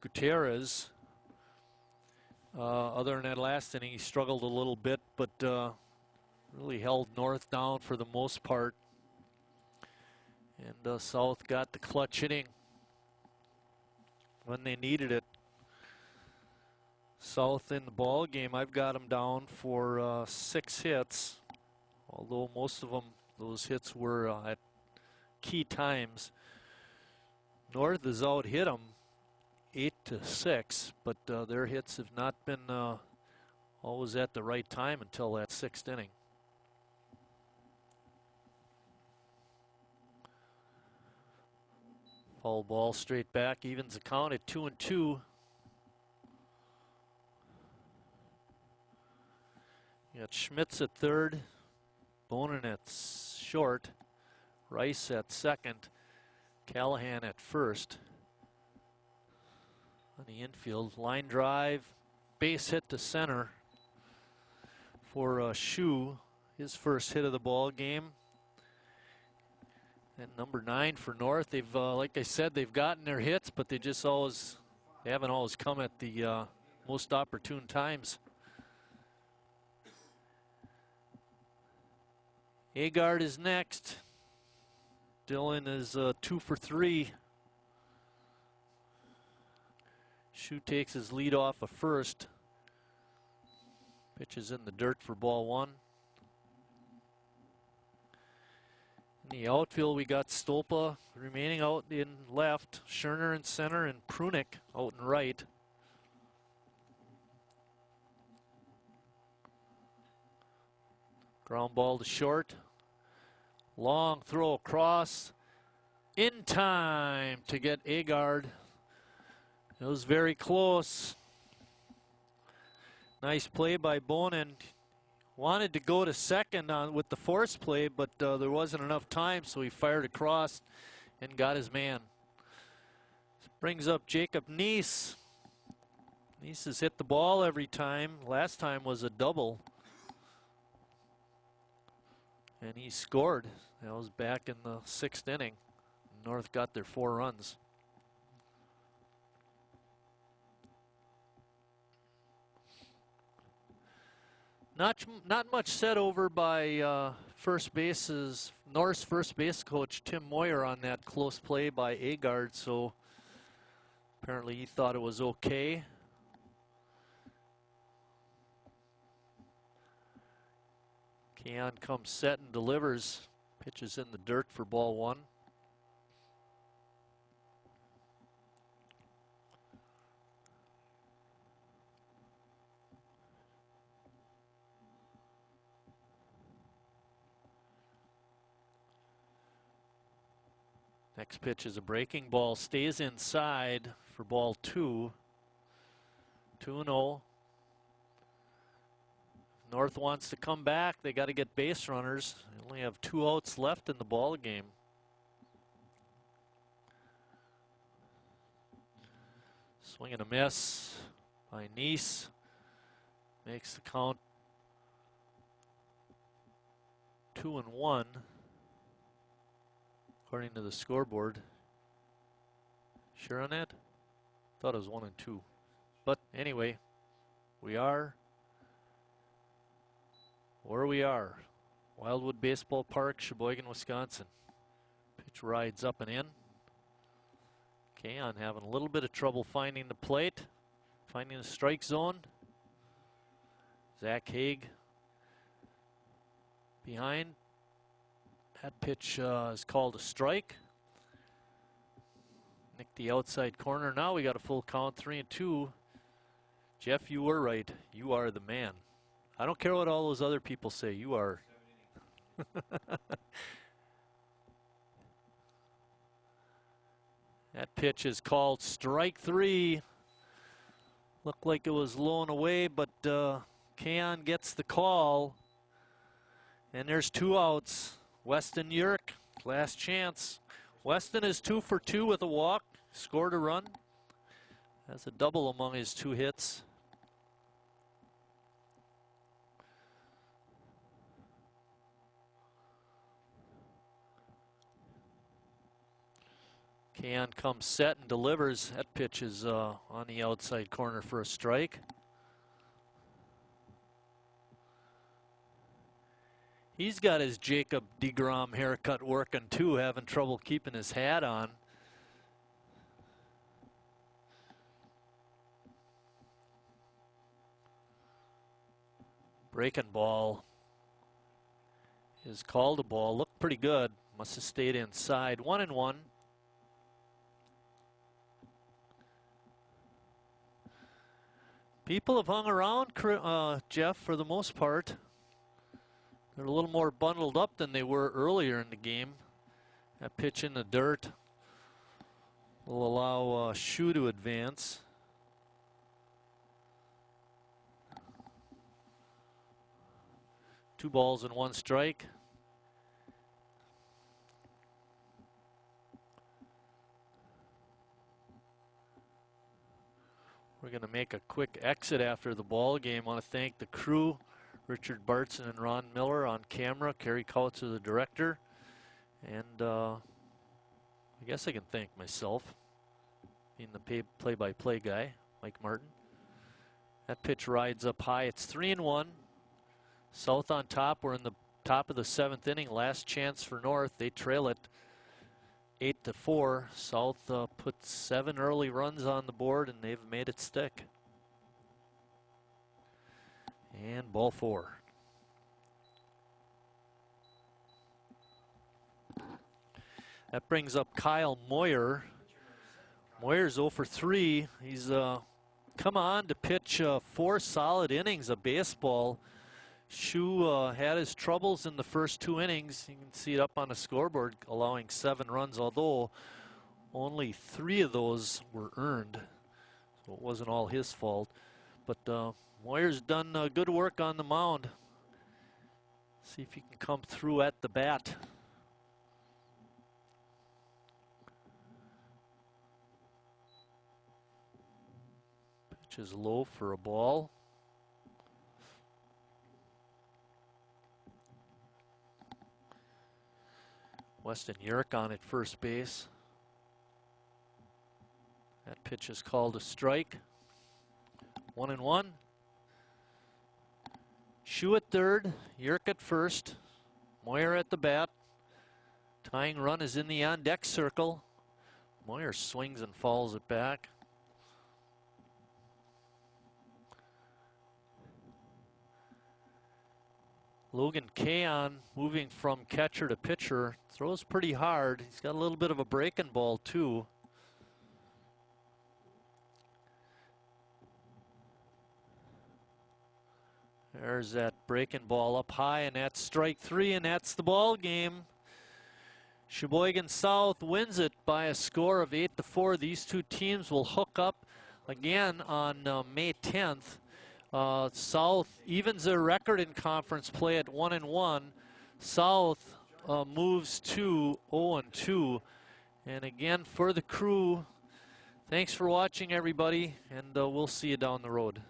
Gutierrez. Other than that last inning, he struggled a little bit, but really held North down for the most part. And South got the clutch hitting when they needed it. South in the ball game, I've got them down for 6 hits, although most of them, those hits were at key times. North has out hit them 8-6, but their hits have not been always at the right time until that 6th inning. Foul ball straight back, evens the count at 2-2. You got Schmitz at third, Bonin at short, Rice at second, Callahan at first. On the infield, line drive, base hit to center for Shu, his first hit of the ball game. And number 9 for North, they've, like I said, they've gotten their hits, but they haven't always come at the most opportune times. Agard is next. Dylan is 2 for 3. Shu takes his lead off a first. Pitches in the dirt for ball 1. In the outfield, we got Stolpa remaining out in left, Scherner in center, and Prunick out in right. Ground ball to short. Long throw across. In time to get Agard. It was very close. Nice play by Bonin. Wanted to go to second with the force play, but there wasn't enough time, so he fired across and got his man. This brings up Jacob Neese. Neese has hit the ball every time. Last time was a double. And he scored. That was back in the 6th inning. North got their 4 runs. Not much said over by North's first base coach Tim Moyer on that close play by Agard, so apparently he thought it was okay. Keon comes set and delivers. Pitches in the dirt for ball 1. Next pitch is a breaking ball, stays inside for ball 2. 2-0. North wants to come back. They got to get base runners. They only have 2 outs left in the ball game. Swing and a miss by Nice. Makes the count 2-1 according to the scoreboard. Sure on that? Thought it was 1-2. But anyway, we are where we are. Wildwood Baseball Park, Sheboygan, Wisconsin. Pitch rides up and in. Keon having a little bit of trouble finding the plate, finding the strike zone. Zach Haig behind. That pitch is called a strike. Nick the outside corner. Now we got a full count, 3-2. Jeff, you were right. You are the man. I don't care what all those other people say. You are. That pitch is called strike 3. Looked like it was low and away, but Keon gets the call. And there's 2 outs. Weston Yerk, last chance. Weston is 2 for 2 with a walk. Scored a run. Has a double among his 2 hits. Keon comes set and delivers. That pitch is on the outside corner for a strike. He's got his Jacob deGrom haircut working too, having trouble keeping his hat on. Breaking ball is called a ball. Looked pretty good. Must have stayed inside. 1-1. People have hung around, Jeff, for the most part. They're a little more bundled up than they were earlier in the game. That pitch in the dirt will allow Shu to advance. Two balls and 1 strike. We're going to make a quick exit after the ball game. I want to thank the crew, Richard Bartson and Ron Miller on camera, Kerry Kautz, the director, and I guess I can thank myself, being the play-by-play guy, Mike Martin. That pitch rides up high. It's 3-1. South on top. We're in the top of the 7th inning. Last chance for North. They trail it 8-4. South put 7 early runs on the board, and they've made it stick. And ball 4. That brings up Kyle Moyer. Moyer's 0 for 3. He's come on to pitch 4 solid innings of baseball. Shu had his troubles in the first 2 innings. You can see it up on the scoreboard, allowing 7 runs, although only 3 of those were earned. So it wasn't all his fault. But Moyer's done good work on the mound. See if he can come through at the bat. Pitch is low for a ball. Weston Yerk on at first base. That pitch is called a strike. 1-1. Shu at third, Yerk at first, Moyer at the bat. Tying run is in the on-deck circle. Moyer swings and fouls it back. Logan Keon moving from catcher to pitcher, throws pretty hard. He's got a little bit of a breaking ball too. There's that breaking ball up high, and that's strike 3, and that's the ball game. Sheboygan South wins it by a score of 8-4. These two teams will hook up again on May 10th. South evens their record in conference play at 1-1. South moves to 0-2. And again, for the crew, thanks for watching, everybody, and we'll see you down the road.